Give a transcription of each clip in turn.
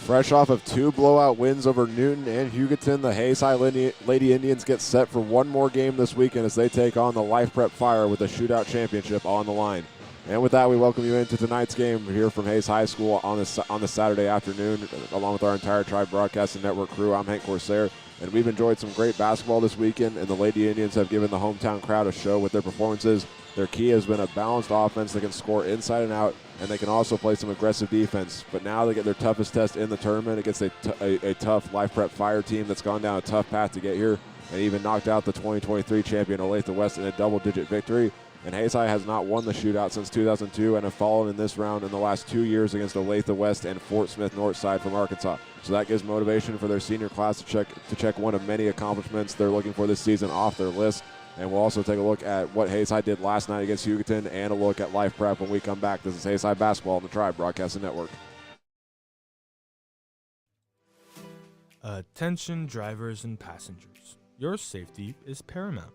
Fresh off of 2 blowout wins over Newton and Hugoton, the Hayes High Lady Indians get set for one more game this weekend as they take on the Life Prep Fire with the Shootout Championship on the line. And with that, we welcome you into tonight's game here from Hayes High School on this Saturday afternoon, along with our entire Tribe Broadcasting Network crew. I'm Hank Corsair, and we've enjoyed some great basketball this weekend, and the Lady Indians have given the hometown crowd a show with their performances. Their key has been a balanced offense that can score inside and out, and they can also play some aggressive defense. But now they get their toughest test in the tournament against a tough Life Prep Fire team that's gone down a tough path to get here and even knocked out the 2023 champion Olathe West in a double-digit victory. And Hayes High has not won the shootout since 2002 and have fallen in this round in the last 2 years against Olathe West and Fort Smith Northside from Arkansas. So that gives motivation for their senior class to check one of many accomplishments they're looking for this season off their list. And we'll also take a look at what Hayes High did last night against Hugoton and a look at Life Prep when we come back. This is Hayes High Basketball on the Tribe Broadcasting Network. Attention drivers and passengers. Your safety is paramount.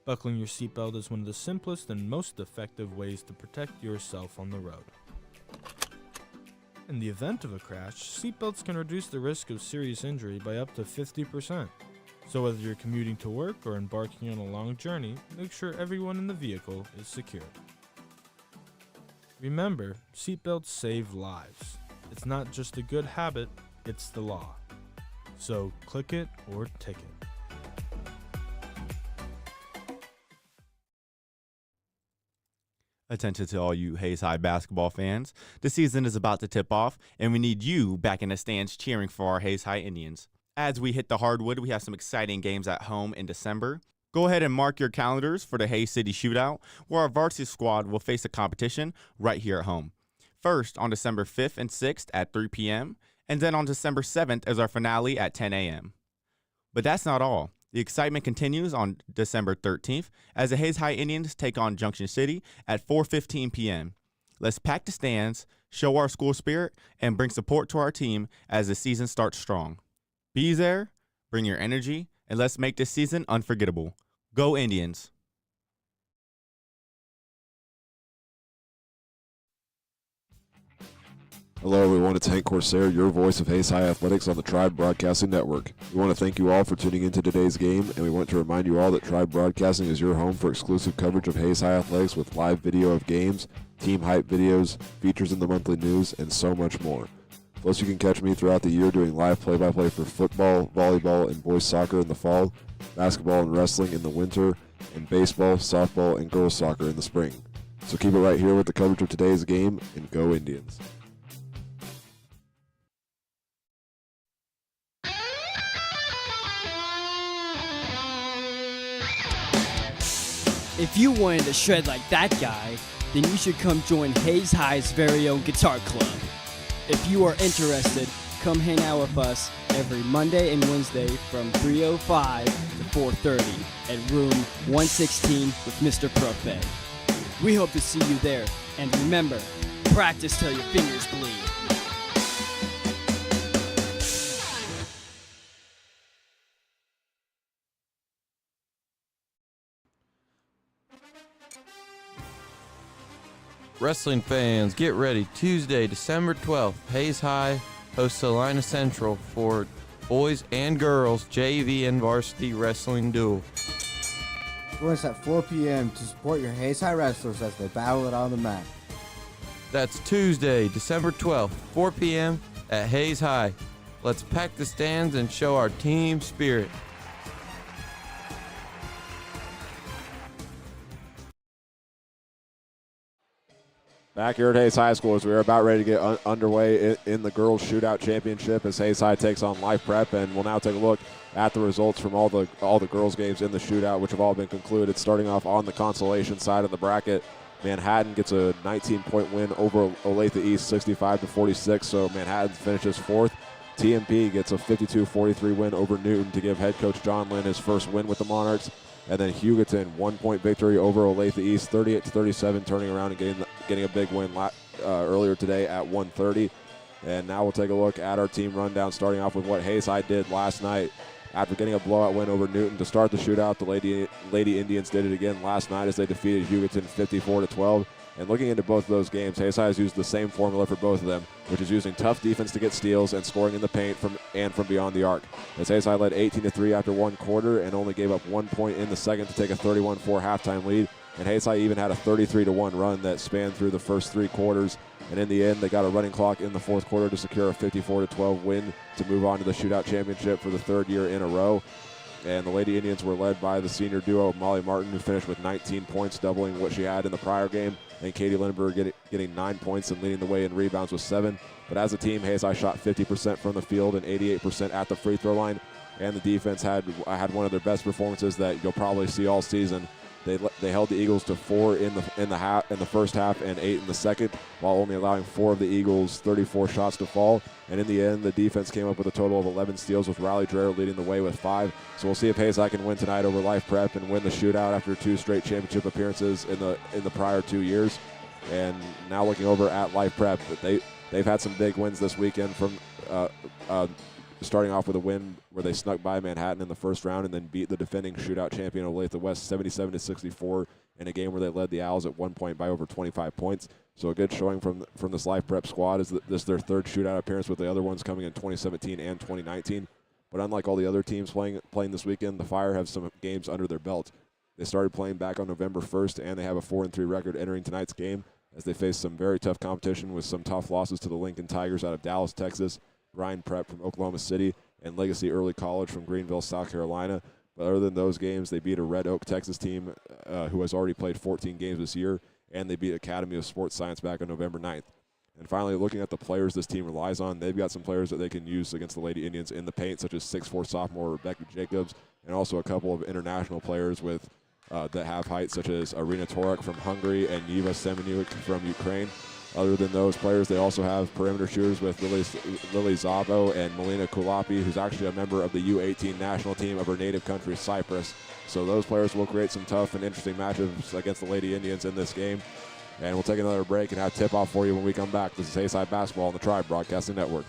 Buckling your seatbelt is one of the simplest and most effective ways to protect yourself on the road. In the event of a crash, seatbelts can reduce the risk of serious injury by up to 50%. So whether you're commuting to work or embarking on a long journey, make sure everyone in the vehicle is secure. Remember, seatbelts save lives. It's not just a good habit, it's the law. So click it or ticket. Attention to all you Hayes High basketball fans. The season is about to tip off, and we need you back in the stands cheering for our Hayes High Indians. As we hit the hardwood, we have some exciting games at home in December. Go ahead and mark your calendars for the Hayes City Shootout, where our varsity squad will face a competition right here at home. First on December 5th and 6th at 3 p.m., and then on December 7th as our finale at 10 a.m. But that's not all. The excitement continues on December 13th as the Hayes High Indians take on Junction City at 4:15 p.m. Let's pack the stands, show our school spirit, and bring support to our team as the season starts strong. Be there, bring your energy, and let's make this season unforgettable. Go Indians! Hello everyone, it's Hank Corsair, your voice of Hayes High Athletics on the Tribe Broadcasting Network. We want to thank you all for tuning into today's game, and we want to remind you all that Tribe Broadcasting is your home for exclusive coverage of Hayes High Athletics with live video of games, team hype videos, features in the monthly news, and so much more. Plus, you can catch me throughout the year doing live play-by-play for football, volleyball, and boys soccer in the fall, basketball and wrestling in the winter, and baseball, softball, and girls soccer in the spring. So keep it right here with the coverage of today's game, and go Indians. If you wanted to shred like that guy, then you should come join Hayes High's very own guitar club. If you are interested, come hang out with us every Monday and Wednesday from 3:05 to 4:30 at room 116 with Mr. Prophet. We hope to see you there, and remember, practice till your fingers bleed. Wrestling fans, get ready. Tuesday, December 12th, Hayes High hosts Salina Central for boys and girls JV and varsity wrestling duel. Join us at 4 p.m. to support your Hayes High wrestlers as they battle it on the mat. That's Tuesday, December 12th, 4 p.m. at Hayes High. Let's pack the stands and show our team spirit. Back here at Hayes High School as we are about ready to get underway in the Girls Shootout Championship as Hayes High takes on Life Prep, and we'll now take a look at the results from all the girls games in the shootout, which have all been concluded. Starting off on the consolation side of the bracket, Manhattan gets a 19-point win over Olathe East, 65-46, so Manhattan finishes fourth. TMP gets a 52-43 win over Newton to give head coach John Lynn his first win with the Monarchs. And then Hugoton, 1-point victory over Olathe East, 38-37, turning around and getting a big win earlier today at 1:30. And now we'll take a look at our team rundown, starting off with what Hayes High did last night. After getting a blowout win over Newton to start the shootout, the Lady Indians did it again last night as they defeated Hugoton 54-12. And looking into both of those games, Hayes High has used the same formula for both of them, which is using tough defense to get steals and scoring in the paint from beyond the arc. As Hayes High led 18-3 after one quarter and only gave up 1 point in the second to take a 31-4 halftime lead. And Hayes High even had a 33-1 run that spanned through the first 3 quarters. And in the end, they got a running clock in the fourth quarter to secure a 54-12 win to move on to the Shootout Championship for the 3rd year in a row. And the Lady Indians were led by the senior duo Molly Martin, who finished with 19 points, doubling what she had in the prior game, and Katie Lindbergh getting 9 points and leading the way in rebounds with 7. But as a team, Hayes High shot 50% from the field and 88% at the free throw line, and the defense had one of their best performances that you'll probably see all season. They held the Eagles to 4 in the first half and 8 in the second, while only allowing 4 of the Eagles' 34 shots to fall. And in the end, the defense came up with a total of 11 steals, with Riley Dreher leading the way with 5. So we'll see if Hayes High can win tonight over Life Prep and win the shootout after 2 straight championship appearances in the prior 2 years. And now looking over at Life Prep, they've had some big wins this weekend, from starting off with a win where they snuck by Manhattan in the first round and then beat the defending shootout champion of Olathe West 77-64 in a game where they led the Owls at one point by over 25 points. So a good showing from this Life Prep squad. This is their 3rd shootout appearance, with the other ones coming in 2017 and 2019. But unlike all the other teams playing this weekend, the Fire have some games under their belt. They started playing back on November 1st, and they have a 4-3 record entering tonight's game, as they face some very tough competition with some tough losses to the Lincoln Tigers out of Dallas, Texas, Ryan Prep from Oklahoma City, and Legacy Early College from Greenville, South Carolina. But other than those games, they beat a Red Oak, Texas team who has already played 14 games this year, and they beat Academy of Sports Science back on November 9th. And finally, looking at the players this team relies on, they've got some players that they can use against the Lady Indians in the paint, such as 6'4" sophomore Rebecca Jacobs, and also a couple of international players that have height, such as Arina Torek from Hungary and Yiva Semeniuk from Ukraine. Other than those players, they also have perimeter shooters with Lily Zabo and Melina Kulapi, who's actually a member of the U18 national team of her native country, Cyprus. So those players will create some tough and interesting matchups against the Lady Indians in this game. And we'll take another break and have tip-off for you when we come back. This is Hayes High Basketball on the Tribe Broadcasting Network.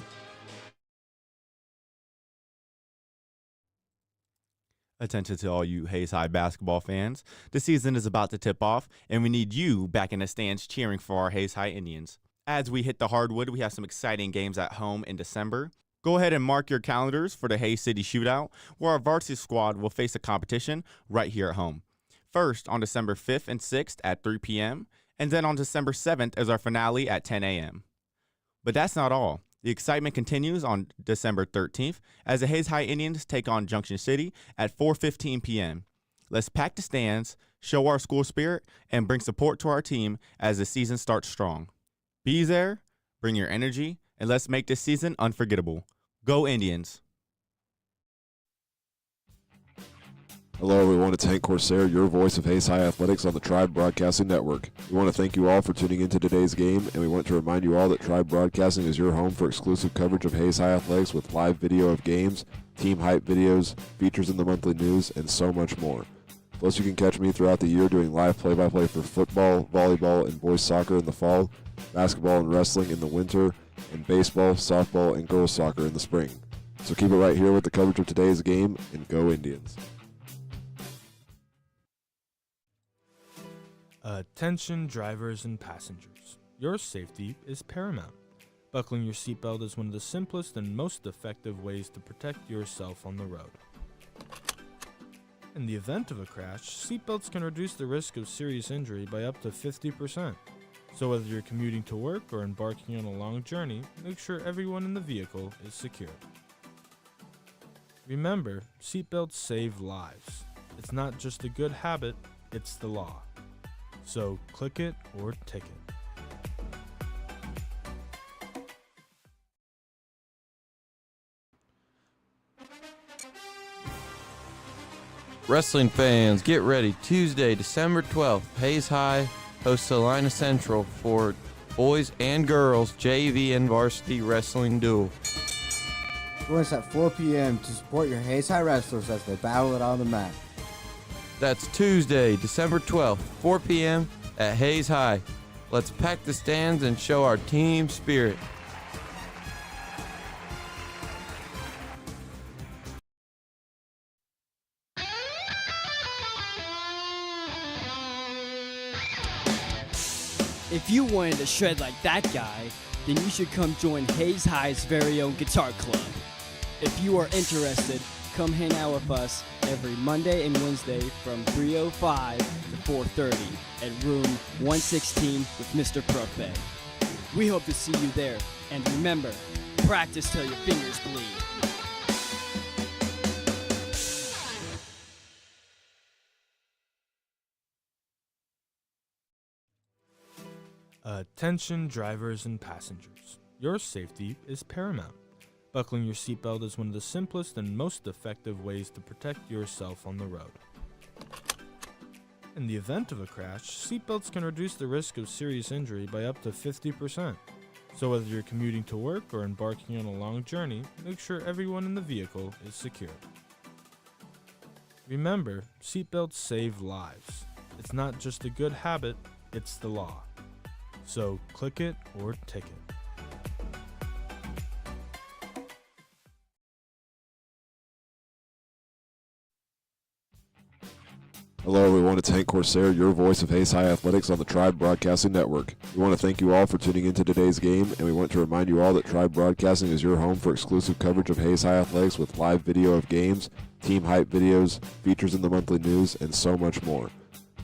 Attention to all you Hayes High basketball fans. The season is about to tip off, and we need you back in the stands cheering for our Hayes High Indians. As we hit the hardwood, we have some exciting games at home in December. Go ahead and mark your calendars for the Hayes City Shootout, where our varsity squad will face a competition right here at home. First, on December 5th and 6th at 3 p.m., and then on December 7th as our finale at 10 a.m. But that's not all. The excitement continues on December 13th as the Hayes High Indians take on Junction City at 4:15 p.m. Let's pack the stands, show our school spirit, and bring support to our team as the season starts strong. Be there, bring your energy, and let's make this season unforgettable. Go Indians! Hello everyone, it's Hank Corsair, your voice of Hayes High Athletics on the Tribe Broadcasting Network. We want to thank you all for tuning into today's game, and we want to remind you all that Tribe Broadcasting is your home for exclusive coverage of Hayes High Athletics with live video of games, team hype videos, features in the monthly news, and so much more. Plus, you can catch me throughout the year doing live play-by-play for football, volleyball, and boys soccer in the fall, basketball and wrestling in the winter, and baseball, softball, and girls soccer in the spring. So keep it right here with the coverage of today's game, and go Indians. Attention drivers and passengers. Your safety is paramount. Buckling your seatbelt is one of the simplest and most effective ways to protect yourself on the road. In the event of a crash, seatbelts can reduce the risk of serious injury by up to 50%. So whether you're commuting to work or embarking on a long journey, make sure everyone in the vehicle is secure. Remember, seatbelts save lives. It's not just a good habit, it's the law. So click it or ticket. Wrestling fans, get ready. Tuesday, December 12th, Hayes High hosts Salina Central for boys and girls JV and varsity wrestling duel. Join us at 4 p.m. to support your Hayes High wrestlers as they battle it on the mat. That's Tuesday, December 12th, 4 p.m. at Hayes High. Let's pack the stands and show our team spirit. If you wanted to shred like that guy, then you should come join Hayes High's very own guitar club. If you are interested, come hang out with us every Monday and Wednesday from 3:05 to 4:30 at room 116 with Mr. Prophet. We hope to see you there, and remember, practice till your fingers bleed. Attention drivers and passengers. Your safety is paramount. Buckling your seatbelt is one of the simplest and most effective ways to protect yourself on the road. In the event of a crash, seatbelts can reduce the risk of serious injury by up to 50%. So whether you're commuting to work or embarking on a long journey, make sure everyone in the vehicle is secure. Remember, seatbelts save lives. It's not just a good habit, it's the law. So click it or ticket. Hello everyone, it's Hank Corsair, your voice of Hayes High Athletics on the Tribe Broadcasting Network. We want to thank you all for tuning into today's game, and we want to remind you all that Tribe Broadcasting is your home for exclusive coverage of Hayes High Athletics with live video of games, team hype videos, features in the monthly news, and so much more.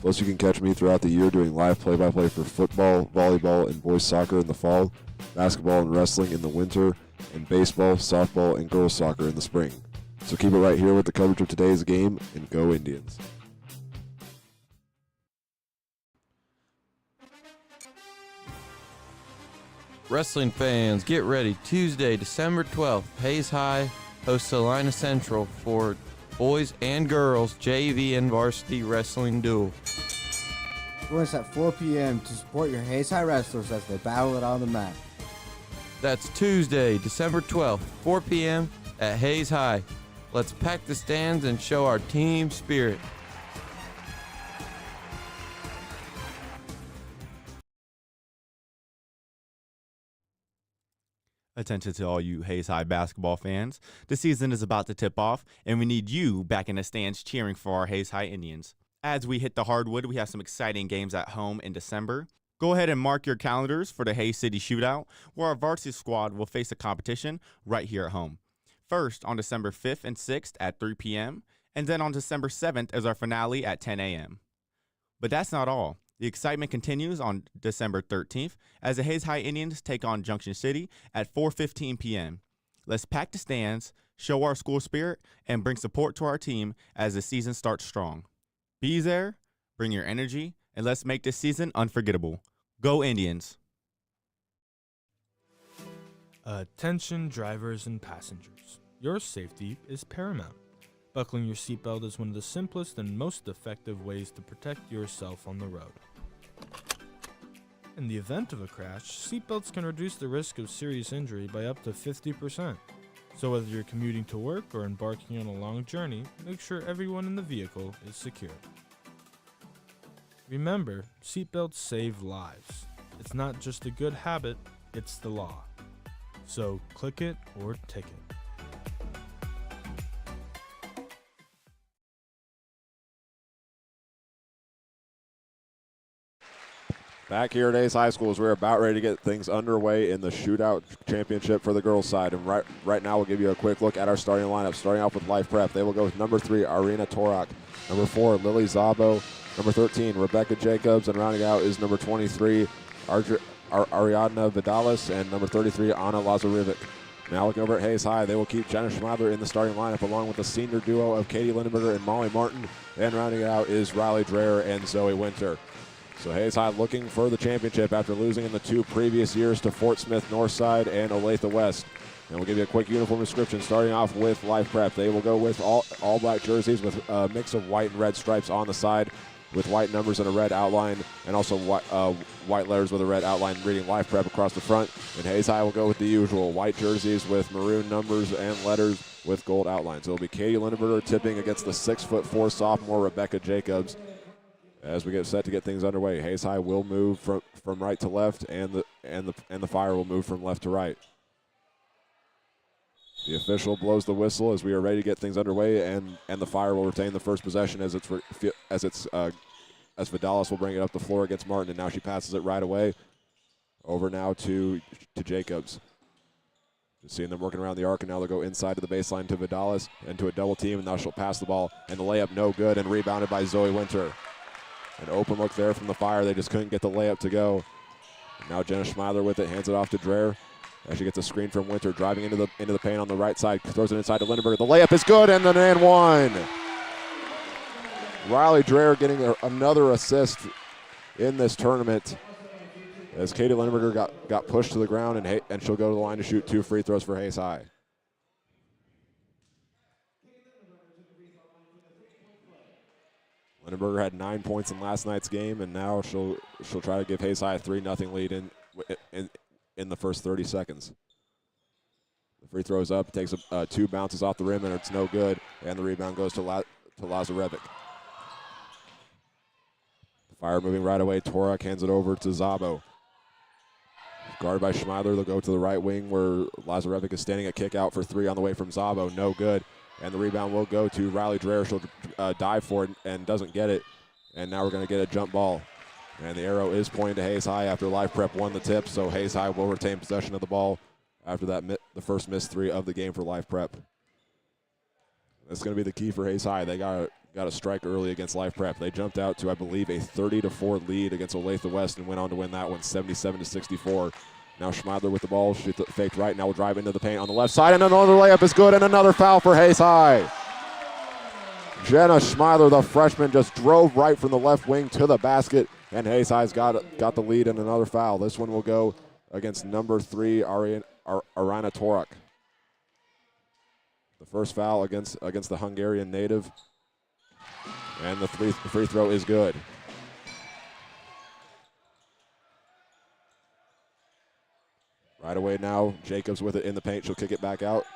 Plus, you can catch me throughout the year doing live play-by-play for football, volleyball, and boys soccer in the fall, basketball and wrestling in the winter, and baseball, softball, and girls soccer in the spring. So keep it right here with the coverage of today's game, and go Indians. Wrestling fans, get ready. Tuesday, December 12th, Hayes High hosts Salina Central for boys and girls JV and varsity wrestling duel. Join us at 4 p.m. to support your Hayes High wrestlers as they battle it on the mat. That's Tuesday, December 12th, 4 p.m. at Hayes High. Let's pack the stands and show our team spirit. Attention to all you Hayes High basketball fans. The season is about to tip off, and we need you back in the stands cheering for our Hayes High Indians. As we hit the hardwood, we have some exciting games at home in December. Go ahead and mark your calendars for the Hayes City Shootout, where our varsity squad will face a competition right here at home. First on December 5th and 6th at 3 p.m., and then on December 7th as our finale at 10 a.m. But that's not all. The excitement continues on December 13th as the Hayes High Indians take on Junction City at 4:15 p.m. Let's pack the stands, show our school spirit, and bring support to our team as the season starts strong. Be there, bring your energy, and let's make this season unforgettable. Go Indians! Attention drivers and passengers. Your safety is paramount. Buckling your seatbelt is one of the simplest and most effective ways to protect yourself on the road. In the event of a crash, seatbelts can reduce the risk of serious injury by up to 50%. So whether you're commuting to work or embarking on a long journey, make sure everyone in the vehicle is secure. Remember, seatbelts save lives. It's not just a good habit, it's the law. So click it or ticket. Back here at Hayes High School, we're about ready to get things underway in the Shootout Championship for the girls' side. And right now, we'll give you a quick look at our starting lineup. Starting off with Life Prep, they will go with number 3, Arena Torak, number 4, Lily Zabo, number 13, Rebecca Jacobs, and rounding out is number 23, Ariadna Vidalis, and number 33, Anna Lazarevic. Now looking over at Hayes High, they will keep Jenna Schmadler in the starting lineup along with the senior duo of Katie Lindenberger and Molly Martin. And rounding it out is Riley Dreher and Zoe Winter. So Hayes High looking for the championship after losing in the 2 previous years to Fort Smith Northside and Olathe West. And we'll give you a quick uniform description, starting off with Life Prep. They will go with all black jerseys with a mix of white and red stripes on the side with white numbers and a red outline, and also white letters with a red outline reading Life Prep across the front. And Hayes High will go with the usual white jerseys with maroon numbers and letters with gold outlines. It'll be Katie Lindenberger tipping against the 6'4" sophomore Rebecca Jacobs. As we get set to get things underway, Hayes High will move from right to left, and the fire will move from left to right. The official blows the whistle as we are ready to get things underway, and the fire will retain the first possession as it's as Vidalis will bring it up the floor against Martin, and now she passes it right away. Over now to Jacobs. Just seeing them working around the arc, and now they'll go inside to the baseline to Vidalis and to a double team, and now she'll pass the ball, and the layup no good, and rebounded by Zoe Winter. An open look there from the Fire. They just couldn't get the layup to go. And now Jenna Schmeiler with it, hands it off to Dreher. As she gets a screen from Winter, driving into the paint on the right side, throws it inside to Lindenberger. The layup is good, and then and one. Riley Dreher getting another assist in this tournament, as Katie Lindenberger got pushed to the ground, and she'll go to the line to shoot 2 free throws for Hayes High. Lindenberger had 9 points in last night's game, and now she'll try to give Hayes High a 3-0 lead in the first 30 seconds. The free throw's up, takes 2 bounces off the rim, and it's no good, and the rebound goes to Lazarevic. The Fire moving right away. Torak hands it over to Zabo. Guarded by Schmeiler, they'll go to the right wing where Lazarevic is standing at kick out for 3 on the way from Zabo. No good. And the rebound will go to Riley Dreher. She'll dive for it and doesn't get it. And now we're going to get a jump ball. And the arrow is pointing to Hayes High after Live Prep won the tip, so Hayes High will retain possession of the ball after that the first missed 3 of the game for Live Prep. That's going to be the key for Hayes High. They got a strike early against Live Prep. They jumped out to, I believe, a 30-4 lead against Olathe West and went on to win that one 77-64. Now Schmeidler with the ball, shoot the faked right. Now we'll drive into the paint on the left side, and another layup is good, and another foul for Hayes High. Jenna Schmeidler, the freshman, just drove right from the left wing to the basket, and Hayes High's got the lead and another foul. This one will go against number 3, Arina Torak. The first foul against the Hungarian native, and the free throw is good. Right away now, Jacobs with it in the paint. She'll kick it back out.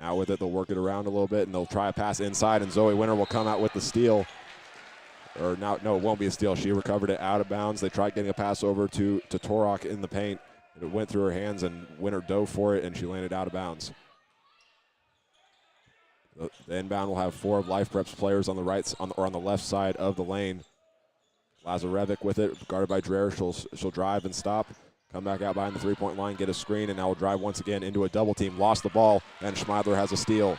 Now with it, they'll work it around a little bit, and they'll try a pass inside, and Zoe Winter will come out with the steal. Or no, it won't be a steal. She recovered it out of bounds. They tried getting a pass over to Torak in the paint. It went through her hands, and Winter dove for it, and she landed out of bounds. The inbound will have 4 of Life Prep's players on the right or on the left side of the lane. Lazarevic with it, guarded by Dreher. She'll drive and stop, come back out behind the 3-point line, get a screen, and now will drive once again into a double team. Lost the ball, and Schmeidler has a steal.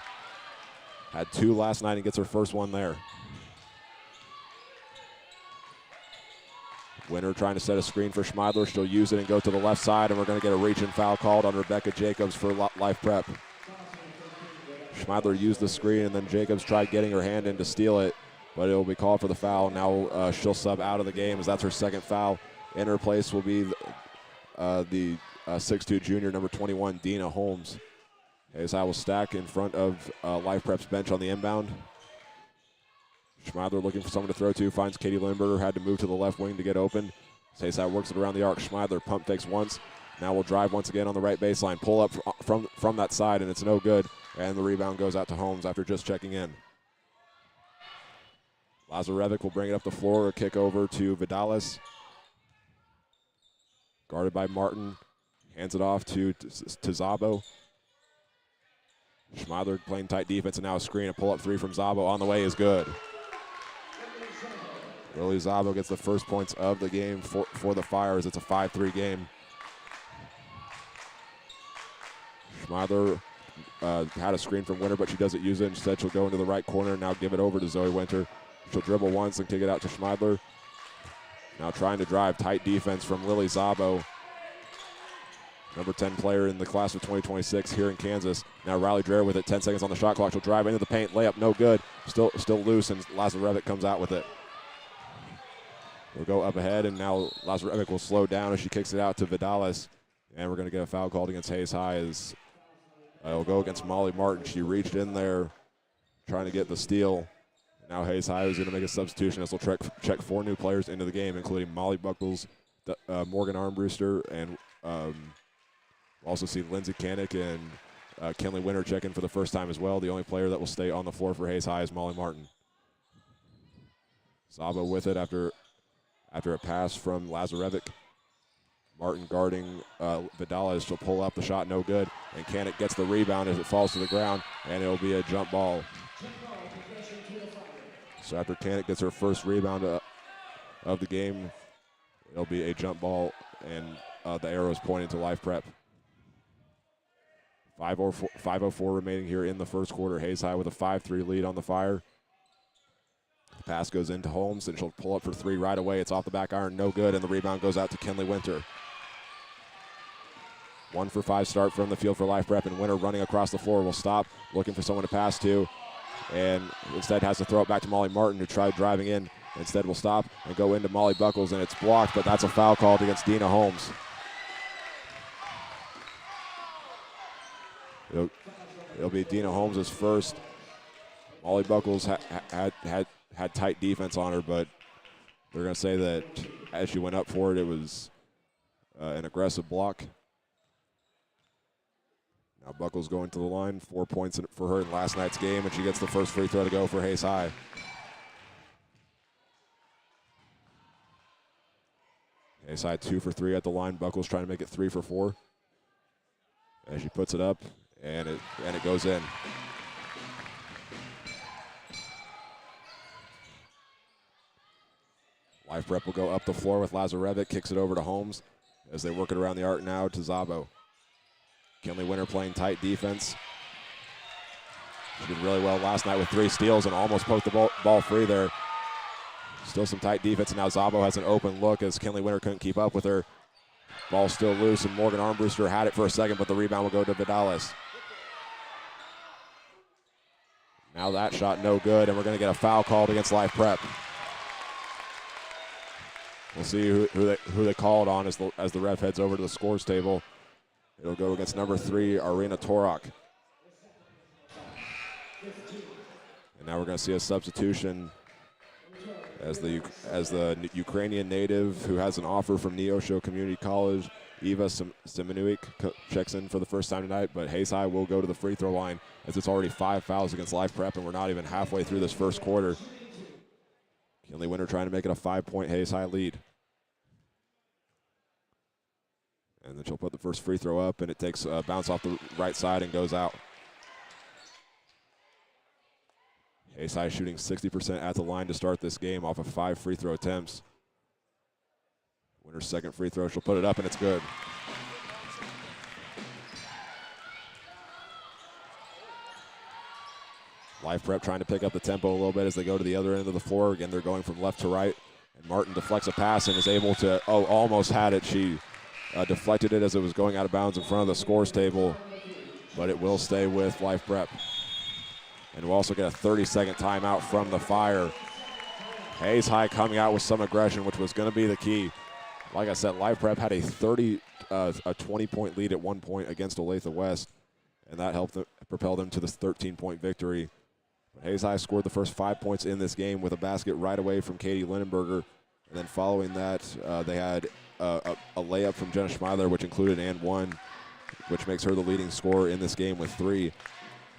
Had 2 last night and gets her first one there. Winter trying to set a screen for Schmeidler. She'll use it and go to the left side, and we're going to get a reach and foul called on Rebecca Jacobs for Life Prep. Schmeidler used the screen, and then Jacobs tried getting her hand in to steal it, but it will be called for the foul. Now she'll sub out of the game as that's her second foul. In her place will be the 6'2 junior, number 21, Dina Holmes. Hayes High will stack in front of Life Prep's bench on the inbound. Schmeidler looking for someone to throw to, finds Katie Lindberger, had to move to the left wing to get open. Hayes High works it around the arc. Schmeidler pump fakes once. Now we'll drive once again on the right baseline. Pull up from that side, and it's no good. And the rebound goes out to Holmes after just checking in. Lazarevic will bring it up the floor, a kick over to Vidalis. Guarded by Martin. Hands it off to Zabo. Schmeidler playing tight defense, and now a screen. A pull-up 3 from Zabo on the way is good. Lily Zabo gets the first points of the game for the Fires. It's a 5-3 game. Schmeidler had a screen from Winter, but she doesn't use it. Instead, she'll go into the right corner and now give it over to Zoe Winter. She'll dribble once and kick it out to Schmeidler. Now trying to drive, tight defense from Lily Zabo. Number 10 player in the class of 2026 here in Kansas. Now Riley Dreher with it, 10 seconds on the shot clock. She'll drive into the paint, layup no good. Still loose, and Lazarevic comes out with it. We'll go up ahead, and now Lazarevic will slow down as she kicks it out to Vidalis. And we're going to get a foul called against Hayes High as it'll go against Molly Martin. She reached in there trying to get the steal. Now Hayes High is going to make a substitution as they'll check 4 new players into the game, including Molly Buckles, Morgan Armbruster, and we'll also see Lindsey Kanik and Kenley Winter check in for the first time as well. The only player that will stay on the floor for Hayes High is Molly Martin. Zabo with it after a pass from Lazarevic. Martin guarding Vidalis. She'll pull up the shot, no good. And Kanik gets the rebound as it falls to the ground, and it'll be a jump ball. So after Tannick gets her first rebound of the game, it'll be a jump ball, and the arrow is pointing to Life Prep. 5:04 remaining here in the first quarter. Hayes High with a 5-3 lead on the Fire. The pass goes into Holmes, and she'll pull up for three right away. It's off the back iron, no good, and the rebound goes out to Kinley Winter. 1 for 5 start from the field for Life Prep, and Winter running across the floor will stop, looking for someone to pass to, and instead has to throw it back to Molly Martin, who tried driving in. Instead will stop and go into Molly Buckles, and it's blocked, but that's a foul called against Dina Holmes. It'll be Dina Holmes' first. Molly Buckles had tight defense on her, but they're going to say that as she went up for it, it was an aggressive block. Now Buckles going to the line, 4 points for her in last night's game, and she gets the first free throw to go for Hayes High. Hayes High 2 for 3 at the line. Buckles trying to make it 3 for 4. As she puts it up, and it goes in. Life Prep will go up the floor with Lazarevic, kicks it over to Holmes as they work it around the arc now to Zabo. Kinley Winter playing tight defense. She did really well last night with 3 steals and almost poked the ball free there. Still some tight defense, and now Zabo has an open look as Kinley Winter couldn't keep up with her. Ball still loose, and Morgan Armbruster had it for a second, but the rebound will go to Vidalis. Now that shot no good, and we're going to get a foul called against Life Prep. We'll see who they call it on as the ref heads over to the scores table. It'll go against number 3, Arena Torok. And now we're going to see a substitution as the Ukrainian native who has an offer from Neosho Community College, Eva Semenuik, checks in for the first time tonight, but Hayes High will go to the free throw line as it's already 5 fouls against Life Prep, and we're not even halfway through this first quarter. Kinley Winter trying to make it a 5-point Hayes High lead. And then she'll put the first free throw up, and it takes a bounce off the right side and goes out. Hayes High shooting 60% at the line to start this game off of 5 free throw attempts. Winter's second free throw, she'll put it up, and it's good. Life Prep trying to pick up the tempo a little bit as they go to the other end of the floor. Again, they're going from left to right. And Martin deflects a pass and is able to, almost had it. She deflected it as it was going out of bounds in front of the scores table, but it will stay with Life Prep. And we'll also get a 30-second timeout from the Fire. Hayes High coming out with some aggression, which was going to be the key. Like I said, Life Prep had a 20-point lead at one point against Olathe West, and that helped propel them to this 13-point victory. But Hayes High scored the first 5 points in this game with a basket right away from Katie Lindenberger. And then following that, they had a layup from Jenna Schmeiler, which included and one, which makes her the leading scorer in this game with 3.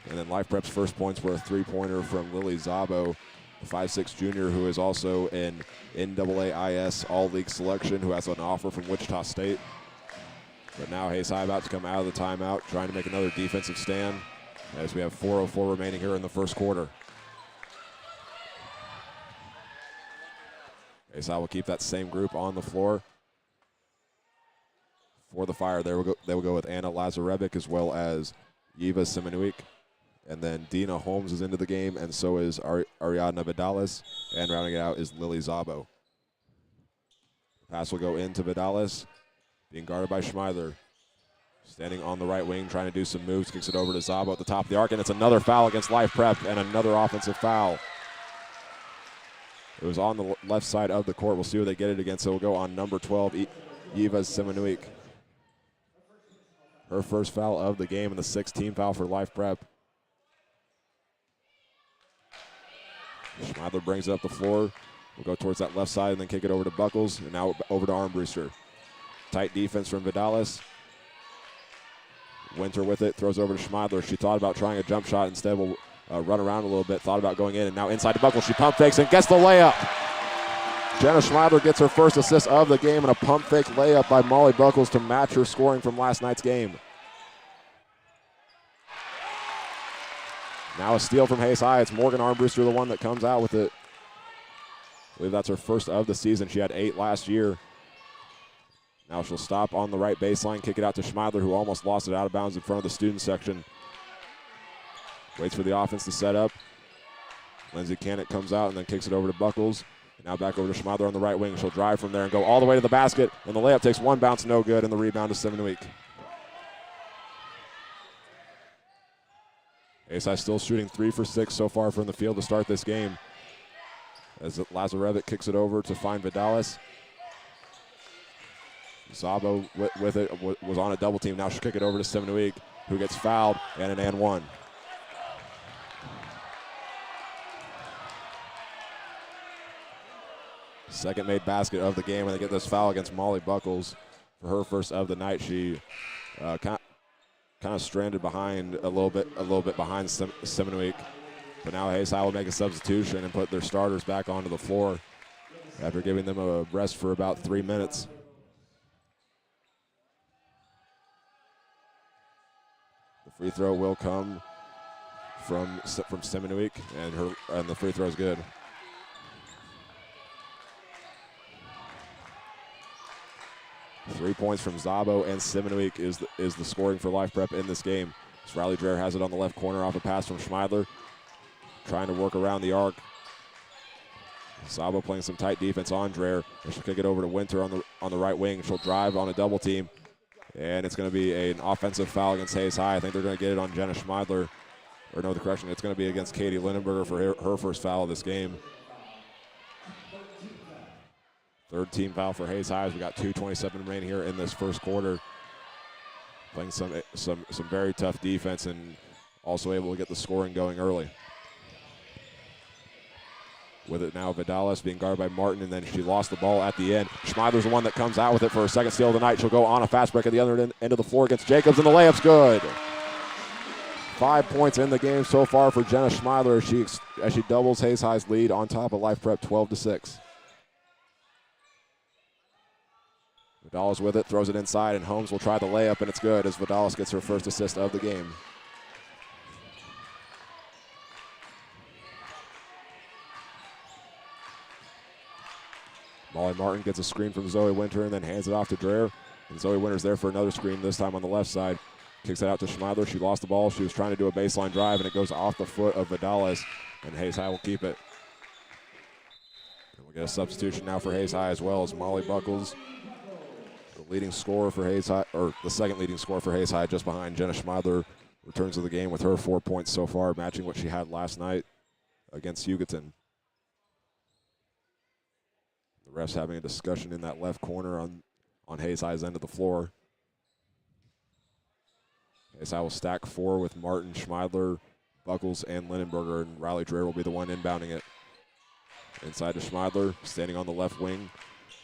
And then Life Prep's first points were a 3-pointer from Lily Zabo, the 5'6" junior who is also an NAIS All-League selection, who has an offer from Wichita State. But now Hayes High about to come out of the timeout, trying to make another defensive stand as we have 4:04 remaining here in the first quarter. Hayes High will keep that same group on the floor. For the Fire, they will go with Anna Lazarevic as well as Eva Semenuik. And then Dina Holmes is into the game, and so is Ariadna Vidalis. And rounding it out is Lily Zabo. Pass will go into Vidalis, being guarded by Schmeiler. Standing on the right wing, trying to do some moves, kicks it over to Zabo at the top of the arc, and it's another foul against Life Prep, and another offensive foul. It was on the left side of the court. We'll see who they get it against. It will go on number 12, Eva Semenuik. Her first foul of the game, and the 6th team foul for Life Prep. Schmeiler brings it up the floor. We'll go towards that left side and then kick it over to Buckles, and now over to Armbruster. Tight defense from Vidalis. Winter with it, throws over to Schmeiler. She thought about trying a jump shot, instead will run around a little bit, thought about going in, and now inside to Buckles. She pump fakes and gets the layup. Jenna Schmeiler gets her first assist of the game, and a pump fake layup by Molly Buckles to match her scoring from last night's game. Now a steal from Hayes High. It's Morgan Armbruster, the one that comes out with it I believe that's her first of the season. She had 8 last year. Now she'll stop on the right baseline, kick it out to Schmeidler, who almost lost it out of bounds in front of the student section. Waits for the offense to set up. Lindsay Cannett comes out and then kicks it over to Buckles. Now back over to Schmeidler on the right wing. She'll drive from there and go all the way to the basket. And the layup takes one bounce, no good, and the rebound is Seminole. ASI still shooting 3 for 6 so far from the field to start this game. As Lazarevic kicks it over to find Vidalis. Zabo with it was on a double team. Now she'll kick it over to Seminole, who gets fouled, and an and one. Second made basket of the game, and they get this foul against Molly Buckles for her first of the night. She kind of stranded behind a little bit behind Seminole, but now Hayes High will make a substitution and put their starters back onto the floor after giving them a rest for about 3 minutes. The free throw will come from Seminole, and the free throw is good. Three points from Zabo and Seminole is the scoring for Life Prep in this game. As Riley Dreher has it on the left corner off a pass from Schmeidler, trying to work around the arc. Zabo playing some tight defense on Dreher. She'll kick it over to Winter on the right wing. She'll drive on a double team, and it's going to be an offensive foul against Hayes High. I think they're going to get it on Jenna Schmeidler. Or no, the correction, it's going to be against Katie Lindenberger for her first foul of this game. Third team foul for Hayes High. We got 2:27 remaining here in this first quarter. Playing some very tough defense and also able to get the scoring going early. With it now, Vidalis being guarded by Martin, and then she lost the ball at the end. Schmeidler's the one that comes out with it for her second steal of the night. She'll go on a fast break at the other end of the floor against Jacobs, and the layup's good. 5 points in the game so far for Jenna Schmeidler as she doubles Hayes High's lead on top of Life Prep 12-6. Vidalis with it, throws it inside, and Holmes will try the layup, and it's good as Vidalis gets her first assist of the game. Molly Martin gets a screen from Zoe Winter and then hands it off to Dreher. And Zoe Winter's there for another screen, this time on the left side. Kicks it out to Schmeidler. She lost the ball. She was trying to do a baseline drive, and it goes off the foot of Vidalis, and Hayes High will keep it. And we'll get a substitution now for Hayes High as well as Molly Buckles, the leading scorer for Hayes High, or the second leading scorer for Hayes High, just behind Jenna Schmeidler, returns to the game with her 4 points so far, matching what she had last night against Hugoton. The refs having a discussion in that left corner on Hayes High's end of the floor. Hayes High will stack 4 with Martin, Schmeidler, Buckles, and Lindenberger, and Riley Dreher will be the one inbounding it. Inside to Schmeidler, standing on the left wing.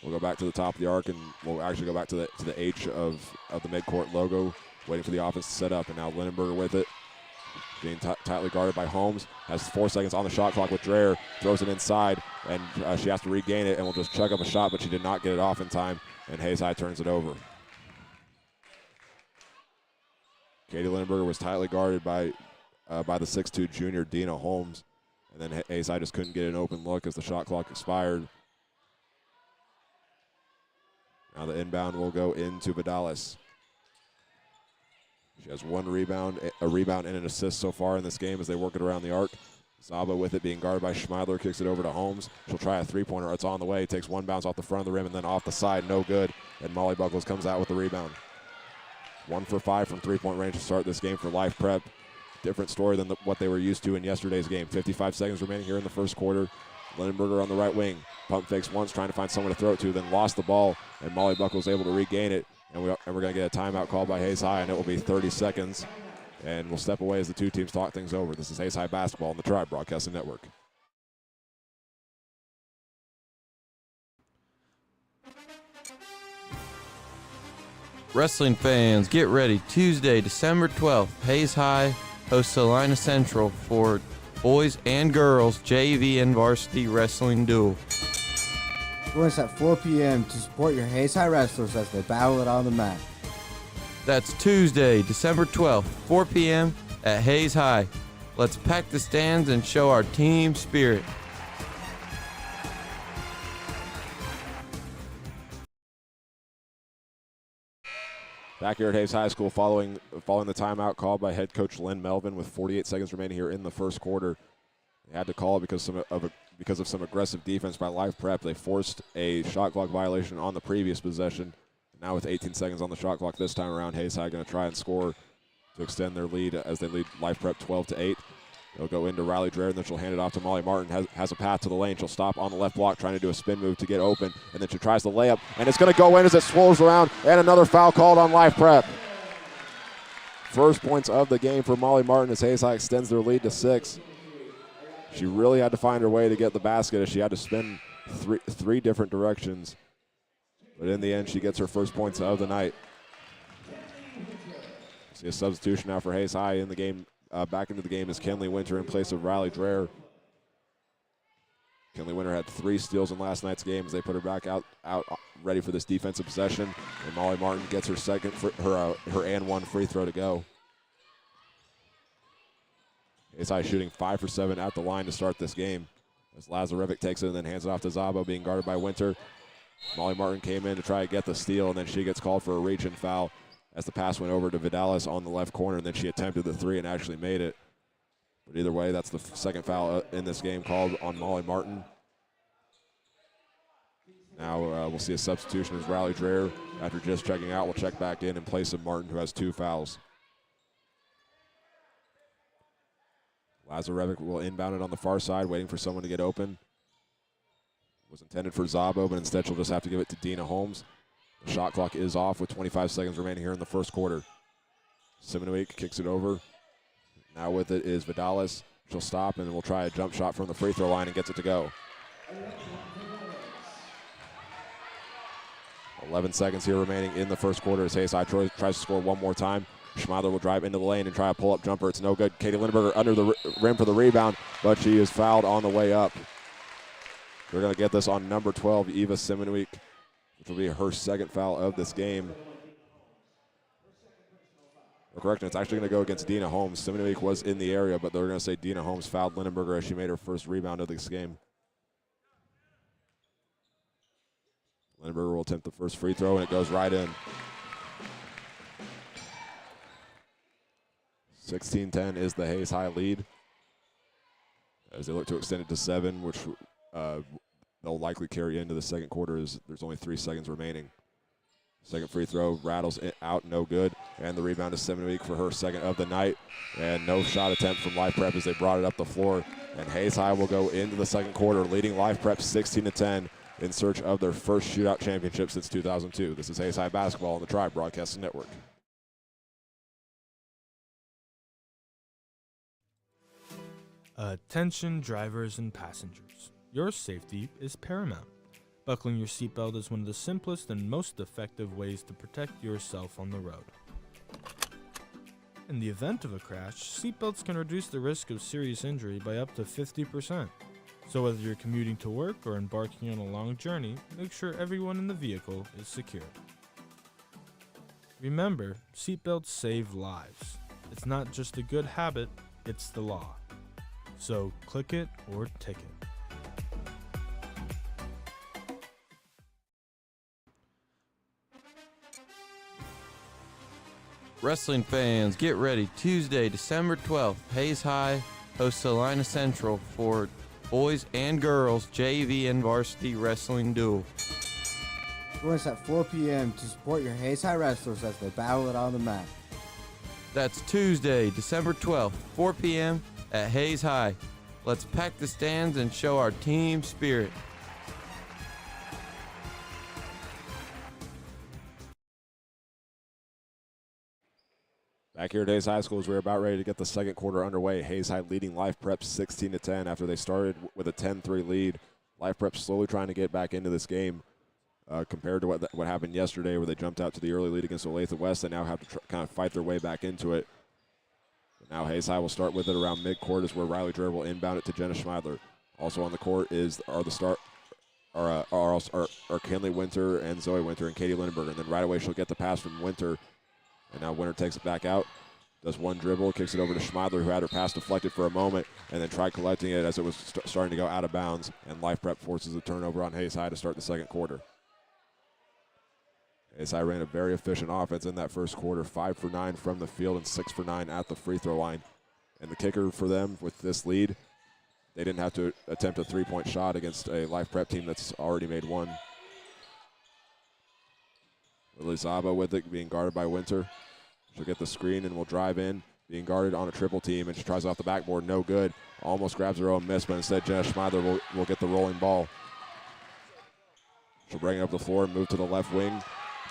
We'll go back to the top of the arc, and we'll actually go back to the H of the midcourt logo, waiting for the offense to set up. And now Lindenberger with it, being tightly guarded by Holmes. Has 4 seconds on the shot clock with Dreher, throws it inside, and she has to regain it and will just chuck up a shot, but she did not get it off in time, and Hayes High turns it over. Katie Lindenberger was tightly guarded by the 6'2 junior Dina Holmes, and then Hayes High just couldn't get an open look as the shot clock expired. Now the inbound will go into Vidalis. She has a rebound and an assist so far in this game as they work it around the arc. Zaba with it, being guarded by Schmeidler, kicks it over to Holmes. She'll try a three-pointer. It's on the way. Takes one bounce off the front of the rim and then off the side. No good. And Molly Buckles comes out with the rebound. 1 for 5 from three-point range to start this game for Life Prep. Different story than what they were used to in yesterday's game. 55 seconds remaining here in the first quarter. Lindenberger on the right wing. Pump fakes once, trying to find someone to throw it to, then lost the ball, and Molly Buckles able to regain it. And we're going to get a timeout called by Hayes High, and it will be 30 seconds. And we'll step away as the two teams talk things over. This is Hayes High basketball on the Tribe Broadcasting Network. Wrestling fans, get ready. Tuesday, December 12th, Hayes High hosts Salina Central for boys and girls JV and varsity wrestling duel. Join us at 4 p.m. to support your Hayes High wrestlers as they battle it on the mat. That's Tuesday, December 12th, 4 p.m. at Hayes High. Let's pack the stands and show our team spirit. Back here at Hayes High School, following the timeout called by head coach Lynn Melvin with 48 seconds remaining here in the first quarter. They had to call it because of some aggressive defense by Live Prep. They forced a shot clock violation on the previous possession. Now with 18 seconds on the shot clock this time around, Hayes High going to try and score to extend their lead as they lead Live Prep 12-8. They'll go into Riley Dreher, and then she'll hand it off to Molly Martin. Has a path to the lane. She'll stop on the left block, trying to do a spin move to get open, and then she tries the layup, and it's going to go in as it swirls around, and another foul called on Live Prep. First points of the game for Molly Martin as Hayes High extends their lead to 6. She really had to find her way to get the basket as she had to spin three different directions. But in the end, she gets her first points of the night. See a substitution now for Hayes High in the game. Back into the game is Kenley Winter in place of Riley Dreher. Kenley Winter had 3 steals in last night's game as they put her back out ready for this defensive possession. And Molly Martin gets her second her and 1 free throw to go. Hayes High shooting 5 for 7 at the line to start this game. As Lazarevic takes it and then hands it off to Zabo, being guarded by Winter. Molly Martin came in to try to get the steal, and then she gets called for a reach and foul as the pass went over to Vidalis on the left corner, and then she attempted the 3 and actually made it. But either way, that's the second foul in this game called on Molly Martin. Now we'll see a substitution as Riley Dreher, after just checking out, will check back in place of Martin, who has 2 fouls. Lazarevic will inbound it on the far side, waiting for someone to get open. Was intended for Zabo, but instead she'll just have to give it to Dina Holmes. The shot clock is off with 25 seconds remaining here in the first quarter. Simonovic kicks it over. Now with it is Vidalis. She'll stop and will try a jump shot from the free throw line and gets it to go. 11 seconds here remaining in the first quarter as Hayes High tries to score one more time. Schmeidler will drive into the lane and try a pull-up jumper. It's no good. Katie Lindenberger under the rim for the rebound, but she is fouled on the way up. We're going to get this on number 12, Eva Simonovic, which will be her second foul of this game. Or correction, it's actually going to go against Dina Holmes. Simonovic was in the area, but they're going to say Dina Holmes fouled Lindenberger as she made her first rebound of this game. Lindenberger will attempt the first free throw, and it goes right in. 16-10 is the Hayes High lead as they look to extend it to 7, which they'll likely carry into the second quarter as there's only 3 seconds remaining. Second free throw rattles it out, no good, and the rebound is Simonovic for her second of the night, and no shot attempt from Live Prep as they brought it up the floor. And Hayes High will go into the second quarter, leading Live Prep 16-10 in search of their first shootout championship since 2002. This is Hayes High basketball on the Tribe Broadcasting Network. Attention drivers and passengers. Your safety is paramount. Buckling your seatbelt is one of the simplest and most effective ways to protect yourself on the road. In the event of a crash, seatbelts can reduce the risk of serious injury by up to 50%. So whether you're commuting to work or embarking on a long journey, make sure everyone in the vehicle is secure. Remember, seatbelts save lives. It's not just a good habit, it's the law. So click it or ticket. Wrestling fans, get ready. Tuesday, December 12th, Hayes High hosts Salina Central for boys and girls JV and varsity wrestling duel. Join us at 4 p.m. to support your Hayes High wrestlers as they battle it on the mat. That's Tuesday, December 12th, 4 p.m. at Hayes High. Let's pack the stands and show our team spirit. Back here at Hayes High School as we're about ready to get the second quarter underway. Hayes High leading Live Prep 16-10 after they started with a 10-3 lead. Live Prep slowly trying to get back into this game compared to what happened yesterday where they jumped out to the early lead against Olathe West. They now have to kind of fight their way back into it. But now Hayes High will start with it around midcourt is where Riley Dreher will inbound it to Jenna Schmeidler. Also on the court are Kenley Winter and Zoe Winter and Katie Lindenberger. And then right away she'll get the pass from Winter. And now Winter takes it back out, does one dribble, kicks it over to Schmeidler, who had her pass deflected for a moment, and then tried collecting it as it was starting to go out of bounds. And Life Prep forces a turnover on Hayes High to start the second quarter. As I ran a very efficient offense in that first quarter, 5 for 9 from the field and 6 for 9 at the free throw line. And the kicker for them with this lead, they didn't have to attempt a three-point shot against a Life Prep team that's already made one. Lily Zaba with it, being guarded by Winter. She'll get the screen and will drive in, being guarded on a triple team, and she tries off the backboard, no good. Almost grabs her own miss, but instead Jenna Schmeidler will get the rolling ball. She'll bring it up the floor and move to the left wing,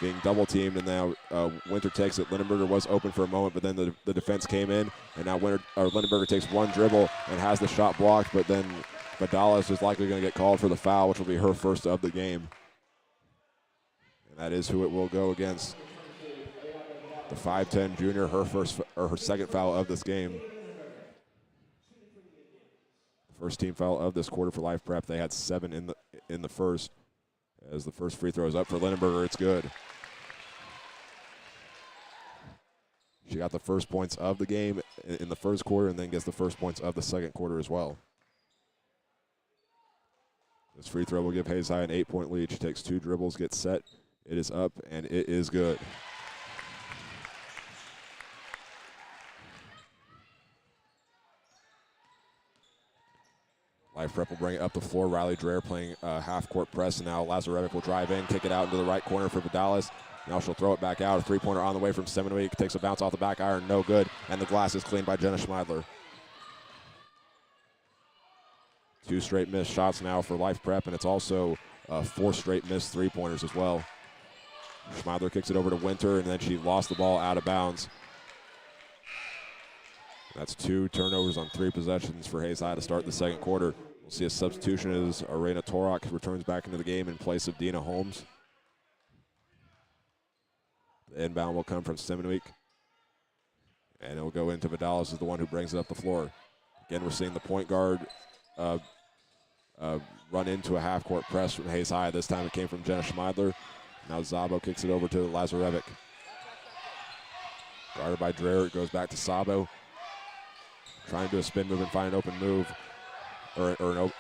being double teamed, and now Winter takes it. Lindenberger was open for a moment, but then the defense came in, and now Lindenberger takes one dribble and has the shot blocked, but then Vidalis is likely going to get called for the foul, which will be her first of the game. And that is who it will go against. The 5'10 junior, her second foul of this game. First team foul of this quarter for Life Prep. They had 7 in the first. As the first free throw is up for Lindenberger, it's good. She got the first points of the game in the first quarter and then gets the first points of the second quarter as well. This free throw will give Hayes High an 8-point lead. She takes 2 dribbles, gets set. It is up, and it is good. Life Prep will bring it up the floor. Riley Dreher playing half-court press, and now Lazarevic will drive in, kick it out into the right corner for Vidalis. Now she'll throw it back out. A three-pointer on the way from Seminole. Takes a bounce off the back iron, no good. And the glass is cleaned by Jenna Schmeidler. 2 straight missed shots now for Life Prep, and it's also 4 straight missed three-pointers as well. Schmeidler kicks it over to Winter, and then she lost the ball out of bounds. That's 2 turnovers on 3 possessions for Hayes High to start the second quarter. We'll see a substitution as Arena Torok returns back into the game in place of Dina Holmes. The inbound will come from Seminweek. And it will go into Vidalis, is the one who brings it up the floor. Again, we're seeing the point guard run into a half-court press from Hayes High. This time it came from Jenna Schmeidler. Now Zabo kicks it over to Lazarevic. Guarded by Dreher, it goes back to Sabo. Trying to do a spin move and find an open move, or an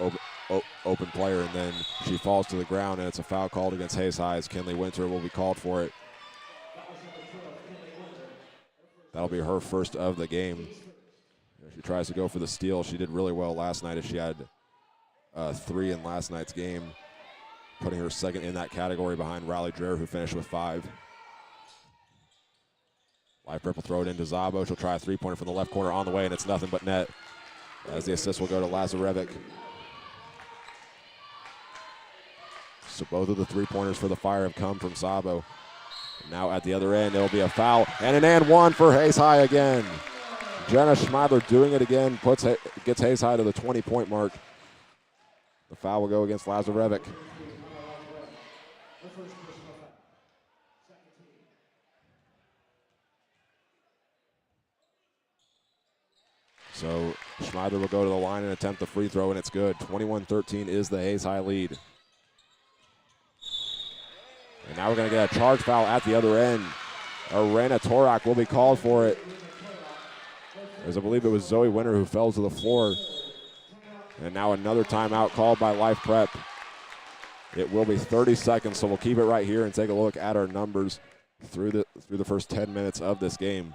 open player, and then she falls to the ground, and it's a foul called against Hayes High as Kinley Winter will be called for it. That'll be her first of the game. She tries to go for the steal. She did really well last night as she had 3 in last night's game, putting her second in that category behind Riley Dreher, who finished with 5. Life Prep will throw it into Zabo. She'll try a three-pointer from the left corner on the way, and it's nothing but net. As the assist will go to Lazarevic. So both of the three-pointers for the Fire have come from Zabo. Now at the other end, it'll be a foul, and an and one for Hayes High again. Jenna Schmeidler doing it again, gets Hayes High to the 20-point mark. The foul will go against Lazarevic. So Schmeidler will go to the line and attempt the free throw, and it's good. 21-13 is the Hayes High lead. And now we're going to get a charge foul at the other end. Arena Torok will be called for it, as I believe it was Zoe Winter who fell to the floor. And now another timeout called by Life Prep. It will be 30 seconds, so we'll keep it right here and take a look at our numbers through the first 10 minutes of this game.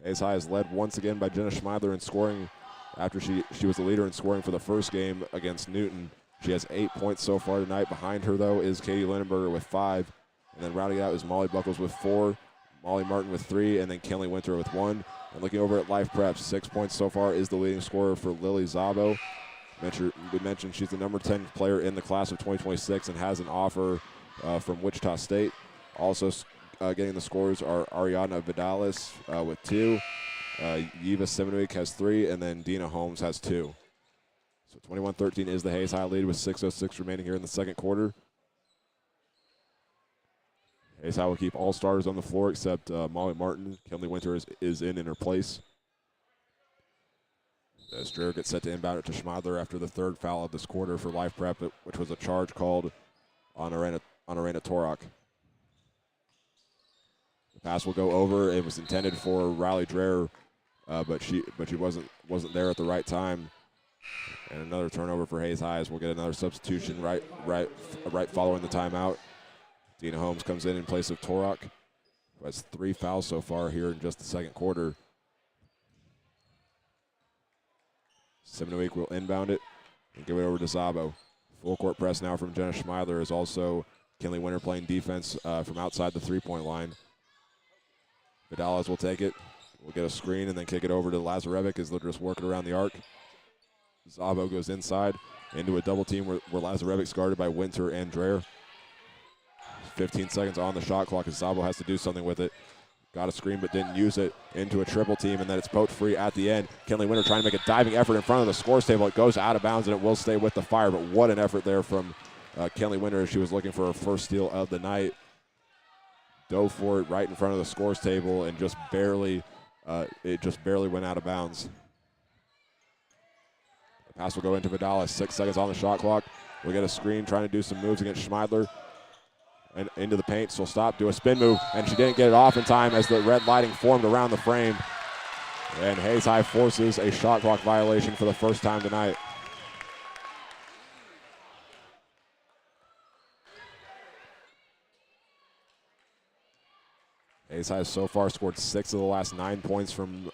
Hayes High is led once again by Jenna Schmeidler in scoring after she was the leader in scoring for the first game against Newton. She has 8 points so far tonight. Behind her, though, is Katie Lindenberger with 5. And then rounding out is Molly Buckles with 4, Molly Martin with 3, and then Kinley Winter with 1. And looking over at Life Prep, 6 points so far is the leading scorer for Lily Zabo. We mentioned she's the number 10 player in the class of 2026 and has an offer from Wichita State. Also getting the scores are Ariadna Vidalis with 2, Yiva Seminweek has 3, and then Dina Holmes has 2. So 21-13 is the Hayes High lead with 6:06 remaining here in the second quarter. Hayes High will keep all starters on the floor except Molly Martin. Kinley Winter is in her place. As Dreher gets set to inbound it to Schmeidler after the third foul of this quarter for Life Prep, which was a charge called on Arena Torok. The pass will go over. It was intended for Riley Dreher, but she wasn't there at the right time. And another turnover for Hayes High as we'll get another substitution right following the timeout. Dina Holmes comes in place of Torok, who has 3 fouls so far here in just the second quarter. Seminole will inbound it and give it over to Zabo. Full court press now from Jenna Schmeidler is also Kinley Winter playing defense from outside the three-point line. Vidales will take it. We'll get a screen and then kick it over to Lazarevic as they're just working around the arc. Zabo goes inside into a double team where Lazarevic's guarded by Winter and Dreher. 15 seconds on the shot clock as Zabo has to do something with it. Got a screen but didn't use it into a triple team, and then it's poked free at the end. Kinley Winter trying to make a diving effort in front of the scores table. It goes out of bounds and it will stay with the Fire, but what an effort there from Kinley Winter as she was looking for her first steal of the night. Dove for it right in front of the scores table and just barely, it just barely went out of bounds. The pass will go into Vidales. 6 seconds on the shot clock. We'll get a screen trying to do some moves against Schmeidler. And into the paint, so stop, do a spin move, and she didn't get it off in time as the red lighting formed around the frame. And Hayes High forces a shot clock violation for the first time tonight. Hayes High has so far scored 6 of the last 9 points from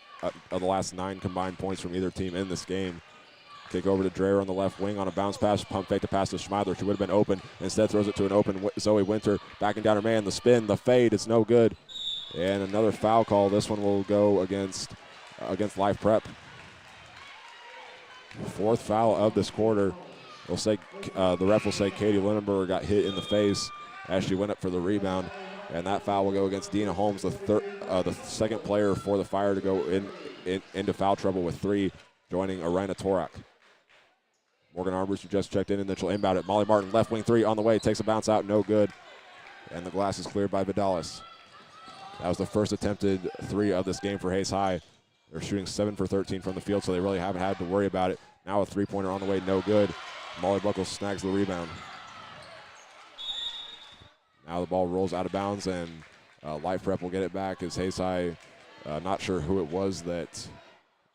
the last 9 combined points from either team in this game. Kick over to Dreher on the left wing on a bounce pass. Pump fake to pass to Schmeidler. She would have been open. Instead throws it to an open Zoe Winter. Backing down her man. The spin, the fade. It's no good. And another foul call. This one will go against Life Prep. 4th foul of this quarter. They'll say the ref will say Katie Lindenberger got hit in the face as she went up for the rebound. And that foul will go against Dina Holmes, the second player for the Fire to go into foul trouble with 3, joining Arena Torak. Morgan Armbruster just checked in, and then she'll inbound it. Molly Martin, left wing 3 on the way, takes a bounce out, no good. And the glass is cleared by Vidales. That was the first attempted 3 of this game for Hayes High. They're shooting 7 for 13 from the field, so they really haven't had to worry about it. Now a 3-pointer on the way, no good. Molly Buckles snags the rebound. Now the ball rolls out of bounds, and Life Prep will get it back as Hayes High, not sure who it was that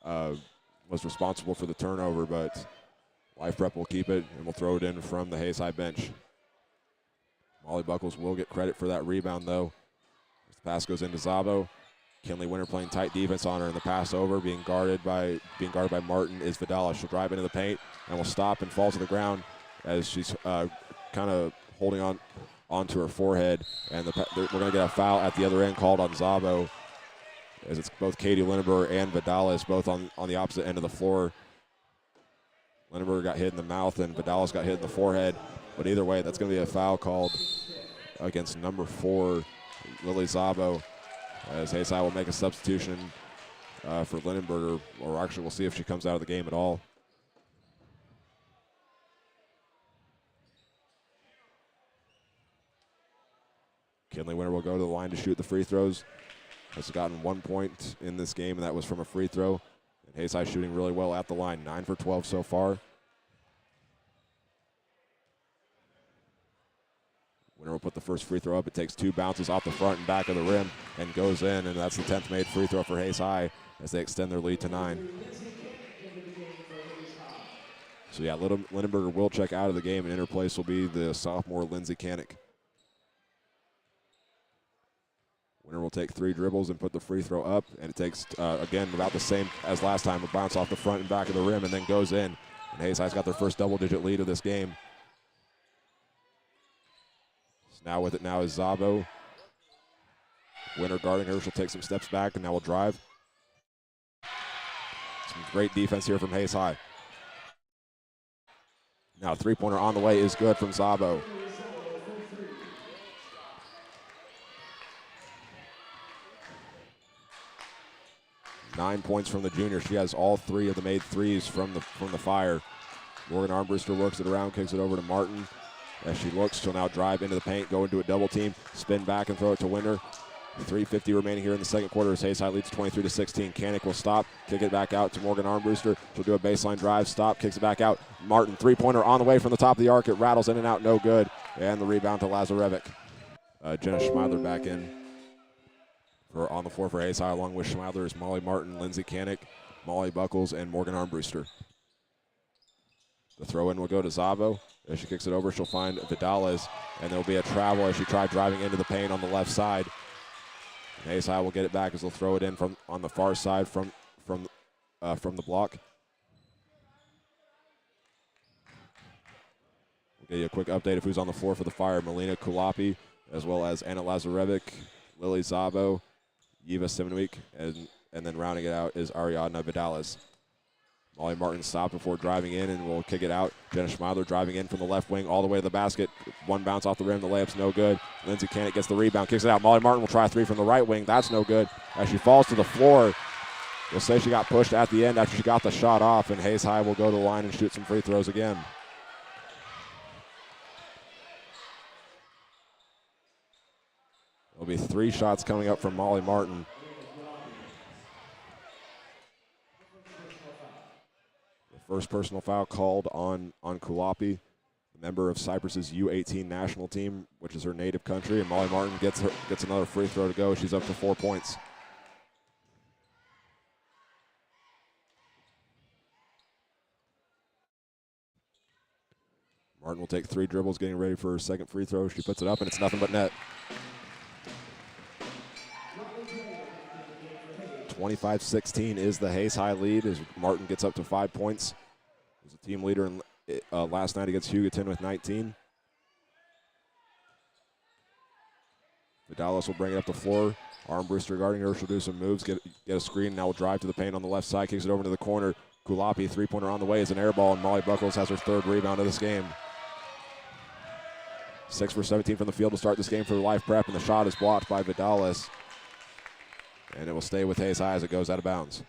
was responsible for the turnover, but Life Prep will keep it and will throw it in from the Hayes High bench. Molly Buckles will get credit for that rebound, though. The pass goes into Zabo. Kinley Winter playing tight defense on her, and the pass over, being guarded by Martin, is Vidales. She'll drive into the paint and will stop and fall to the ground as she's kind of holding onto her forehead. And we're going to get a foul at the other end called on Zabo, as it's both Katie Lindenberger and Vidales both on the opposite end of the floor. Lindenberger got hit in the mouth and Vidales got hit in the forehead. But either way, that's going to be a foul called against number 4, Lily Zabo, as Hayes High will make a substitution for Lindenberger, or actually we'll see if she comes out of the game at all. Kinley Winter will go to the line to shoot the free throws. Has gotten 1 point in this game, and that was from a free throw. And Hayes High shooting really well at the line, 9 for 12 so far. Winter will put the first free throw up. It takes 2 bounces off the front and back of the rim and goes in, and that's the 10th made free throw for Hayes High as they extend their lead to 9. So yeah, Lindenberger will check out of the game, and in her place will be the sophomore Lindsay Canick. Winter will take 3 dribbles and put the free throw up, and it takes, again, about the same as last time, a bounce off the front and back of the rim and then goes in. And Hayes High's got their first double-digit lead of this game. So now with it now is Zabo. Winter guarding her. She'll take some steps back and now will drive. Some great defense here from Hayes High. Now a 3-pointer on the way is good from Zabo. Nine points from the junior. She has all 3 of the made threes from the Fire. Morgan Armbruster works it around, kicks it over to Martin. As she looks, she'll now drive into the paint, go into a double team, spin back and throw it to Winter. 3:50 remaining here in the second quarter as Hayes High leads 23-16. Canick will stop, kick it back out to Morgan Armbruster. She'll do a baseline drive, stop, kicks it back out. Martin, 3-pointer on the way from the top of the arc. It rattles in and out, no good. And the rebound to Lazarevic. Jenna Schmeidler back in. On the floor for Hayes High, along with Schmeidler is Molly Martin, Lindsay Canick, Molly Buckles, and Morgan Armbruster. The throw-in will go to Zabo, As she kicks it over, she'll find Vidales, and there'll be a travel as she tried driving into the paint on the left side. And Hayes High will get it back as they'll throw it in from on the far side from the block. We'll give you a quick update of who's on the floor for the Fire. Melina Kulapi, as well as Anna Lazarevic, Lily Zabo, Yiva Simonweek, and then rounding it out is Ariadna Vidales. Molly Martin stopped before driving in and will kick it out. Jenna Schmeidler driving in from the left wing all the way to the basket. One bounce off the rim, the layup's no good. Lindsay Cannett gets the rebound, kicks it out. Molly Martin will try a three from the right wing. That's no good. As she falls to the floor, we'll say she got pushed at the end after she got the shot off, and Hayes High will go to the line and shoot some free throws again. There'll be 3 shots coming up from Molly Martin. First personal foul called on Kulapi, a member of Cyprus's U18 national team, which is her native country, and Molly Martin gets another free throw to go. She's up to 4 points. Martin will take 3 dribbles, getting ready for her second free throw. She puts it up, and it's nothing but net. 25-16 is the Hayes High lead as Martin gets up to 5 points. He was a team leader last night against Hugoton with 19. Vidales will bring it up the floor. Armbruster guarding her. She'll do some moves, get a screen. Now will drive to the paint on the left side, kicks it over to the corner. Kulapi, three-pointer on the way, is an air ball, and Molly Buckles has her 3rd rebound of this game. 6 for 17 from the field to start this game for the Life Prep, and the shot is blocked by Vidales. And it will stay with Hayes High as it goes out of bounds.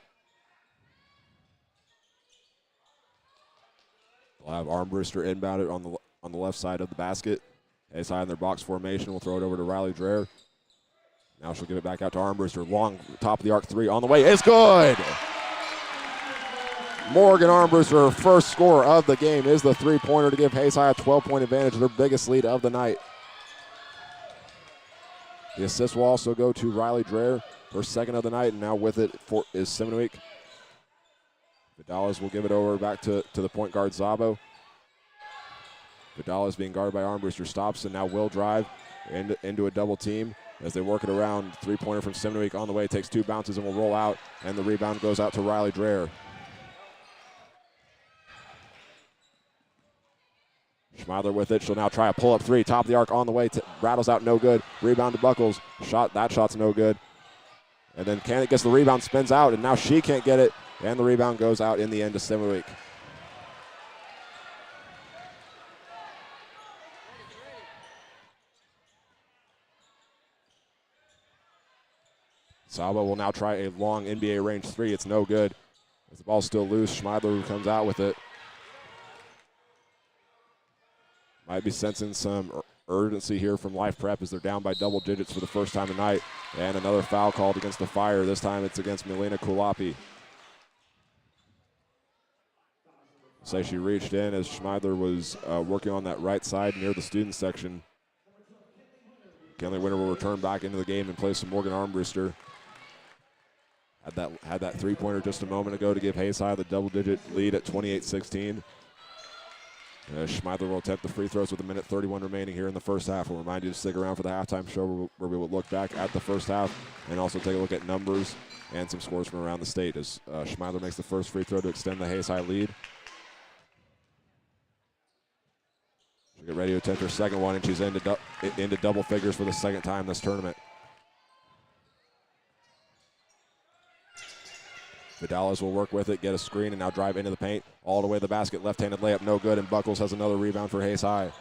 We'll have Armbruster inbound it on the left side of the basket. Hayes High in their box formation. We'll throw it over to Riley Dreher. Now she'll give it back out to Armbruster. Long top of the arc 3 on the way. It's good! Morgan Armbruster, her first score of the game, is the 3-pointer to give Hayes High a 12-point advantage, their biggest lead of the night. The assist will also go to Riley Dreher, her 2nd of the night, and now with it is Simonweek. Vidales will give it over back to the point guard Zabo. Vidales being guarded by Armbruster stops and now will drive into a double team as they work it around. 3-pointer from Simonweek on the way, takes 2 bounces and will roll out, and the rebound goes out to Riley Dreher. Schmeidler with it. She'll now try a pull-up 3. Top of the arc on the way. Rattles out, no good. Rebound to Buckles. That shot's no good. And then Cannett gets the rebound, spins out, and now she can't get it. And the rebound goes out in the end to Simonweek. Saba will now try a long NBA range 3. It's no good. As the ball's still loose, Schmeidler who comes out with it. Might be sensing some urgency here from Life Prep as they're down by double digits for the first time tonight. And another foul called against the Fire. This time it's against Melina Kulapi. Say she reached in as Schmeidler was working on that right side near the student section. Kenley Winter will return back into the game and play some Morgan Armbruster. Had that 3-pointer just a moment ago to give Hayes High the double-digit lead at 28-16. Schmeidler will attempt the free throws with 1:31 remaining here in the first half. We'll remind you to stick around for the halftime show where we will look back at the first half and also take a look at numbers and some scores from around the state as Schmeidler makes the first free throw to extend the Hayes High lead. She'll get ready to attempt her second one, and she's into double figures for the 2nd time this tournament. Vidales will work with it, get a screen, and now drive into the paint. All the way to the basket, left-handed layup, no good, and Buckles has another rebound for Hayes High.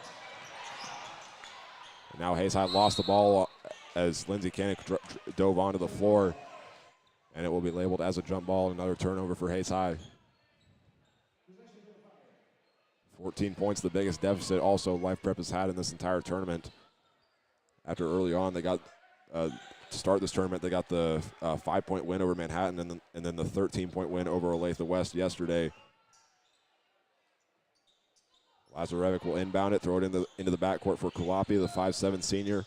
And now Hayes High lost the ball as Lindsay Canick dove onto the floor, and it will be labeled as a jump ball, another turnover for Hayes High. 14 points, the biggest deficit also Life Prep has had in this entire tournament. After early on, they got to start this tournament, they got the 5-point win over Manhattan and then the 13-point win over Olathe West yesterday. Lazarevic will inbound it, throw it into the backcourt for Kulapi, the 5'7" senior.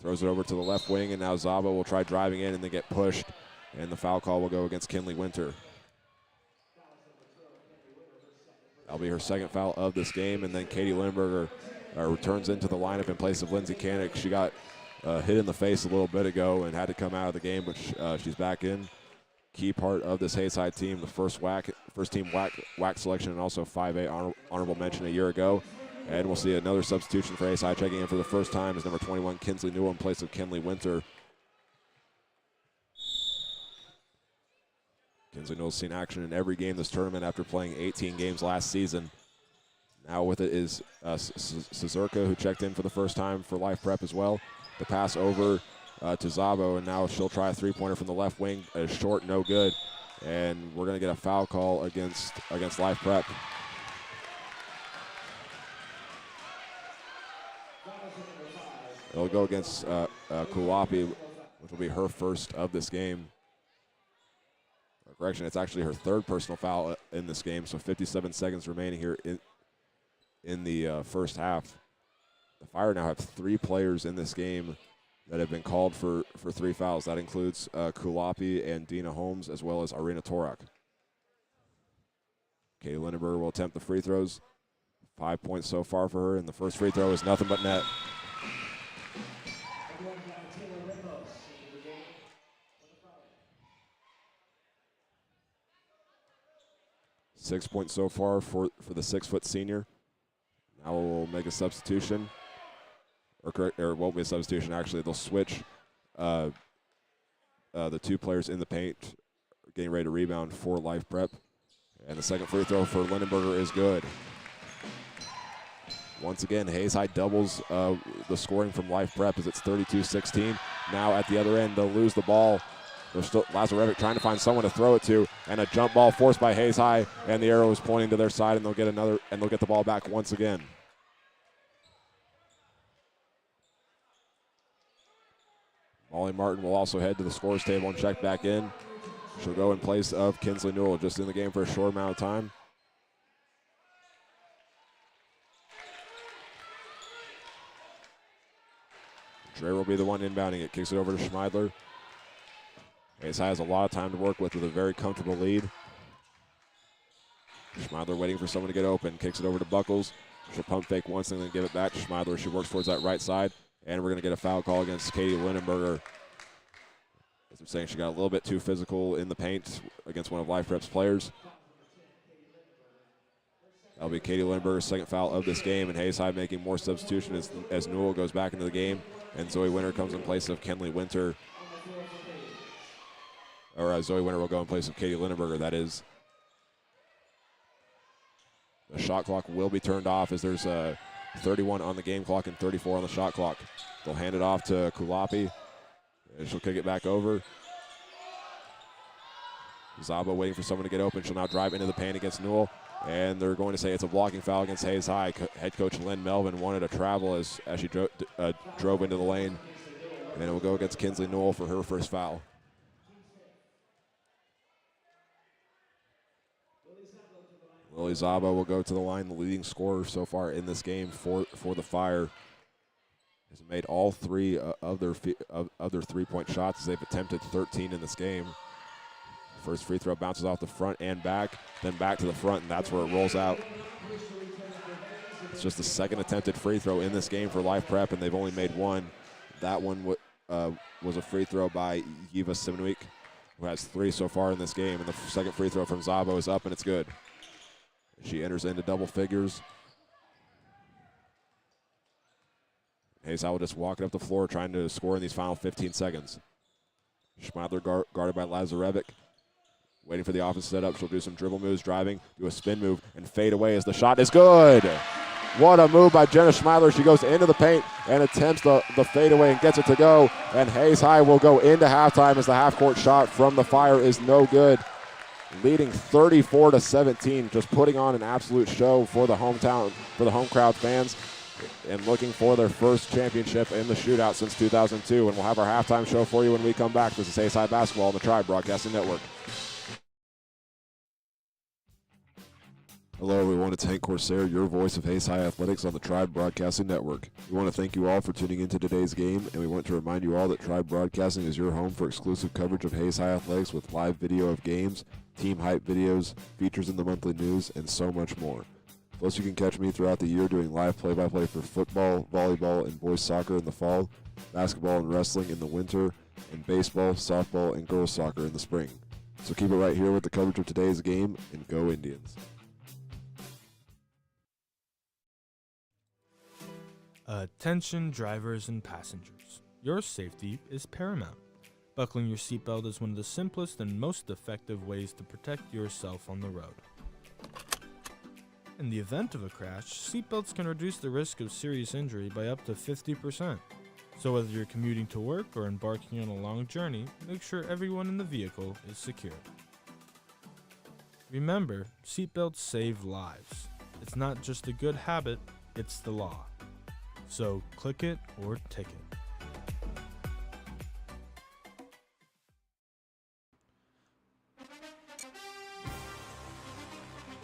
Throws it over to the left wing, and now Zaba will try driving in and then get pushed, and the foul call will go against Kinley Winter. That'll be her second foul of this game. And then Katie Lindberger returns into the lineup in place of Lindsay Canick. She got hit in the face a little bit ago and had to come out of the game, but she's back in. Key part of this Hayes High team, the first team WAC selection, and also 5A honorable mention a year ago. And we'll see another substitution for Hayes High. Checking in for the first time is number 21, Kinsley Newell, in place of Kenley Winter. Kinsley Newell's seen action in every game this tournament after playing 18 games last season. Now with it is Sazurka, who checked in for the first time for Life Prep as well. The pass over to Zabo, and now she'll try a three-pointer from the left wing. Short, no good. And we're going to get a foul call against Life Prep. It'll go against Kulapi, which will be her first of this game. Correction, it's actually her third personal foul in this game, so 57 seconds remaining here in the first half. The Fire now have 3 players in this game that have been called for 3 fouls. That includes Kulapi and Dina Holmes, as well as Arena Torak. Katie Lindenberger will attempt the free throws. 5 points so far for her, and the first free throw is nothing but net. Six points so far for the 6-foot senior. Now we'll make a substitution. Or it won't be a substitution, actually. They'll switch the 2 players in the paint, getting ready to rebound for Life Prep. And the second free throw for Lindenberger is good. Once again, Hayes High doubles the scoring from Life Prep as it's 32-16. Now at the other end, they'll lose the ball. They're still Lazarevic trying to find someone to throw it to, and a jump ball forced by Hayes High, and the arrow is pointing to their side, and they'll get the ball back once again. Molly Martin will also head to the scores table and check back in. She'll go in place of Kinsley Newell, just in the game for a short amount of time. Dre will be the one inbounding it. Kicks it over to Schmeidler. Hayes High has a lot of time to work with a very comfortable lead. Schmeidler waiting for someone to get open. Kicks it over to Buckles. She'll pump fake once and then give it back to Schmeidler. She works towards that right side. And we're going to get a foul call against Katie Lindenberger. As I'm saying, she got a little bit too physical in the paint against one of Life Prep's players. That'll be Katie Lindenberger's second foul of this game, and Hayes High making more substitutions as Newell goes back into the game, and Zoe Winter comes in place of Kenley Winter. Or Zoe Winter will go in place of Katie Lindenberger, that is. The shot clock will be turned off as there's 31 on the game clock and 34 on the shot clock. They'll hand it off to Kulapi, and she'll kick it back over. Zaba waiting for someone to get open. She'll now drive into the paint against Newell, and they're going to say it's a blocking foul against Hayes High. Head coach Lynn Melvin wanted to travel as she drove into the lane, and it will go against Kinsley Newell for her first foul. Lily Zaba will go to the line, the leading scorer so far in this game for the Fire. Has made all 3 of their 3-point shots as they've attempted 13 in this game. First free throw bounces off the front and back, then back to the front, and that's where it rolls out. It's just the second attempted free throw in this game for Life Prep, and they've only made 1. That one was a free throw by Yiva Simnweek, who has 3 so far in this game, and the second free throw from Zabo is up, and it's good. She enters into double figures. Hayes High will just walk it up the floor trying to score in these final 15 seconds. Schmeidler guarded by Lazarevic. Waiting for the offense setup. She'll do some dribble moves, driving, do a spin move, and fade away as the shot is good. What a move by Jenna Schmeidler. She goes into the paint and attempts the fadeaway and gets it to go. And Hayes High will go into halftime as the half-court shot from the Fire is no good. Leading 34-17, just putting on an absolute show for the home crowd fans, and looking for their first championship in the shootout since 2002. And we'll have our halftime show for you when we come back. This is Hayes High Basketball on the Tribe Broadcasting Network. Hello, everyone. It's Hank Corsair, your voice of Hayes High Athletics on the Tribe Broadcasting Network. We want to thank you all for tuning into today's game, and we want to remind you all that Tribe Broadcasting is your home for exclusive coverage of Hayes High Athletics with live video of games, team hype videos, features in the monthly news, and so much more. Plus, you can catch me throughout the year doing live play-by-play for football, volleyball, and boys soccer in the fall, basketball and wrestling in the winter, and baseball, softball, and girls soccer in the spring. So keep it right here with the coverage of today's game, and go Indians. Attention drivers and passengers. Your safety is paramount. Buckling your seatbelt is one of the simplest and most effective ways to protect yourself on the road. In the event of a crash, seatbelts can reduce the risk of serious injury by up to 50%. So whether you're commuting to work or embarking on a long journey, make sure everyone in the vehicle is secure. Remember, seatbelts save lives. It's not just a good habit, it's the law. So click it or ticket.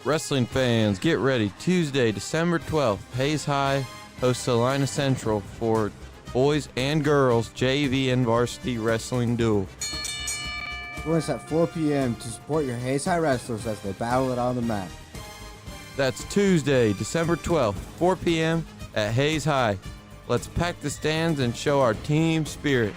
Wrestling fans, get ready. Tuesday, December 12th, Hayes High hosts Salina Central for boys and girls JV and varsity wrestling duel. Join us at 4 p.m. to support your Hayes High wrestlers as they battle it on the mat. That's Tuesday, December 12th, 4 p.m. at Hayes High. Let's pack the stands and show our team spirit.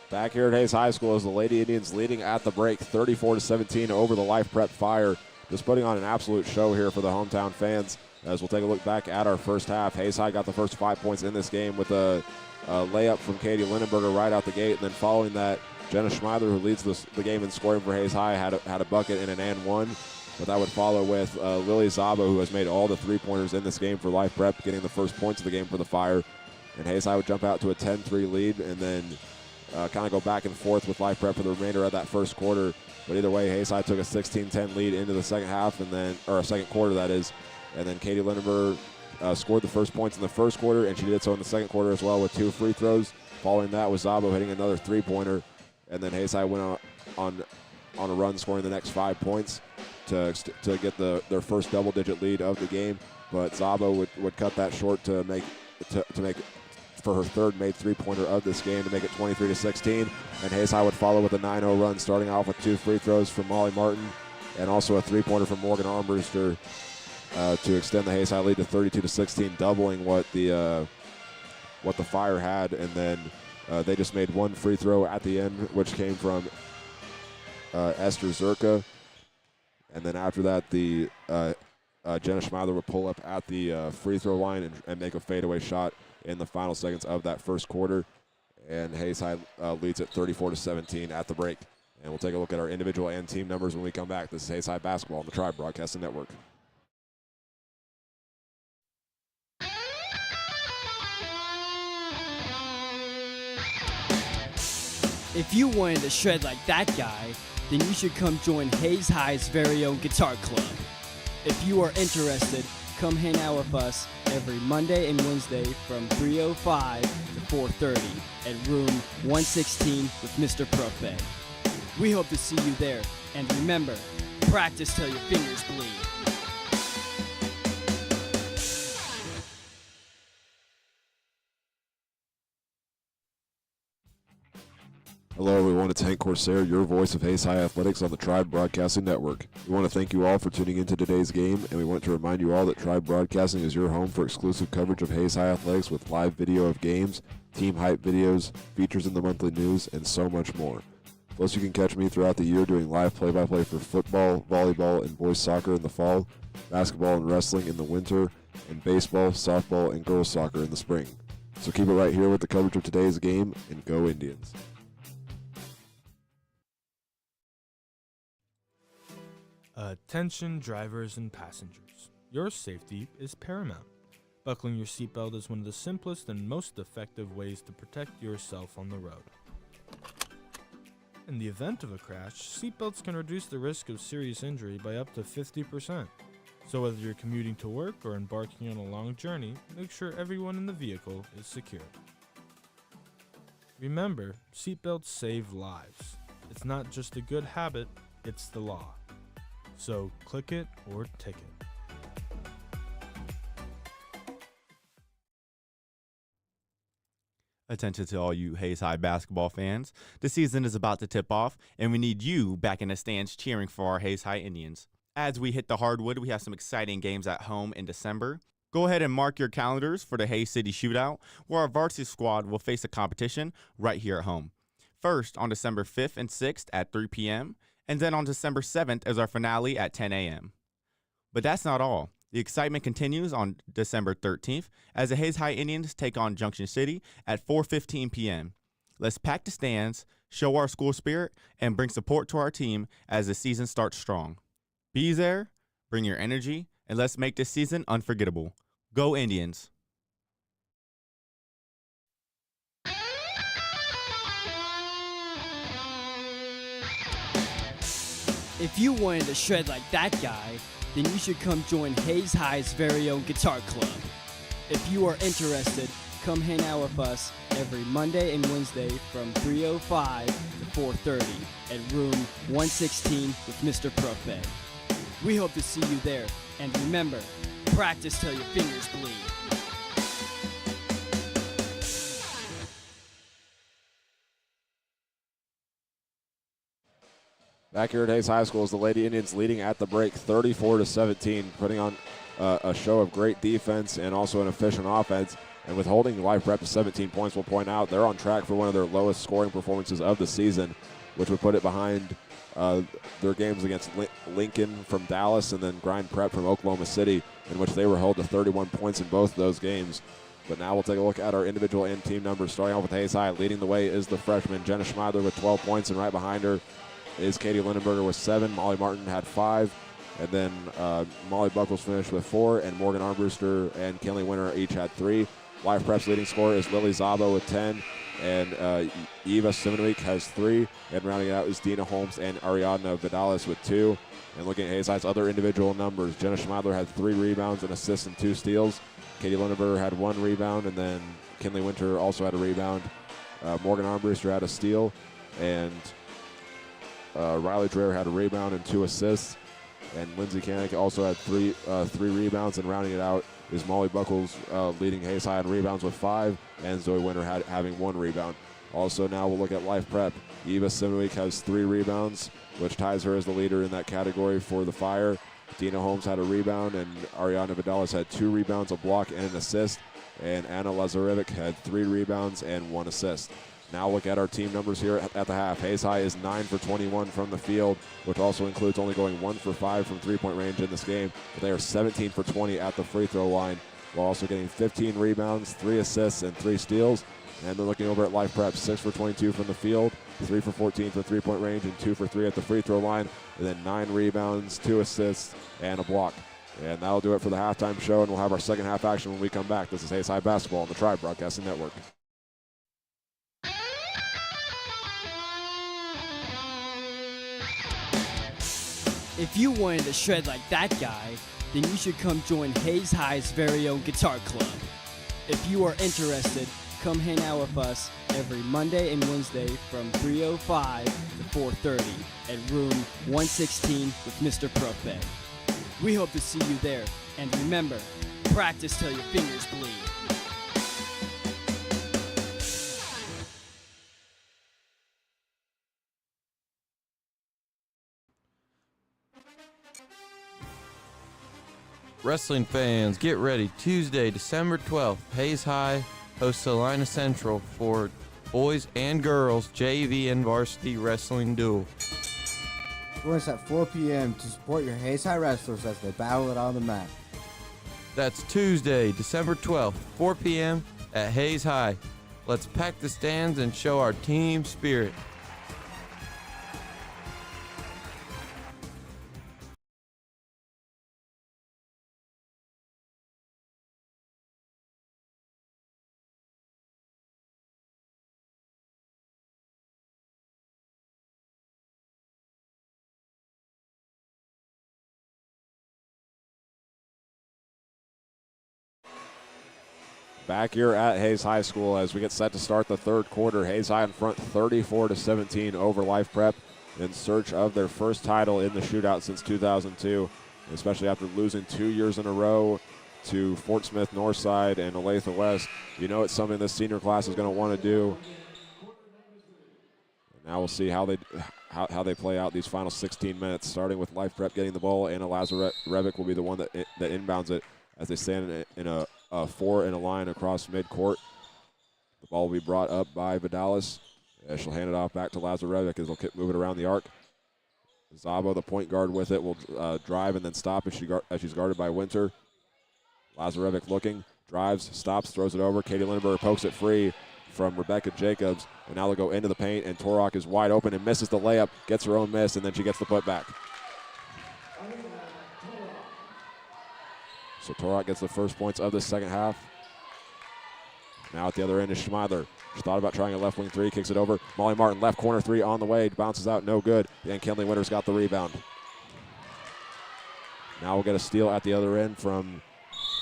Back here at Hayes High School as the Lady Indians leading at the break 34-17 over the Life Prep Fire. Just putting on an absolute show here for the hometown fans. As we'll take a look back at our first half, Hayes High got the first 5 points in this game with a layup from Katie Lindenberger right out the gate. And then following that, Jenna Schmeidler, who leads the game in scoring for Hayes High, had a bucket and an and one. But that would follow with Lily Zabo, who has made all the three-pointers in this game for Life Prep, getting the first points of the game for the Fire. And Hayes High would jump out to a 10-3 lead and then kind of go back and forth with Life Prep for the remainder of that first quarter. But either way, Hayes High took a 16-10 lead into the second half, and then, or second quarter, that is. And then Katie Lindenberg scored the first points in the first quarter, and she did so in the second quarter as well with 2 free throws. Following that was Zabo hitting another three-pointer, and then Hayes High went on a run, scoring the next 5 points to get their first double-digit lead of the game. But Zabo would cut that short to make for her third made three-pointer of this game to make it 23-16. And Hayes High would follow with a 9-0 run, starting off with 2 free throws from Molly Martin and also a three-pointer from Morgan Armbruster to extend the Hayes High lead to 32-16, doubling what the Fire had. And then they just made 1 free throw at the end, which came from Esther Zerka. And then after that, the Jenna Schmeidler would pull up at the free throw line and make a fadeaway shot in the final seconds of that first quarter. And Hayes High leads at 34-17 at the break. And we'll take a look at our individual and team numbers when we come back. This is Hayes High Basketball on the Tribe Broadcasting Network. If you wanted to shred like that guy, then you should come join Hayes High's very own guitar club. If you are interested, come hang out with us every Monday and Wednesday from 3:05 to 4:30 at room 116 with Mr. Prophet. We hope to see you there, and remember, practice till your fingers bleed. Hello everyone, it's Hank Corsair, your voice of Hayes High Athletics on the Tribe Broadcasting Network. We want to thank you all for tuning into today's game, and we want to remind you all that Tribe Broadcasting is your home for exclusive coverage of Hayes High Athletics with live video of games, team hype videos, features in the monthly news, and so much more. Plus, you can catch me throughout the year doing live play-by-play for football, volleyball, and boys soccer in the fall, basketball and wrestling in the winter, and baseball, softball, and girls soccer in the spring. So keep it right here with the coverage of today's game, and go Indians. Attention drivers and passengers. Your safety is paramount. Buckling your seatbelt is one of the simplest and most effective ways to protect yourself on the road. In the event of a crash, seatbelts can reduce the risk of serious injury by up to 50%. So whether you're commuting to work or embarking on a long journey, make sure everyone in the vehicle is secure. Remember, seatbelts save lives. It's not just a good habit, it's the law. So click it or ticket. Attention to all you Hayes High basketball fans. The season is about to tip off, and we need you back in the stands cheering for our Hayes High Indians. As we hit the hardwood, we have some exciting games at home in December. Go ahead and mark your calendars for the Hayes City Shootout, where our varsity squad will face a competition right here at home. First, on December 5th and 6th at 3 p.m., and then on December 7th as our finale at 10 a.m. But that's not all. The excitement continues on December 13th as the Hayes High Indians take on Junction City at 4:15 p.m. Let's pack the stands, show our school spirit, and bring support to our team as the season starts strong. Be there, bring your energy, and let's make this season unforgettable. Go Indians! If you wanted to shred like that guy, then you should come join Hayes High's very own guitar club. If you are interested, come hang out with us every Monday and Wednesday from 3:05 to 4:30 at room 116 with Mr. Prophet. We hope to see you there, and remember, practice till your fingers bleed. Back here at Hayes High School is the Lady Indians leading at the break 34-17, putting on a show of great defense and also an efficient offense. And with holding Life Prep to 17 points, we'll point out they're on track for one of their lowest scoring performances of the season, which would put it behind their games against Lincoln from Dallas and then Grind Prep from Oklahoma City, in which they were held to 31 points in both those games. But now we'll take a look at our individual and team numbers. Starting off with Hayes High, leading the way is the freshman Jenna Schmeidler with 12 points, and right behind her is Katie Lindenberger with 7. Molly Martin had 5. And then Molly Buckles finished with 4. And Morgan Armbruster and Kinley Winter each had 3. Life Prep's leading scorer is Lily Zabo with 10. And Eva Simonweek has 3. And rounding it out is Dina Holmes and Ariadna Vidalis with 2. And looking at Hayes High's other individual numbers, Jenna Schmeidler had 3 rebounds, an assist, and 2 steals. Katie Lindenberger had 1 rebound. And then Kinley Winter also had a rebound. Morgan Armbruster had a steal. And Riley Dreher had a rebound and 2 assists, and Lindsay Kanek also had 3 rebounds. And rounding it out is Molly Buckles leading Hayes High in rebounds with 5, and Zoe Winter having 1 rebound. Also, now we'll look at Life Prep. Eva Simonweek has 3 rebounds, which ties her as the leader in that category for the Fire. Dina Holmes had a rebound, and Ariana Vidalis had 2 rebounds, a block, and an assist. And Anna Lazarevic had 3 rebounds and 1 assist. Now look at our team numbers here at the half. Hayes High is 9 for 21 from the field, which also includes only going 1 for 5 from three-point range in this game. But they are 17 for 20 at the free throw line, while also getting 15 rebounds, 3 assists, and 3 steals. And they're looking over at Life Prep, 6 for 22 from the field, 3 for 14 from three-point range, and 2 for 3 at the free throw line. And then 9 rebounds, 2 assists, and a block. And that'll do it for the halftime show, and we'll have our second half action when we come back. This is Hayes High Basketball on the Tribe Broadcasting Network. If you wanted to shred like that guy, then you should come join Hayes High's very own guitar club. If you are interested, come hang out with us every Monday and Wednesday from 3:05 to 4:30 at room 116 with Mr. Prophet. We hope to see you there, and remember, practice till your fingers bleed. Wrestling fans, get ready. Tuesday, December 12th, Hayes High hosts Salina Central for boys and girls JV and varsity wrestling duel. Join us at 4 p.m. to support your Hayes High wrestlers as they battle it on the mat. That's Tuesday, December 12th, 4 p.m. at Hayes High. Let's pack the stands and show our team spirit. Back here at Hayes High School as we get set to start the third quarter. Hayes High in front 34-17 over Life Prep in search of their first title in the shootout since 2002, especially after losing 2 years in a row to Fort Smith Northside and Olathe West. You know it's something this senior class is going to want to do. Now we'll see how they play out these final 16 minutes, starting with Life Prep getting the ball. Anna Lazarevic will be the one that inbounds it as they stand in a four in a line across midcourt. The ball will be brought up by Vidalis. She'll hand it off back to Lazarevic as they'll move it around the arc. Zabo, the point guard with it, will drive and then stop as she's guarded by Winter. Lazarevic looking, drives, stops, throws it over. Katie Lindbergh pokes it free from Rebecca Jacobs, and now they'll go into the paint, and Torok is wide open and misses the layup, gets her own miss, and then she gets the putback. So Torok gets the first points of the second half. Now at the other end is Schmeidler. She thought about trying a left wing three, kicks it over. Molly Martin, left corner three on the way, bounces out, no good. And Kenley Winters got the rebound. Now we'll get a steal at the other end from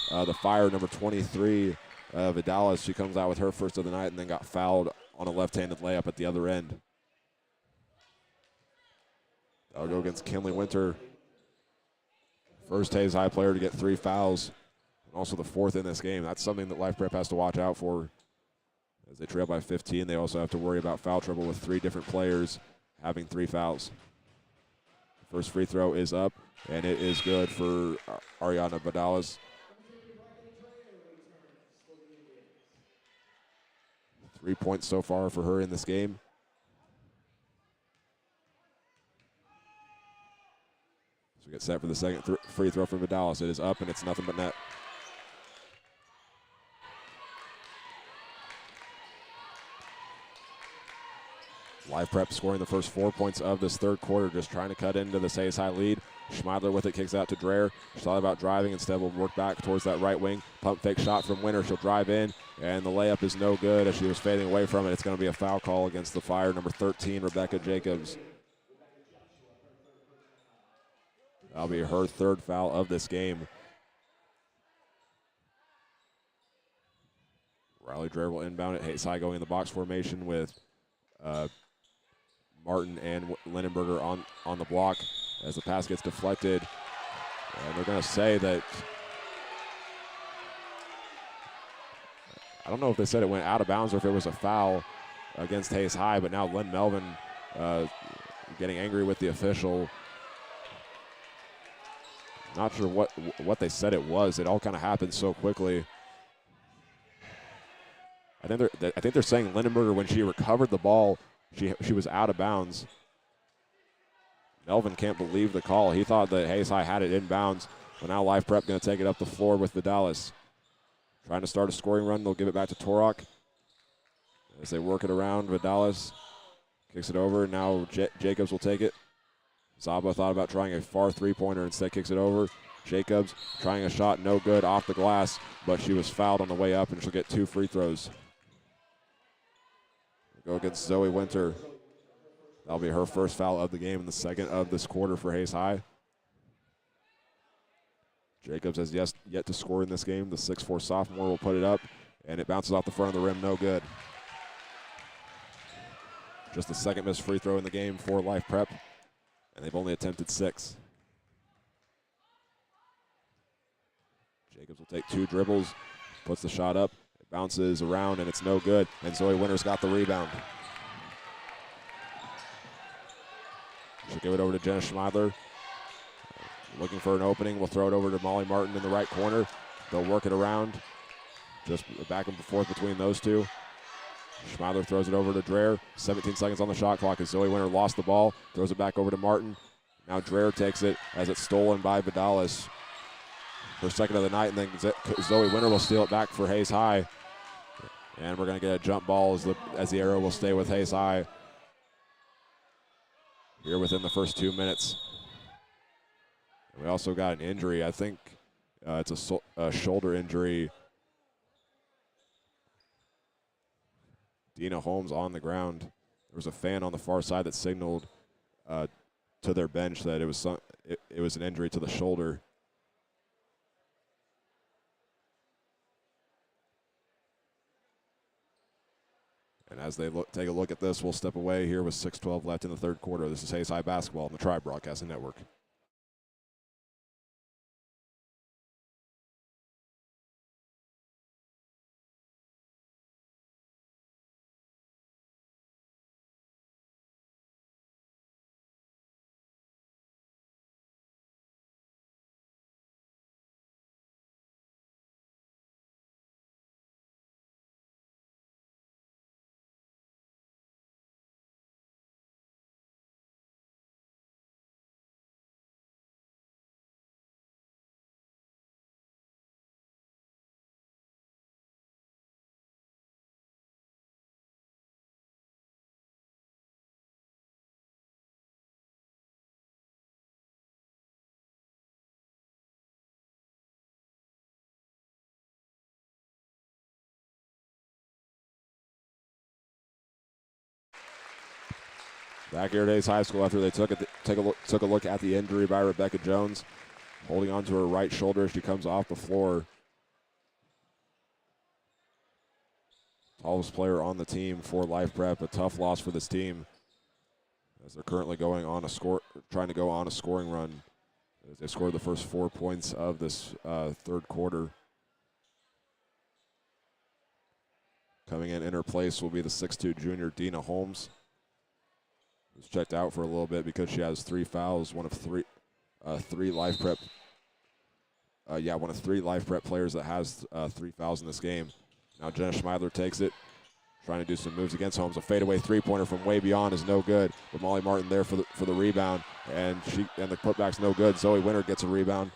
the Fire, number 23, Vidalis. She comes out with her first of the night and then got fouled on a left-handed layup at the other end. That'll go against Kenley Winter. First Hayes High player to get 3 fouls, and also the 4th in this game. That's something that Life Prep has to watch out for. As they trail by 15, they also have to worry about foul trouble with 3 different players having 3 fouls. First free throw is up, and it is good for Ariana Vidalis. 3 points so far for her in this game. So we get set for the second free throw from Vidalis. It is up, and it's nothing but net. Live Prep scoring the first 4 points of this third quarter, just trying to cut into the Hayes High lead. Schmeidler with it, kicks out to Dreher. She thought about driving, instead will work back towards that right wing. Pump fake shot from Winter. She'll drive in, and the layup is no good as she was fading away from it. It's going to be a foul call against the Fire, number 13, Rebecca Jacobs. That'll be her 3rd foul of this game. Riley Dreher will inbound it. Hayes High going in the box formation with Martin and Lindenberger on the block as the pass gets deflected. And they're going to say that, I don't know if they said it went out of bounds or if it was a foul against Hayes High, but now Lynn Melvin getting angry with the official. Not sure what they said it was. It all kind of happened so quickly. I think they're saying Lindenberger, when she recovered the ball, she was out of bounds. Melvin can't believe the call. He thought that Hayes High had it in bounds, but now Life Prep going to take it up the floor with Vidalis. Trying to start a scoring run. They'll give it back to Torok. As they work it around, Vidalis kicks it over. Now Jacobs will take it. Zaba thought about trying a far three-pointer, instead kicks it over. Jacobs trying a shot, no good, off the glass, but she was fouled on the way up, and she'll get 2 free throws. We'll go against Zoe Winter. That'll be her first foul of the game and the second of this quarter for Hayes High. Jacobs has yet to score in this game. The 6'4" sophomore will put it up, and it bounces off the front of the rim, no good. Just the second missed free throw in the game for Life Prep, and they've only attempted 6. Jacobs will take 2 dribbles, puts the shot up, it bounces around, and it's no good, and Zoe Winters got the rebound. She'll give it over to Jenna Schmeidler. Looking for an opening. We'll throw it over to Molly Martin in the right corner. They'll work it around. Just back and forth between those two. Schmeidler throws it over to Dreher. 17 seconds on the shot clock as Zoe Winter lost the ball. Throws it back over to Martin. Now Dreher takes it as it's stolen by Vidalis. Her second of the night, and then Zoe Winter will steal it back for Hayes High. And we're going to get a jump ball as the arrow will stay with Hayes High here within the first 2 minutes. And we also got an injury. I think it's a shoulder injury. Dina Holmes on the ground. There was a fan on the far side that signaled to their bench that it was an injury to the shoulder. And as they take a look at this, we'll step away here with 6:12 left in the third quarter. This is Hayes High Basketball on the Tribe Broadcasting Network. Back here at Hayes High School after they took a look at the injury by Rebecca Jones, holding on to her right shoulder as she comes off the floor. Tallest player on the team for Life Prep. A tough loss for this team as they're currently trying to go on a scoring run. As they scored the first 4 points of this third quarter. Coming in her place will be the 6'2" junior Dina Holmes, who's checked out for a little bit because she has 3 fouls. One of three Life Prep. One of 3 Life Prep players that has 3 fouls in this game. Now Jenna Schmeidler takes it, trying to do some moves against Holmes. A fadeaway three-pointer from way beyond is no good. But Molly Martin there for the rebound, and the putback's no good. Zoe Winter gets a rebound.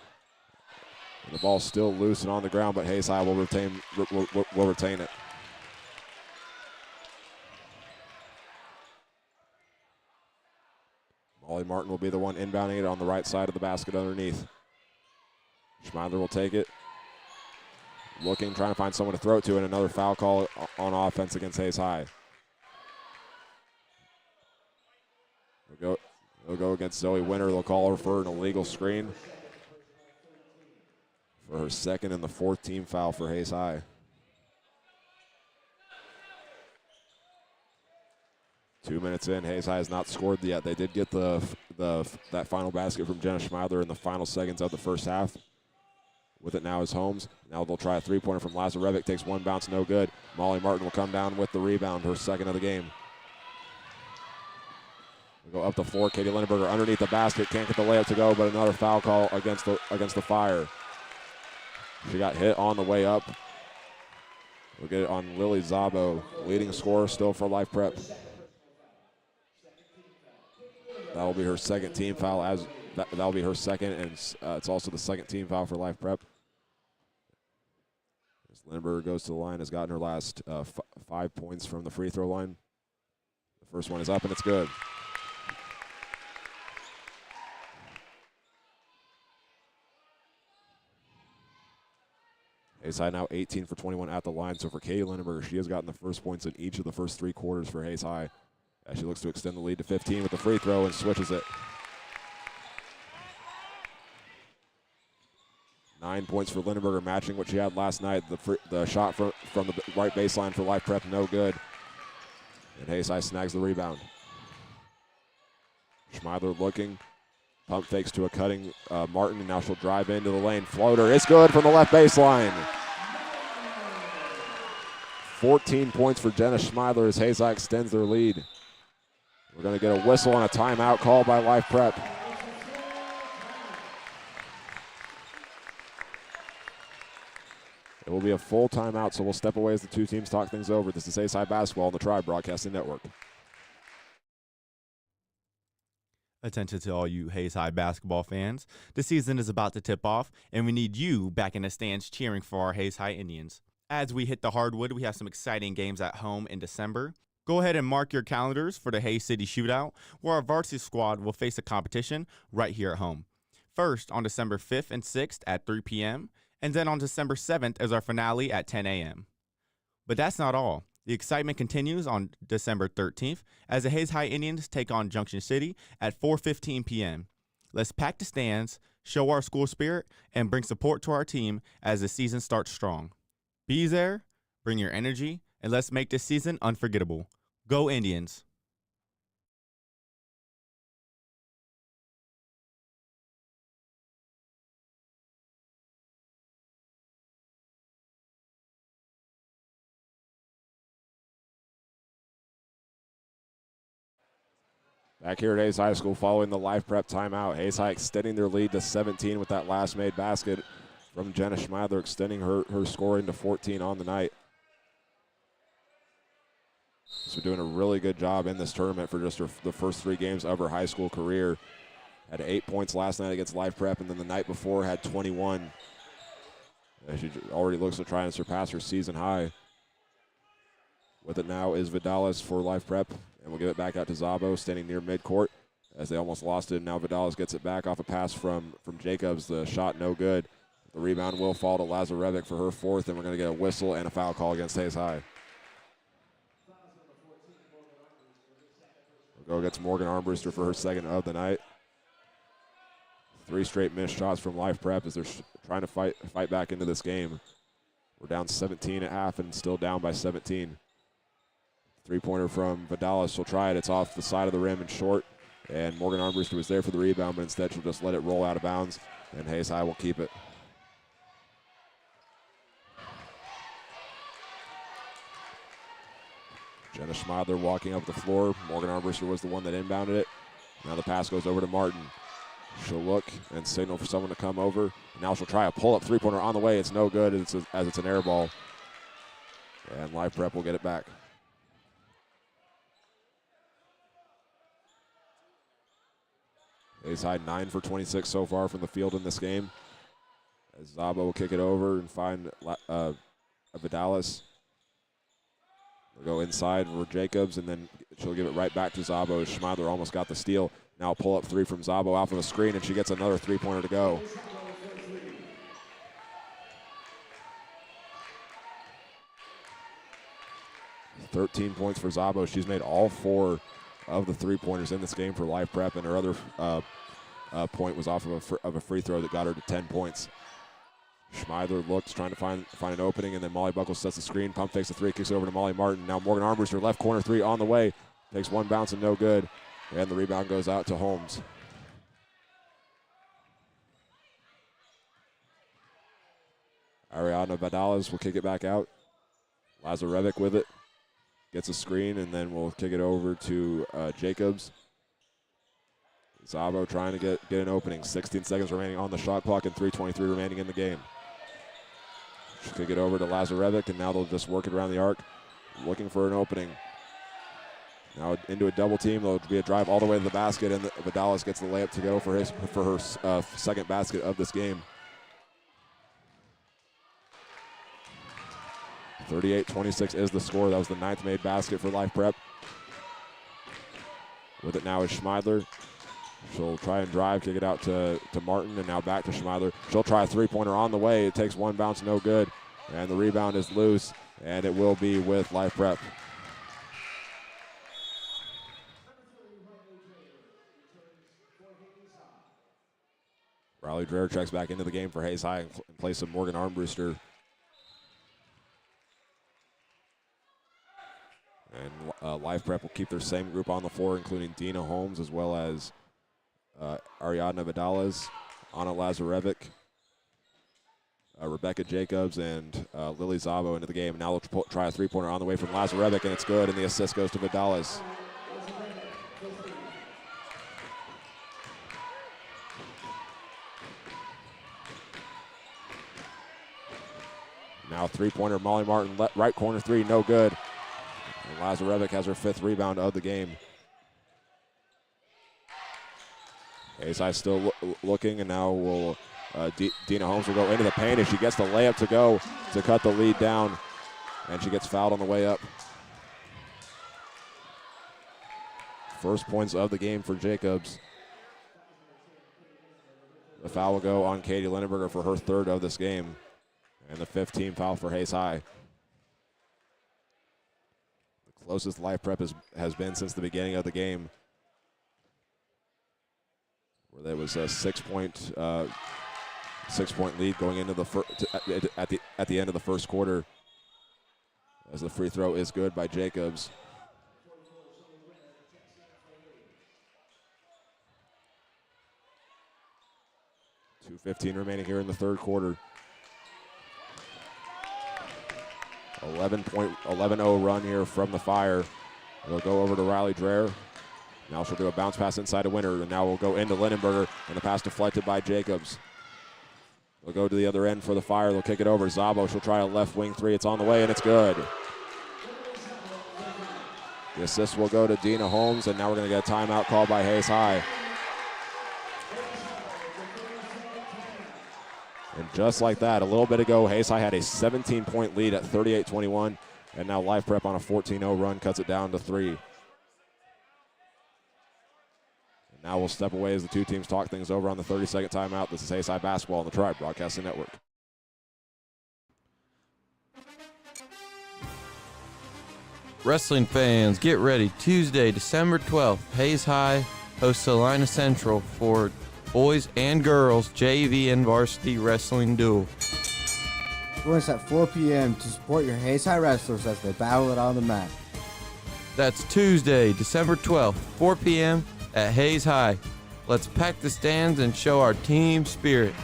And the ball's still loose and on the ground, but Hayes High will retain it. Molly Martin will be the one inbounding it on the right side of the basket underneath. Schmeidler will take it. Trying to find someone to throw it to, and another foul call on offense against Hayes High. They'll go against Zoe Winter. They'll call her for an illegal screen for her second and the 4th team foul for Hayes High. 2 minutes in, Hayes High has not scored yet. They did get that final basket from Jenna Schmeidler in the final seconds of the first half. With it now is Holmes. Now they'll try a three-pointer from Lazarevic. Takes one bounce, no good. Molly Martin will come down with the rebound, her second of the game. We'll go up the floor. Katie Lindenberger underneath the basket. Can't get the layup to go, but another foul call against the Fire. She got hit on the way up. We'll get it on Lily Zabo, leading scorer still for Life Prep. That will be her second team foul. That'll be her second, and it's also the second team foul for Life Prep. As Lindbergh goes to the line, has gotten her last 5 points from the free throw line. The first one is up, and it's good. Hayes High now 18 for 21 at the line. So for Katie Lindenberger, she has gotten the first points in each of the first 3 quarters for Hayes High, as she looks to extend the lead to 15 with the free throw and switches it. 9 points for Lindenberger, matching what she had last night. The shot from the right baseline for Life Prep, no good. And Hayes High snags the rebound. Schmeidler looking. Pump fakes to a cutting Martin, and now she'll drive into the lane. Floater, it's good from the left baseline. 14 points for Jenna Schmeidler as Hayes High extends their lead. We're going to get a whistle and a timeout called by Life Prep. It will be a full timeout, so we'll step away as the two teams talk things over. This is Hayes High Basketball on the Tribe Broadcasting Network. Attention to all you Hayes High basketball fans. The season is about to tip off, and we need you back in the stands cheering for our Hayes High Indians. As we hit the hardwood, we have some exciting games at home in December. Go ahead and mark your calendars for the Hayes City Shootout, where our varsity squad will face a competition right here at home. First, on December 5th and 6th at 3 p.m., and then on December 7th as our finale at 10 a.m. But that's not all. The excitement continues on December 13th as the Hayes High Indians take on Junction City at 4:15 p.m. Let's pack the stands, show our school spirit, and bring support to our team as the season starts strong. Be there, bring your energy, and let's make this season unforgettable. Go Indians! Back here at Hayes High School following the Life Prep timeout. Hayes High extending their lead to 17 with that last made basket from Jenna Schmeidler, extending her scoring to 14 on the night. So doing a really good job in this tournament for just the first 3 games of her high school career. Had 8 points last night against Life Prep, and then the night before had 21. She already looks to try and surpass her season high. With it now is Vidales for Life Prep, and we'll give it back out to Zabo, standing near midcourt as they almost lost it. Now Vidales gets it back off a pass from Jacobs. The shot no good. The rebound will fall to Lazarevic for her 4th, and we're going to get a whistle and a foul call against Hayes High. We'll Go against Morgan Armbruster for her second of the night. 3 straight missed shots from Life Prep as they're trying to fight back into this game. We're down 17 at half and still down by 17. 3-pointer from Vidalis. She'll try it. It's off the side of the rim and short. And Morgan Armbruster was there for the rebound, but instead she'll just let it roll out of bounds. And Hayes High will keep it. Jenna Schmeidler walking up the floor. Morgan Armbruster was the one that inbounded it. Now the pass goes over to Martin. She'll look and signal for someone to come over. Now she'll try a pull-up 3-pointer on the way. It's no good as it's an air ball. And Life Prep will get it back. Hayes High 9 for 26 so far from the field in this game. As Zabo will kick it over and find Vidalis. They'll go inside for Jacobs, and then she'll give it right back to Zabo. Schmeidler almost got the steal. Now pull up 3 from Zabo off of a screen, and she gets another 3-pointer to go. $13 points for Zabo. She's made all 4 of the 3-pointers in this game for Life Prep, and her other point was off of a free throw that got her to 10 points. Schmeidler looks, trying to find an opening, and then Molly Buckles sets the screen, pump fakes the 3, kicks it over to Molly Martin. Now Morgan Armbruster, left corner 3 on the way, takes 1 bounce and no good, and the rebound goes out to Holmes. Ariadna Vidalis will kick it back out. Lazarevic with it, gets a screen, and then we'll kick it over to Jacobs. Zabo trying to get an opening. 16 seconds remaining on the shot clock and 3:23 remaining in the game. She'll kick it over to Lazarevic, and now they'll just work it around the arc, looking for an opening. Now into a double team. There'll be a drive all the way to the basket, and Vidalis gets the layup to go for her second basket of this game. 38-26 is the score. That was the 9th made basket for Life Prep. With it now is Schmeidler. She'll try and drive, kick it out to Martin, and now back to Schmeidler. She'll try a 3-pointer on the way. It takes 1 bounce, no good. And the rebound is loose, and it will be with Life Prep. Riley Dreher checks back into the game for Hayes High in place of Morgan Armbruster. And Life Prep will keep their same group on the floor, including Dina Holmes as well as Ariadna Vidalis, Anna Lazarevic, Rebecca Jacobs, and Lily Zabo into the game. Now they'll try a 3-pointer on the way from Lazarevic, and it's good, and the assist goes to Vidalis. Now 3-pointer, Molly Martin, right corner 3, no good. And Lazarevic has her 5th rebound of the game. Hayes High still looking, and now Dina Holmes will go into the paint, and she gets the layup to go to cut the lead down, and she gets fouled on the way up. First points of the game for Jacobs. The foul will go on Katie Lindenberger for her 3rd of this game, and the 5th team foul for Hayes High. The closest Life Prep has been since the beginning of the game, where there was a 6-point lead going into at the end of the first quarter, as the free throw is good by Jacobs. .2:15 remaining here in the 3rd quarter. 11-0 run here from the Fire. They'll go over to Riley Dreher. Now she'll do a bounce pass inside to Winter, and now we'll go into Lindenberger, and the pass deflected by Jacobs. They'll go to the other end for the Fire. They'll kick it over. Zabo, she'll try a left wing 3. It's on the way, and it's good. The assist will go to Dina Holmes, and now we're going to get a timeout called by Hayes High. And just like that, a little bit ago, Hayes High had a 17-point lead at 38-21, and now Life Prep on a 14-0 run cuts it down to 3. And now we'll step away as the two teams talk things over on the 30-second timeout. This is Hayes High basketball on the Tribe Broadcasting Network. Wrestling fans, get ready. Tuesday, December 12th, Hayes High hosts Salina Central for boys and girls JV and varsity wrestling duel. Join us at 4 p.m. to support your Hayes High wrestlers as they battle it on the mat. That's Tuesday, December 12th, 4 p.m. at Hayes High. Let's pack the stands and show our team spirit.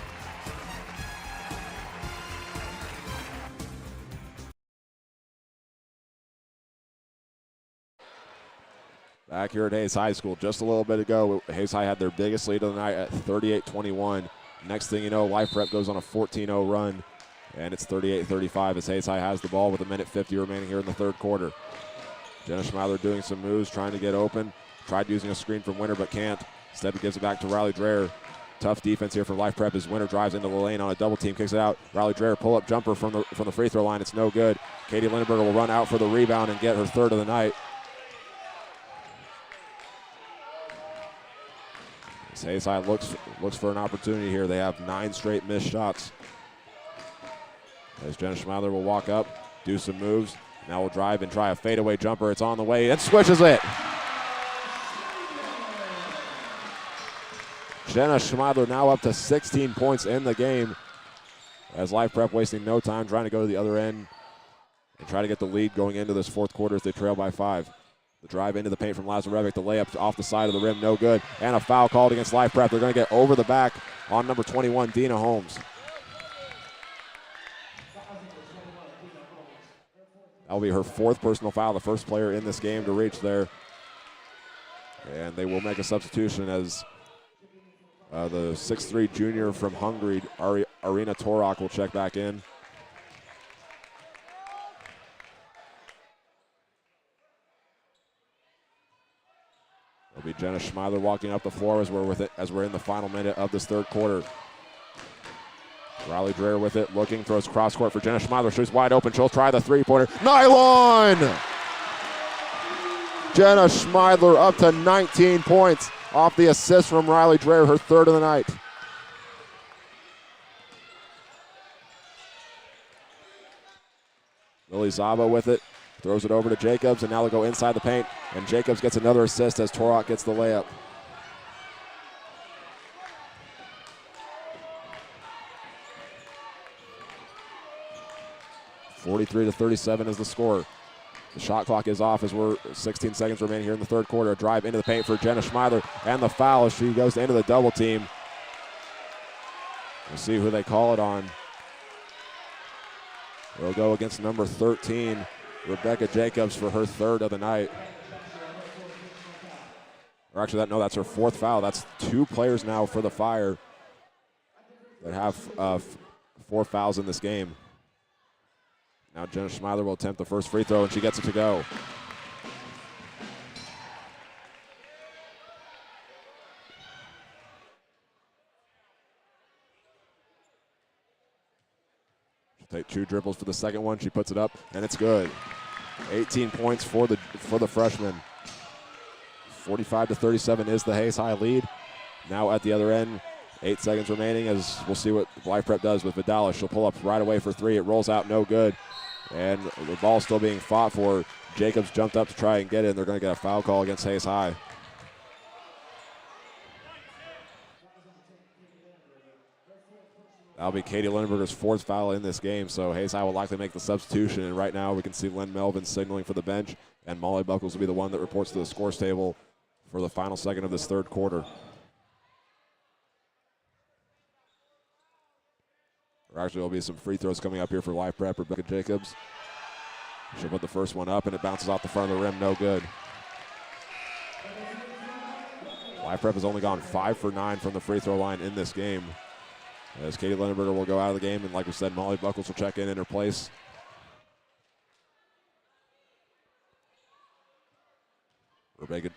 Back here at Hayes High School, just a little bit ago, Hayes High had their biggest lead of the night at 38-21. Next thing you know, Life Prep goes on a 14-0 run, and it's 38-35 as Hayes High has the ball with 1:50 remaining here in the third quarter. Jenna Schmeiler doing some moves, trying to get open. Tried using a screen from Winter, but can't. Instead, gives it back to Riley Dreher. Tough defense here for Life Prep as Winter drives into the lane on a double team, kicks it out. Riley Dreher pull-up jumper from the free throw line. It's no good. Katie Lindenberger will run out for the rebound and get her third of the night. As Hayes High looks for an opportunity here. They have 9 straight missed shots. As Jenna Schmeiler will walk up, do some moves. Now will drive and try a fadeaway jumper. It's on the way. It swishes it. Jenna Schmeiler now up to 16 points in the game. As Life Prep wasting no time trying to go to the other end and try to get the lead going into this fourth quarter as they trail by 5. The drive into the paint from Lazarevic. The layup off the side of the rim, no good. And a foul called against Life Prep. They're going to get over the back on number 21, Dina Holmes. That will be her 4th personal foul, the first player in this game to reach there. And they will make a substitution as the 6'3" junior from Hungary, Arina Torak, will check back in. It'll be Jenna Schmeiler walking up the floor as we're in the final minute of this third quarter. Riley Dreher with it, looking, throws cross court for Jenna Schmeiler. She's wide open. She'll try the three-pointer. Nylon! Jenna Schmeiler up to 19 points off the assist from Riley Dreher, her third of the night. Lily Zaba with it, throws it over to Jacobs, and now they'll go inside the paint, and Jacobs gets another assist as Torak gets the layup. 43-37 is the score. The shot clock is off as we're 16 seconds remaining here in the third quarter. A drive into the paint for Jenna Schmeiler, and the foul as she goes into the double team. We'll see who they call it on. They'll go against number 13, Rebecca Jacobs, for her third of the night. Or actually, that's her 4th foul. That's 2 players now for the Fire that have 4 fouls in this game. Now Jenna Schmeiler will attempt the first free throw, and she gets it to go. She'll take 2 dribbles for the second one. She puts it up, and it's good. 18 points for the freshman. 45-37 is the Hayes High lead. Now at the other end, 8 seconds remaining as we'll see what Life Prep does with Vidala. She'll pull up right away for 3. It rolls out, no good. And the ball still being fought for. Jacobs jumped up to try and get it, and they're going to get a foul call against Hayes High. That'll be Katie Lindenberger's 4th foul in this game, so Hayes High will likely make the substitution. And right now we can see Len Melvin signaling for the bench, and Molly Buckles will be the one that reports to the scores table for the final second of this third quarter. Actually, there'll be some free throws coming up here for Life Prep. Rebecca Jacobs. She'll put the first one up, and it bounces off the front of the rim. No good. Life Prep has only gone 5 for 9 from the free throw line in this game. As Katie Lindenberger will go out of the game, and like we said, Molly Buckles will check in her place.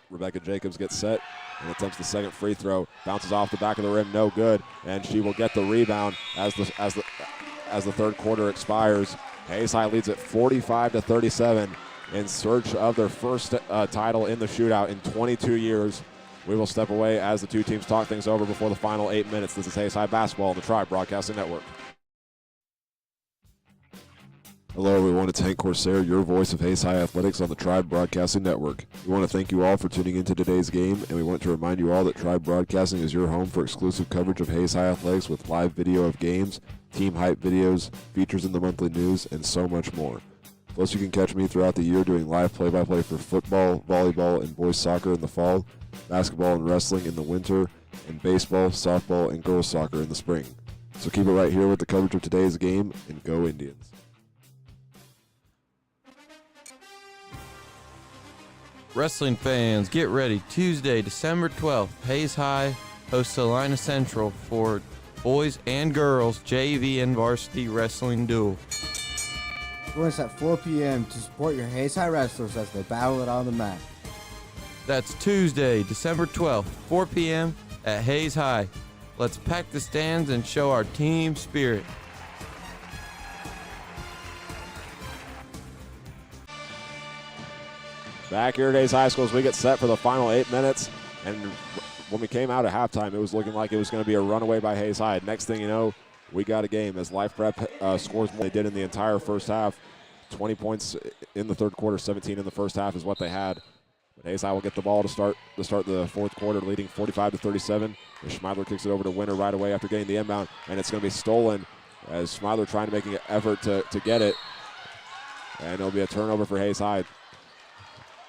Rebecca Jacobs gets set and attempts the second free throw. Bounces off the back of the rim, no good, and she will get the rebound as the third quarter expires. Hayes High leads at 45-37 in search of their first title in the shootout in 22 years. We will step away as the two teams talk things over before the final 8 minutes. This is Hayes High basketball on the Tribe Broadcasting Network. Hello everyone, it's Hank Corsair, your voice of Hayes High Athletics on the Tribe Broadcasting Network. We want to thank you all for tuning into today's game, and we want to remind you all that Tribe Broadcasting is your home for exclusive coverage of Hayes High Athletics with live video of games, team hype videos, features in the monthly news, and so much more. Plus, you can catch me throughout the year doing live play-by-play for football, volleyball, and boys soccer in the fall, basketball and wrestling in the winter, and baseball, softball, and girls soccer in the spring. So keep it right here with the coverage of today's game, and go Indians. Wrestling fans, get ready. Tuesday, December 12th, Hayes High hosts Salina Central for boys and girls JV and varsity wrestling duel. Join us at 4 p.m. to support your Hayes High wrestlers as they battle it on the mat. That's Tuesday, December 12th, 4 p.m. at Hayes High. Let's pack the stands and show our team spirit. Back here at Hayes High School as we get set for the final 8 minutes. And when we came out at halftime, it was looking like it was going to be a runaway by Hayes High. Next thing you know, we got a game as Life Prep scores more than they did in the entire first half. 20 points in the third quarter, 17 in the first half is what they had. But Hayes High will get the ball to start the fourth quarter, leading 45-37. Schmeidler kicks it over to Winter right away after getting the inbound, and it's going to be stolen as Schmeidler trying to make an effort to get it. And it'll be a turnover for Hayes High.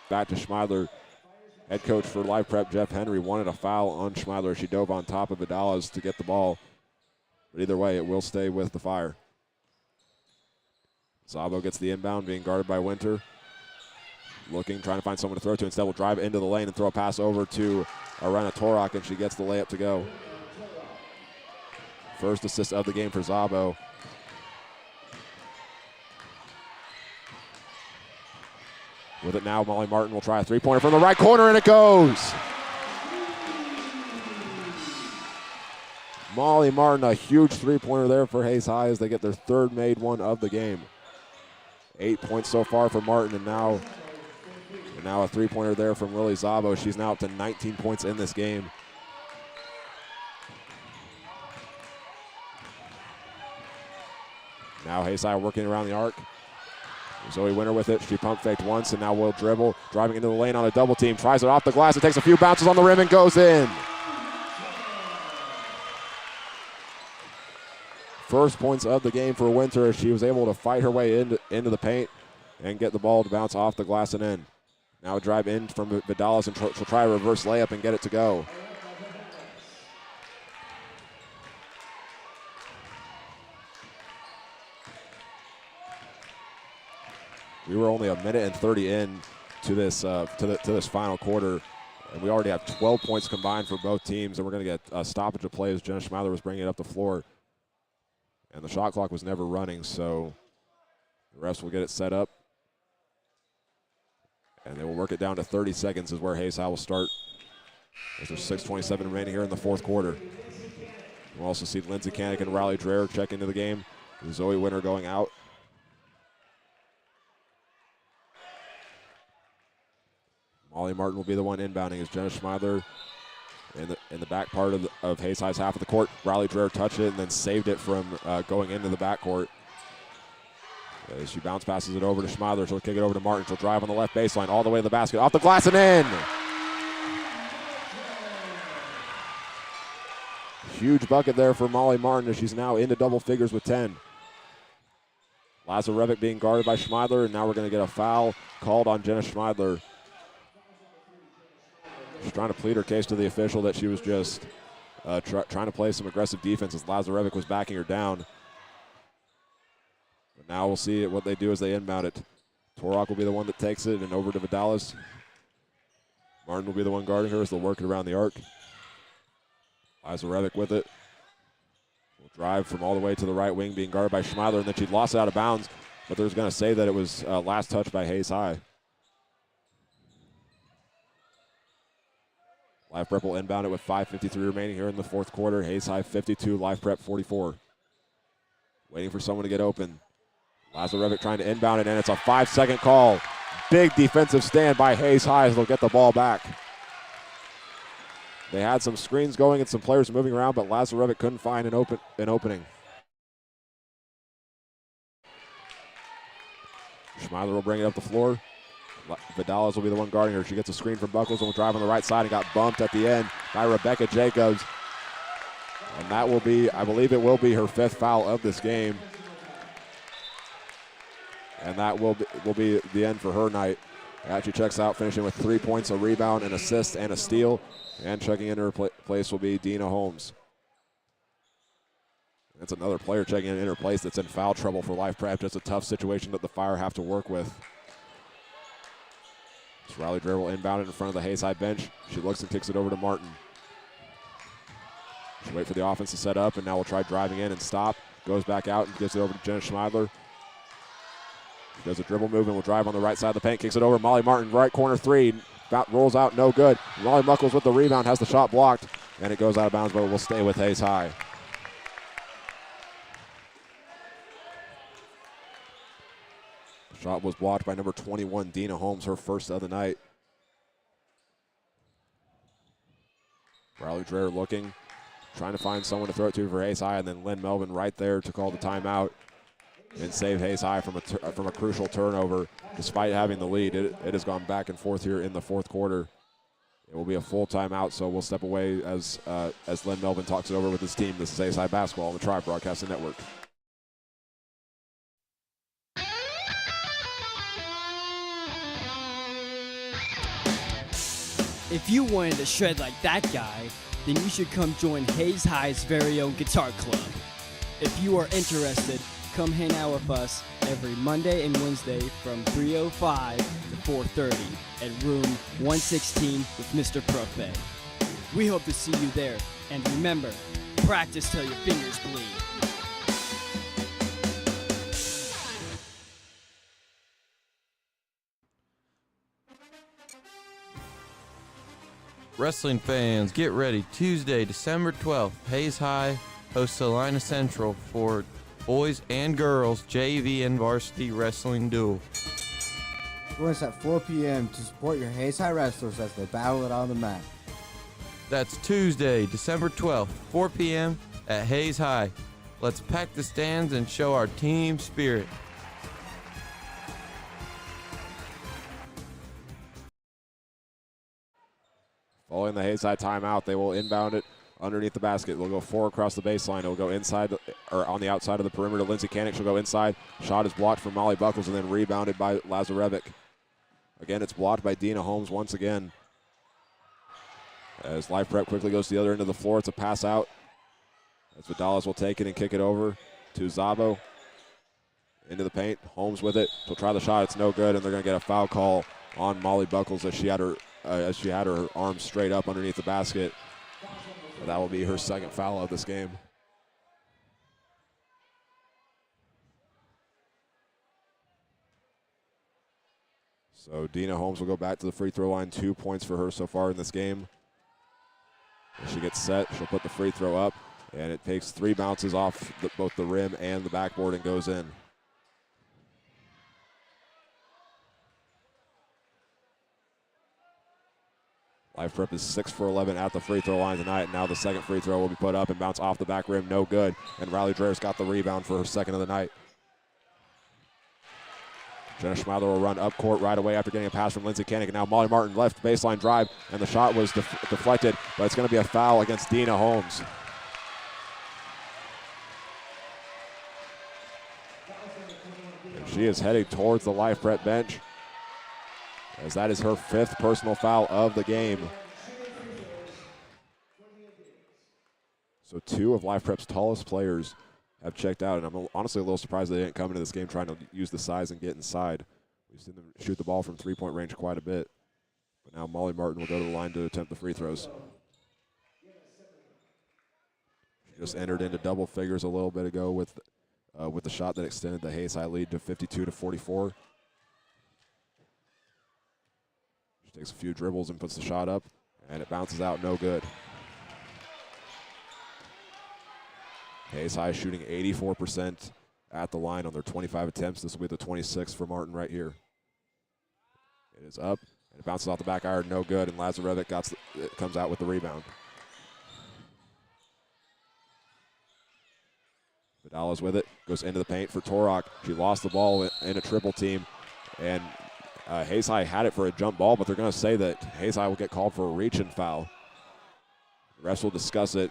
Back to Schmeidler. Head coach for Live Prep, Jeff Henry, wanted a foul on Schmeidler. She dove on top of Vidalas to get the ball. But either way, it will stay with the Fire. Zabo gets the inbound, being guarded by Winter. Looking, trying to find someone to throw to. Instead, will drive into the lane and throw a pass over to Arena Torok, and she gets the layup to go. First assist of the game for Zabo. With it now, Molly Martin will try a three-pointer from the right corner, and it goes. Molly Martin, a huge three-pointer there for Hayes High as they get their third made one of the game. 8 points so far for Martin, and now a three-pointer there from Lily Zabo. She's now up to 19 points in this game. Now Hayes High working around the arc. Zoe Winter with it. She pump faked once and now will dribble. Driving into the lane on a double team. Tries it off the glass. It takes a few bounces on the rim and goes in. First points of the game for Winter. She was able to fight her way into the paint and get the ball to bounce off the glass and in. Now a drive in from Vidalas, and she'll try a reverse layup and get it to go. We were only a minute and 30 in to this this final quarter, and we already have 12 points combined for both teams, and we're going to get a stoppage of play as Jenna Schmeidler was bringing it up the floor. And the shot clock was never running, so the refs will get it set up. And they will work it down to 30 seconds is where Hayes High will start. As there's 6:27 remaining here in the fourth quarter. We'll also see Lindsey Canick and Riley Dreher check into the game. Zoe Winter going out. Molly Martin will be the one inbounding as Jenna Schmeidler in the back part of Hayes High's half of the court. Riley Dreher touched it and then saved it from going into the backcourt. As she bounce passes it over to Schmeidler, she'll kick it over to Martin. She'll drive on the left baseline all the way to the basket, off the glass and in. Huge bucket there for Molly Martin as she's now into double figures with 10. Lazarevic being guarded by Schmeidler, and now we're going to get a foul called on Jenna Schmeidler. She's trying to plead her case to the official that she was just trying to play some aggressive defense as Lazarevic was backing her down. But now we'll see what they do as they inbound it. Torok will be the one that takes it and over to Vidalas. Martin will be the one guarding her as they'll work it around the arc. Lazarevic with it. Will drive from all the way to the right wing, being guarded by Schmeidler, and then she lost it out of bounds, but they're going to say that it was last touch by Hayes High. Live Prep will inbound it with 5:53 remaining here in the fourth quarter. Hayes High 52, Live Prep 44. Waiting for someone to get open. Lazarevic trying to inbound it, and it's a 5-second call. Big defensive stand by Hayes High as they'll get the ball back. They had some screens going and some players moving around, but Lazarevic couldn't find an opening. Schmeiler will bring it up the floor. Vidales will be the one guarding her. She gets a screen from Buckles and will drive on the right side and got bumped at the end by Rebecca Jacobs. And that will be, I believe it will be her 5th foul of this game. And that will be the end for her night. She checks out, finishing with 3 points, a rebound, an assist, and a steal. And checking into her place will be Dina Holmes. That's another player checking in her place that's in foul trouble for Life Prep. Just a tough situation that the Fire have to work with. So Riley Dreher will inbound it in front of the Hayes High bench. She looks and kicks it over to Martin. She'll wait for the offense to set up, and now we'll try driving in and stop. Goes back out and gives it over to Jenna Schmeidler. She does a dribble move and will drive on the right side of the paint. Kicks it over. Molly Martin, right corner 3. Rolls out, no good. Molly Muckles with the rebound, has the shot blocked, and it goes out of bounds, but it will stay with Hayes High. Shot was blocked by number 21, Dina Holmes, her first of the night. Riley Dreher looking, trying to find someone to throw it to for Hayes High, and then Lynn Melvin right there to call the timeout and save Hayes High from a crucial turnover. Despite having the lead, it has gone back and forth here in the 4th quarter. It will be a full timeout, so we'll step away as Lynn Melvin talks it over with his team. This is Hayes High basketball on the Tribe Broadcasting Network. If you wanted to shred like that guy, then you should come join Hayes High's very own guitar club. If you are interested, come hang out with us every Monday and Wednesday from 3:05 to 4:30 at room 116 with Mr. Prophet. We hope to see you there, and remember, practice till your fingers bleed. Wrestling fans, get ready. Tuesday, December 12th, Hayes High hosts Salina Central for boys and girls JV and varsity wrestling duel. Join us at 4 p.m. to support your Hayes High wrestlers as they battle it on the mat. That's Tuesday, December 12th, 4 p.m. at Hayes High. Let's pack the stands and show our team spirit. Following the Hayes High timeout, they will inbound it underneath the basket. They'll go 4 across the baseline. It'll go inside or on the outside of the perimeter. Lindsey Kanik, she'll go inside. Shot is blocked from Molly Buckles and then rebounded by Lazarevic. Again, it's blocked by Dina Holmes once again. As Life Prep quickly goes to the other end of the floor, it's a pass out. As Vidales will take it and kick it over to Zabo. Into the paint, Holmes with it. She'll try the shot, it's no good, and they're gonna get a foul call on Molly Buckles as she had her arms straight up underneath the basket. And that will be her 2nd foul of this game. So Dina Holmes will go back to the free throw line. 2 points for her so far in this game. As she gets set, she'll put the free throw up, and it takes 3 bounces off both the rim and the backboard and goes in. Life Prep is 6 for 11 at the free throw line tonight. And now the 2nd free throw will be put up and bounce off the back rim, no good. And Riley Dreher's got the rebound for her 2nd of the night. Jenna Schmeidler will run up court right away after getting a pass from Lindsey Kanik. And now Molly Martin left baseline drive, and the shot was deflected, but it's going to be a foul against Dina Holmes. And she is heading towards the Life Prep bench, as that is her 5th personal foul of the game. So 2 of Life Prep's tallest players have checked out, and I'm honestly a little surprised they didn't come into this game trying to use the size and get inside. We've seen them shoot the ball from 3-point range quite a bit. But now Molly Martin will go to the line to attempt the free throws. She just entered into double figures a little bit ago with the shot that extended the Hayes High lead to 52-44. She takes a few dribbles and puts the shot up, and it bounces out, no good. Hayes High shooting 84% at the line on their 25 attempts. This will be the 26th for Martin right here. It is up, and it bounces off the back iron, no good, and Lazarevic comes out with the rebound. Vidales with it, goes into the paint for Torok. She lost the ball in a triple team, And Hayes High had it for a jump ball, but they're going to say that Hayes High will get called for a reach and foul. The refs will discuss it.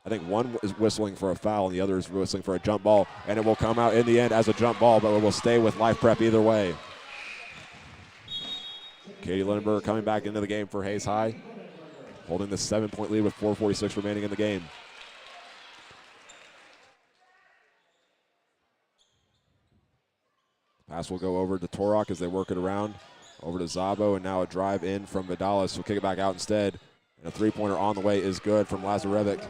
I think one is whistling for a foul and the other is whistling for a jump ball, and it will come out in the end as a jump ball, but it will stay with Life Prep either way. Katie Lindenberger coming back into the game for Hayes High, holding the 7-point lead with 4:46 remaining in the game. Pass will go over to Torok as they work it around. Over to Zabo, and now a drive in from Vidalis. He'll kick it back out instead. And a three-pointer on the way is good from Lazarevic.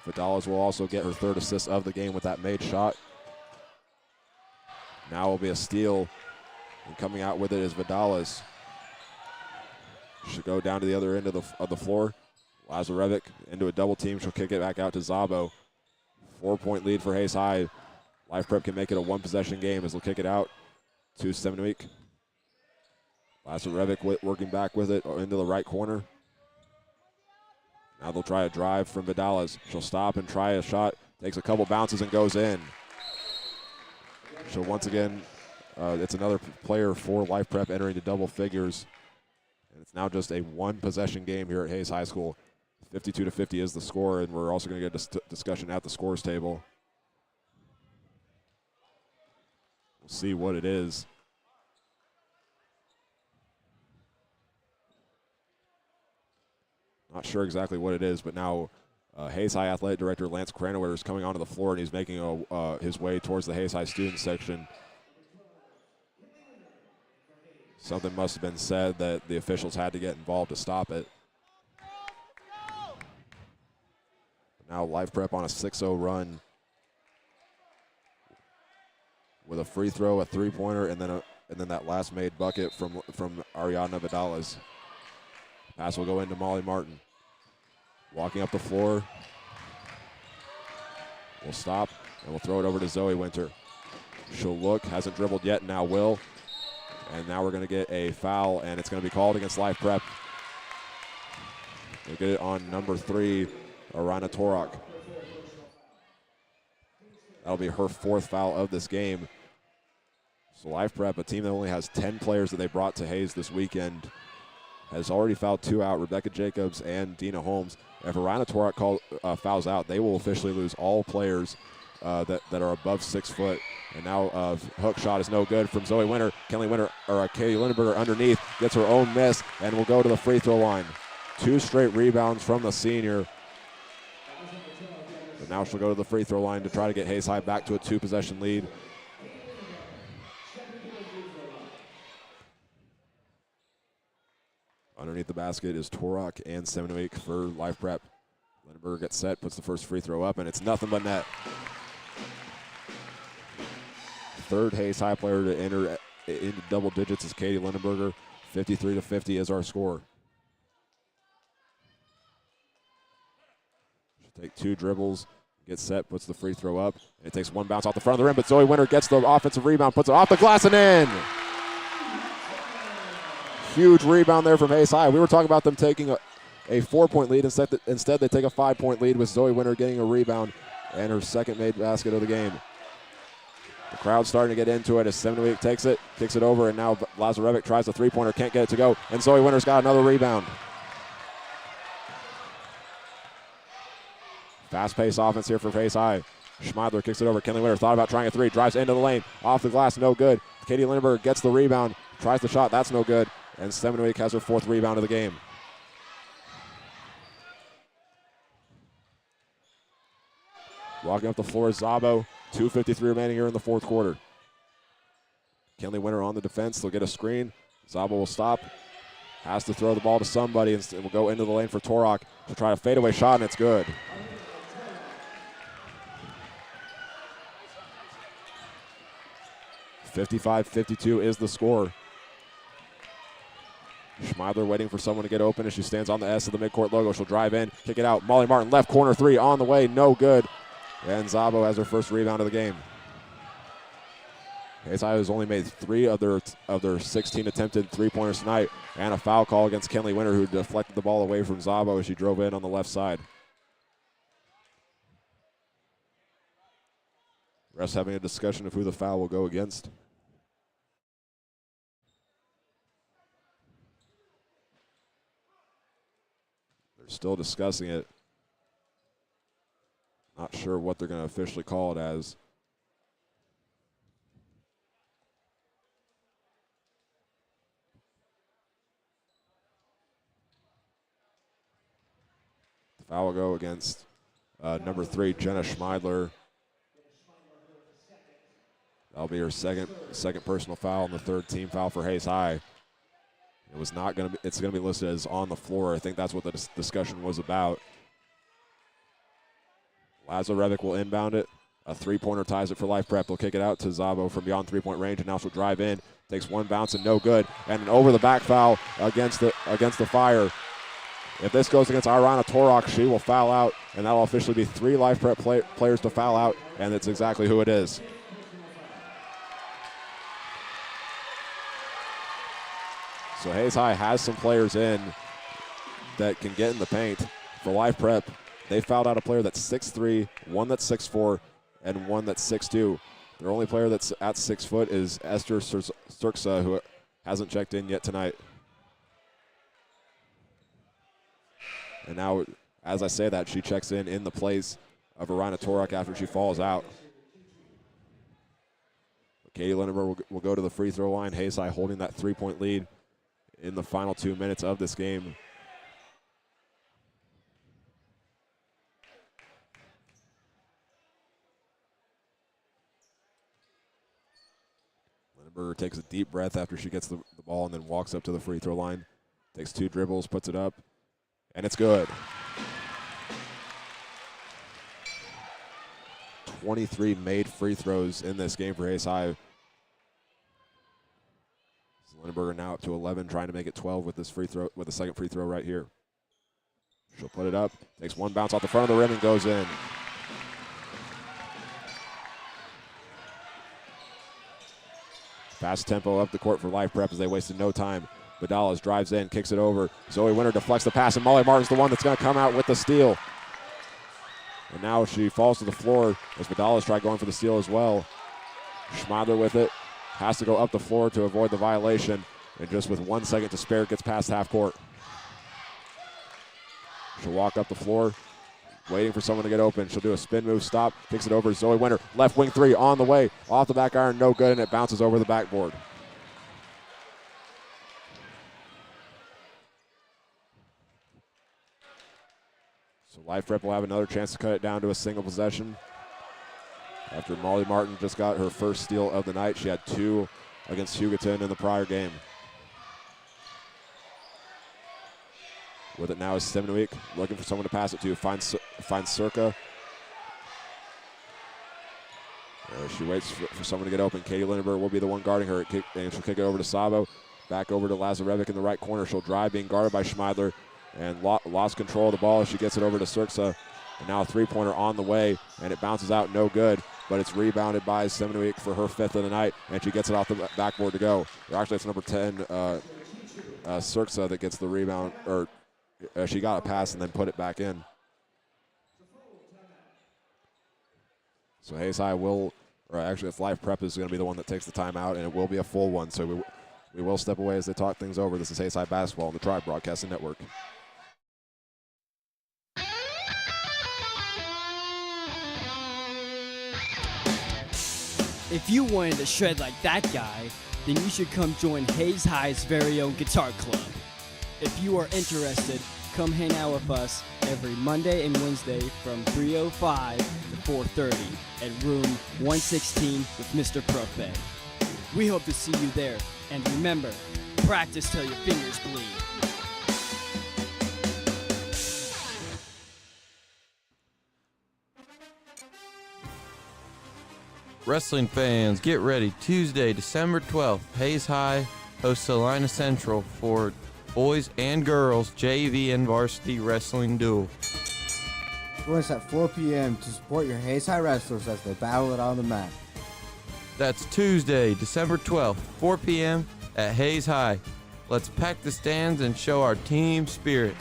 Vidalis will also get her third assist of the game with that made shot. Now will be a steal, and coming out with it is Vidalis. Should go down to the other end of the floor. Lazarevic into a double team. She'll kick it back out to Zabo. 4-point lead for Hayes High. Life Prep can make it a one-possession game as they'll kick it out to Seminweek. Lazarevic working back with it into the right corner. Now they'll try a drive from Vidalis. She'll stop and try a shot. Takes a couple bounces and goes in. So once again, it's another player for Life Prep entering to double figures. And it's now just a one-possession game here at Hayes High School. 52-50 is the score, and we're also going to get a discussion at the scores table. We'll see what it is. Not sure exactly what it is, but now Hayes High Athletic Director Lance Cranoware is coming onto the floor, and he's making his way towards the Hayes High student section. Something must have been said that the officials had to get involved to stop it. Now Life Prep on a 6-0 run with a free throw, a three-pointer, and then that last made bucket from Ariadna Vidalis. Pass will go into Molly Martin. Walking up the floor. We'll stop, and we'll throw it over to Zoe Winter. She'll look, hasn't dribbled yet, now will. And now we're going to get a foul, and it's going to be called against Life Prep. We'll get it on number 3, Arana Torok. That'll be her 4th foul of this game. So Life Prep, a team that only has 10 players that they brought to Hayes this weekend, has already fouled 2 out, Rebecca Jacobs and Dina Holmes. If Arana Torok fouls out, they will officially lose all players that are above 6 foot. And now hook shot is no good from Zoe Winter. Katie Lindenberger underneath gets her own miss and will go to the free throw line. 2 straight rebounds from the senior. But now she'll go to the free throw line to try to get Hayes High back to a 2-possession lead. Underneath the basket is Torok and Seminweek for Life Prep. Lindenberger gets set, puts the first free throw up, and it's nothing but net. 3rd Hayes High player to enter into double digits is Katie Lindenberger. 53-50 is our score. She'll take 2 dribbles, gets set, puts the free throw up, and it takes 1 bounce off the front of the rim, but Zoe Winter gets the offensive rebound, puts it off the glass and in. Huge rebound there from Hayes High. We were talking about them taking a 4-point lead. Instead, they take a 5-point lead with Zoe Winter getting a rebound and her second made basket of the game. The crowd's starting to get into it as Seminweek takes it, kicks it over, and now Lazarevic tries the three-pointer, can't get it to go, and Zoe Winter's got another rebound. Fast-paced offense here for Hayes High. Schmeidler kicks it over. Kenley Winter thought about trying a 3, drives into the lane, off the glass, no good. Katie Lindenberger gets the rebound, tries the shot, that's no good, and Seminweek has her 4th rebound of the game. Walking up the floor is Zabo. 2:53 remaining here in the 4th quarter. Kenley Winter on the defense. They'll get a screen. Zabo will stop. Has to throw the ball to somebody and will go into the lane for Torok to try a fadeaway shot, and it's good. (55-52) is the score. Schmeidler waiting for someone to get open as she stands on the S of the midcourt logo. She'll drive in, kick it out. Molly Martin, left corner 3 on the way, no good. And Zabo has her first rebound of the game. Hayes High has only made 3 of their 16 attempted three-pointers tonight, and a foul call against Kenley Winter, who deflected the ball away from Zabo as she drove in on the left side. Refs having a discussion of who the foul will go against. They're still discussing it. Not sure what they're going to officially call it as. The foul will go against number 3, Jenna Schmeidler. That'll be her second personal foul and the third team foul for Hayes High. It was not going to be. It's going to be listed as on the floor. I think that's what the discussion was about. Lazarevic will inbound it. A three-pointer ties it for Life Prep. They'll kick it out to Zabo from beyond three-point range, and now she'll drive in. Takes one bounce and no good. And an over-the-back foul against the Fire. If this goes against Irana Torok, she will foul out, and that will officially be 3 Life Prep players to foul out, and it's exactly who it is. So Hayes High has some players in that can get in the paint. For Life Prep, they fouled out a player that's 6'3", one that's 6'4", and one that's 6'2". Their only player that's at 6 foot is Esther Sturksa, who hasn't checked in yet tonight. And now, as I say that, she checks in the place of Irina Torok after she falls out. Katie Lindenberg will go to the free throw line. Hayes High holding that 3-point lead in the final 2 minutes of this game. Lindenberger takes a deep breath after she gets the ball and then walks up to the free throw line. Takes 2 dribbles, puts it up, and it's good. 23 made free throws in this game for Hayes High. Lindenberger now up to 11, trying to make it 12 with this free throw, with the second free throw right here. She'll put it up, takes one bounce off the front of the rim and goes in. Fast tempo up the court for Life Prep as they wasted no time. Vidales drives in, kicks it over. Zoe Winter deflects the pass, and Molly Martin's the one that's going to come out with the steal. And now she falls to the floor as Vidales tried going for the steal as well. Schmeidler with it. Has to go up the floor to avoid the violation. And just with 1 second to spare, gets past half court. She'll walk up the floor, waiting for someone to get open. She'll do a spin move, stop, kicks it over. Zoe Winter, left wing 3 on the way. Off the back iron, no good, and it bounces over the backboard. So Life Prep will have another chance to cut it down to a single possession. After Molly Martin just got her first steal of the night, she had 2 against Hugoton in the prior game. With it now is Seminweek, looking for someone to pass it to. Finds Circa. She waits for someone to get open. Katie Lindenberg will be the one guarding her, and she'll kick it over to Sabo. Back over to Lazarevic in the right corner. She'll drive, being guarded by Schmeidler, and lost control of the ball as she gets it over to Circa. And now a three-pointer on the way, and it bounces out, no good. But it's rebounded by Seminweek for her 5th of the night, and she gets it off the backboard to go. Or actually, it's number 10, Circa, that gets the rebound, or she got a pass and then put it back in. So Hayes High will, or actually it's Life Prep is going to be the one that takes the timeout, and it will be a full one. So we will step away as they talk things over. This is Hayes High Basketball on the Tribe Broadcasting Network. If you wanted to shred like that guy, then you should come join Hayes High's very own guitar club. If you are interested, come hang out with us every Monday and Wednesday from 3:05 to 4:30 at room 116 with Mr. Prophet. We hope to see you there, and remember, practice till your fingers bleed. Wrestling fans, get ready. Tuesday, December 12th, Hayes High hosts Salina Central for boys and girls JV and varsity wrestling duel. Join us at 4 p.m. to support your Hayes High wrestlers as they battle it on the mat. That's Tuesday, December 12th, 4 p.m. at Hayes High. Let's pack the stands and show our team spirit.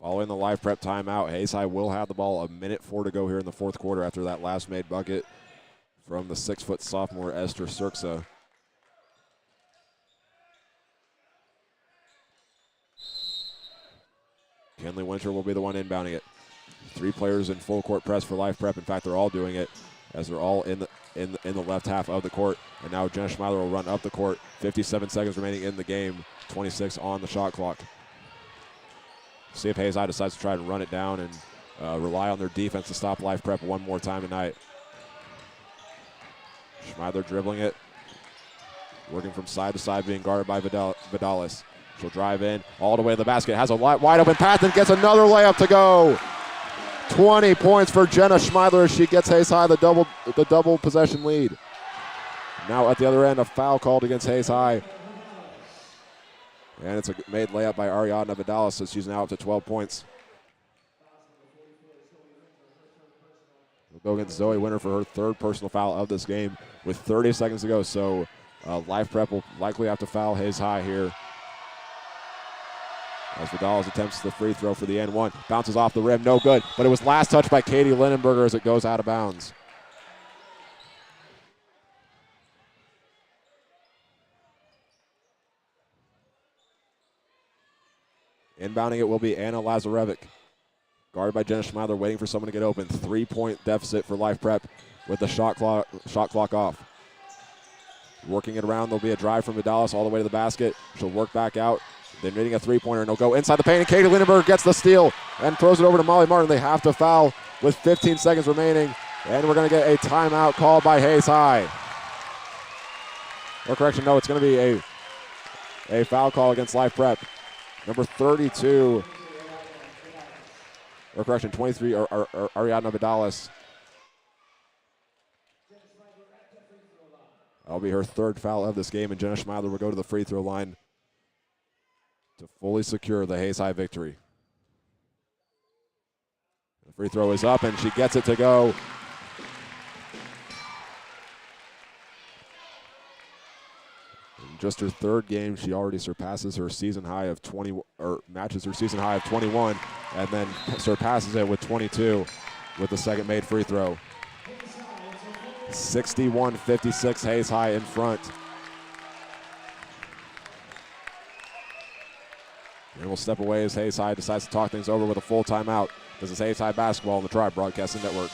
Following the live prep timeout, Hayes High will have the ball. 1:04 to go here in the fourth quarter after that last made bucket from the 6-foot sophomore Esther Sirksa. Kenley Winter will be the one inbounding it. 3 players in full court press for live prep. In fact, they're all doing it as they're all in the left half of the court. And now Jenna Schmeiler will run up the court. 57 seconds remaining in the game. 26 on the shot clock. See if Hayes High decides to try to run it down and rely on their defense to stop live prep one more time tonight. Schmeiler dribbling it. Working from side to side, being guarded by Vidalis. She'll drive in all the way to the basket. Has a wide open path and gets another layup to go. 20 points for Jenna Schmeiler as she gets Hayes High the double possession lead. Now at the other end, a foul called against Hayes High. And it's a made layup by Ariadna Vidalis, so she's now up to 12 points. We'll go against Zoe Winter for her 3rd personal foul of this game with 30 seconds to go. So live prep will likely have to foul Hayes High here. As Vidalis attempts the free throw for the end one. Bounces off the rim, no good. But it was last touched by Katie Lindenberger as it goes out of bounds. Inbounding it will be Anna Lazarevic. Guarded by Jenna Schmeiler, waiting for someone to get open. 3-point deficit for live prep with the shot clock off. Working it around, there'll be a drive from Vidalis all the way to the basket. She'll work back out. They're needing a 3-pointer, and they'll go inside the paint, and Katie Lindenberg gets the steal and throws it over to Molly Martin. They have to foul with 15 seconds remaining, and we're going to get a timeout called by Hayes High. Or correction, no, it's going to be a foul call against live prep. Number 32, or correction, 23, Ariadna Vidalis. That'll be her 3rd foul of this game, and Jenna Schmeiler will go to the free throw line to fully secure the Hayes High victory. The free throw is up, and she gets it to go. In just her 3rd game, she already surpasses her season high of 20, or matches her season high of 21, and then surpasses it with 22 with the second made free throw. 61-56, Hayes High in front. And we'll step away as Hayes High decides to talk things over with a full timeout. This is Hayes High basketball on the Tribe Broadcasting Network.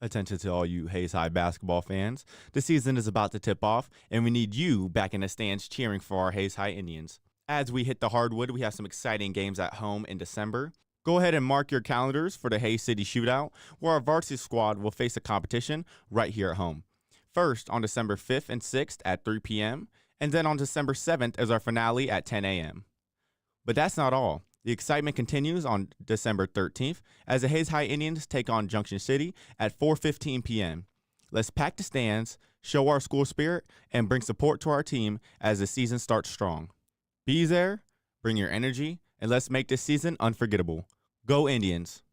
Attention to all you Hayes High basketball fans. The season is about to tip off, and we need you back in the stands cheering for our Hayes High Indians. As we hit the hardwood, we have some exciting games at home in December. Go ahead and mark your calendars for the Hayes City Shootout, where our varsity squad will face a competition right here at home. First, on December 5th and 6th at 3 p.m., and then on December 7th as our finale at 10 a.m. But that's not all. The excitement continues on December 13th as the Hayes High Indians take on Junction City at 4:15 p.m. Let's pack the stands, show our school spirit, and bring support to our team as the season starts strong. Be there, bring your energy, and let's make this season unforgettable. Go Indians!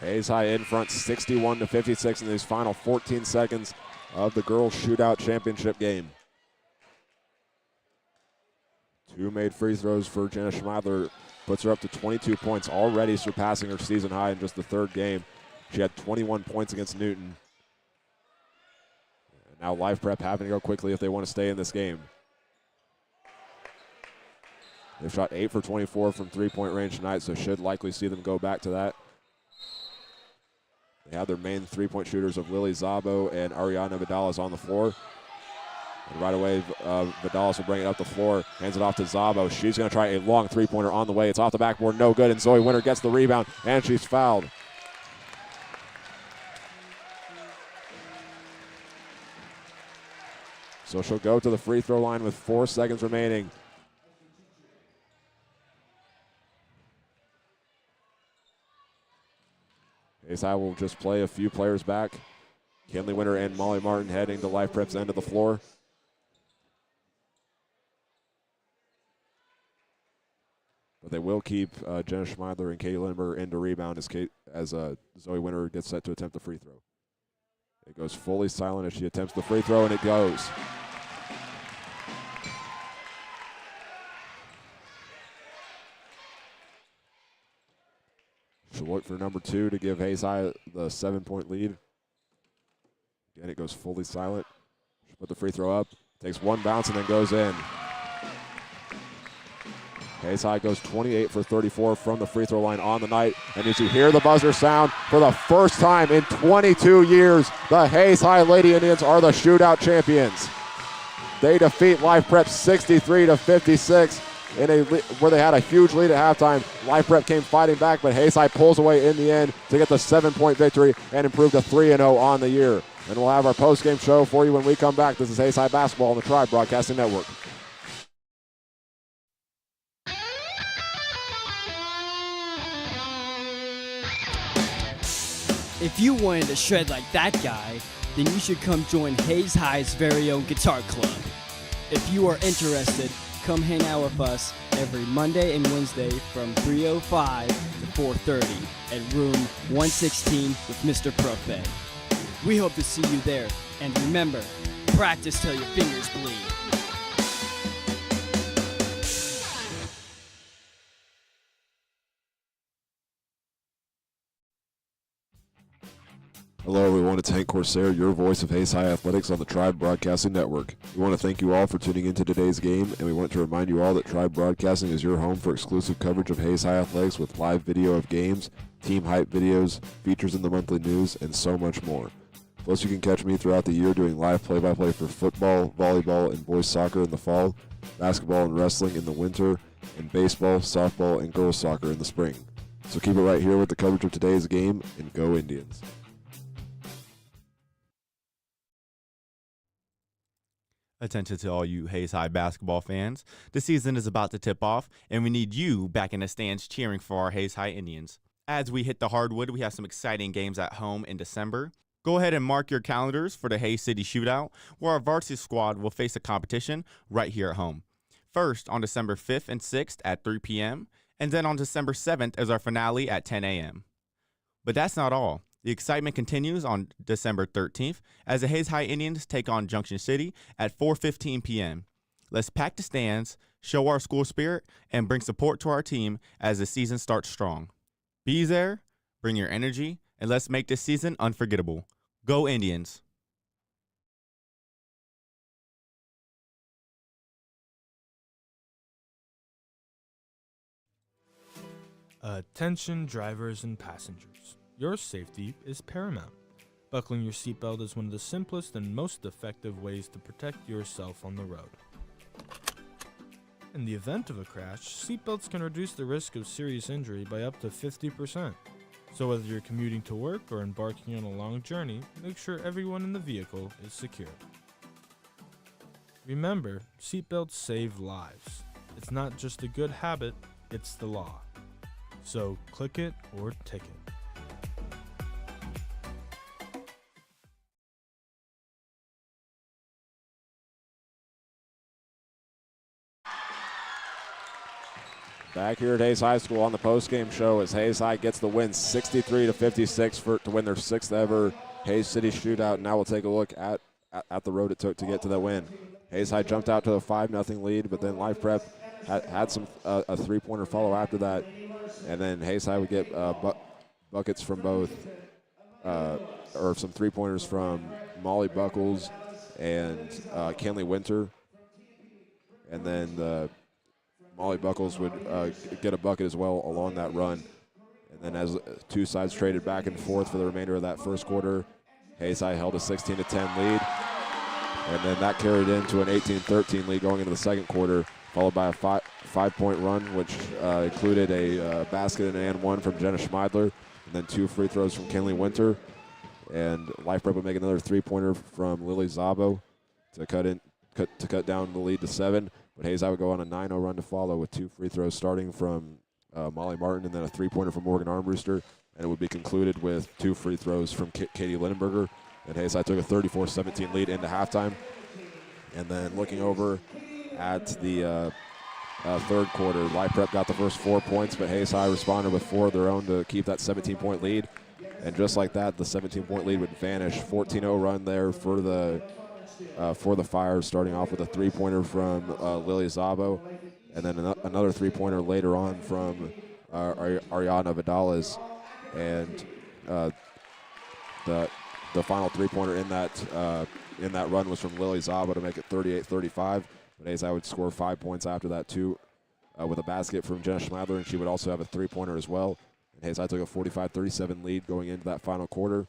Hayes High in front 61-56 in these final 14 seconds of the girls shootout championship game. 2 made free throws for Jenna Schmeiler puts her up to 22 points, already surpassing her season high in just the 3rd game. She had 21 points against Newton. And now live prep having to go quickly if they want to stay in this game. They've shot 8 for 24 from 3-point range tonight, so should likely see them go back to that. They have their main 3-point shooters of Lily Zabo and Ariadna Vidalis on the floor. And right away, Vidalis will bring it up the floor, hands it off to Zabo. She's going to try a long 3-pointer on the way. It's off the backboard, no good, and Zoe Winter gets the rebound, and she's fouled. So she'll go to the free throw line with 4 seconds remaining. Hayes High will just play a few players back. Kenley Winter and Molly Martin heading to Life Prep's end of the floor. But they will keep Jenna Schmeidler and Katie Lindbergh in to rebound as Zoe Winter gets set to attempt the free throw. It goes fully silent as she attempts the free throw, and it goes. She'll look for number 2 to give Hayes High the 7-point lead. Again, it goes fully silent. She'll put the free throw up, takes one bounce, and then goes in. Hayes High goes 28 for 34 from the free throw line on the night. And as you hear the buzzer sound, for the first time in 22 years, the Hayes High Lady Indians are the shootout champions. They defeat Life Prep 63-56 where they had a huge lead at halftime. Life Prep came fighting back, but Hayes High pulls away in the end to get the 7-point victory and improve to 3-0 on the year. And we'll have our post-game show for you when we come back. This is Hayes High Basketball on the Tribe Broadcasting Network. If you wanted to shred like that guy, then you should come join Hayes High's very own guitar club. If you are interested, come hang out with us every Monday and Wednesday from 3:05 to 4:30 at room 116 with Mr. Prophet. We hope to see you there, and remember, practice till your fingers bleed. Hello everyone, it's Hank Corsair, your voice of Hayes High Athletics on the Tribe Broadcasting Network. We want to thank you all for tuning into today's game, and we want to remind you all that Tribe Broadcasting is your home for exclusive coverage of Hayes High Athletics with live video of games, team hype videos, features in the monthly news, and so much more. Plus, you can catch me throughout the year doing live play-by-play for football, volleyball, and boys soccer in the fall, basketball and wrestling in the winter, and baseball, softball, and girls soccer in the spring. So keep it right here with the coverage of today's game, and go Indians. Attention to all you Hayes High basketball fans. The season is about to tip off, and we need you back in the stands cheering for our Hayes High Indians. As we hit the hardwood, we have some exciting games at home in December. Go ahead and mark your calendars for the Hayes City Shootout, where our varsity squad will face a competition right here at home. First, on December 5th and 6th at 3 p.m., and then on December 7th as our finale at 10 a.m. But that's not all. The excitement continues on December 13th as the Hayes High Indians take on Junction City at 4:15 p.m. Let's pack the stands, show our school spirit, and bring support to our team as the season starts strong. Be there, bring your energy, and let's make this season unforgettable. Go Indians! Attention drivers and passengers. Your safety is paramount. Buckling your seatbelt is one of the simplest and most effective ways to protect yourself on the road. In the event of a crash, seatbelts can reduce the risk of serious injury by up to 50%. So whether you're commuting to work or embarking on a long journey, make sure everyone in the vehicle is secure. Remember, seatbelts save lives. It's not just a good habit, it's the law. So click it or ticket. Back here at Hayes High School on the post-game show as Hayes High gets the win 63-56 to win their 6th ever Hayes City Shootout. Now we'll take a look at the road it took to get to that win. Hayes High jumped out to a 5-0 lead, but then Life Prep had some a three-pointer follow after that. And then Hayes High would get buckets from both, or some three-pointers from Molly Buckles and Kenley Winter. And then Molly Buckles would get a bucket as well along that run. And then as two sides traded back and forth for the remainder of that first quarter, Hayes High held a 16-10 lead. And then that carried into an 18-13 lead going into the second quarter, followed by a five-point run, which included a basket and one from Jenna Schmeidler, and then 2 free throws from Kenley Winter. And Life Prep would make another three-pointer from Lily Zabo to cut down the lead to 7. But Hayes High would go on a 9-0 run to follow with 2 free throws starting from Molly Martin and then a three-pointer from Morgan Armbruster. And it would be concluded with 2 free throws from Katie Lindenberger. And Hayes High took a 34-17 lead into halftime. And then looking over at the third quarter. Life Prep got the first 4 points, but Hayes High responded with 4 of their own to keep that 17-point lead. And just like that, the 17-point lead would vanish. 14-0 run there for the Fire, starting off with a three-pointer from Lily Zabo, and then another three-pointer later on from Ariana Vidales. And the final three-pointer in that run was from Lily Zabo to make it 38-35. But Hayes High would score 5 points after that too, with a basket from Jenna Schmadler, and she would also have a three-pointer as well. And Hayes High took a 45-37 lead going into that final quarter,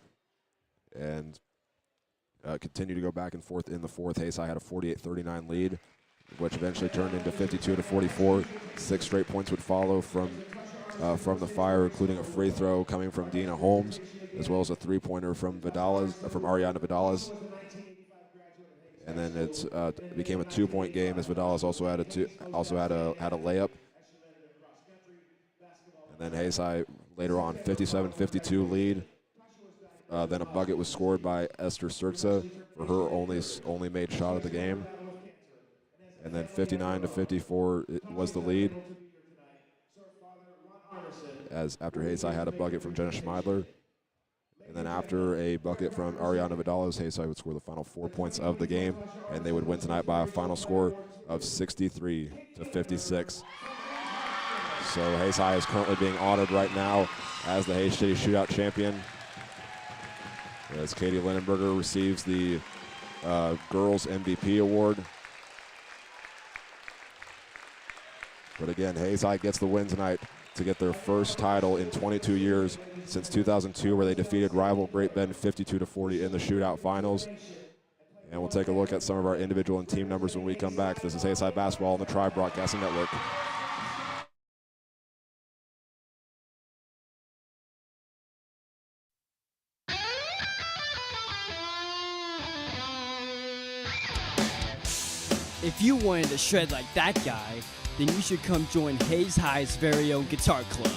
and continued to go back and forth in the fourth. Hayes High had a 48-39 lead, which eventually turned into 52-44. 6 straight points would follow from the Fire, including a free throw coming from Dina Holmes, as well as a three-pointer from Ariana Vidales. And then it became a 2-point game as Vidales also had a layup. And then Hayes High later on 57-52 lead. Then a bucket was scored by Esther Sirksa for her only made shot of the game. And then 59-54 was the lead, as after Hayes High had a bucket from Jenna Schmeidler. And then after a bucket from Ariana Vidales, Hayes High would score the final 4 points of the game, and they would win tonight by a final score of 63-56. So Hayes High is currently being honored right now as the Hayes City Shootout champion, as Katie Lindenberger receives the Girls MVP award. But again, Hayes High gets the win tonight to get their first title in 22 years since 2002, where they defeated rival Great Bend 52-40 in the Shootout finals. And we'll take a look at some of our individual and team numbers when we come back. This is Hayes High Basketball on the Tribe Broadcasting Network. If you wanted to shred like that guy, then you should come join Hayes High's very own guitar club.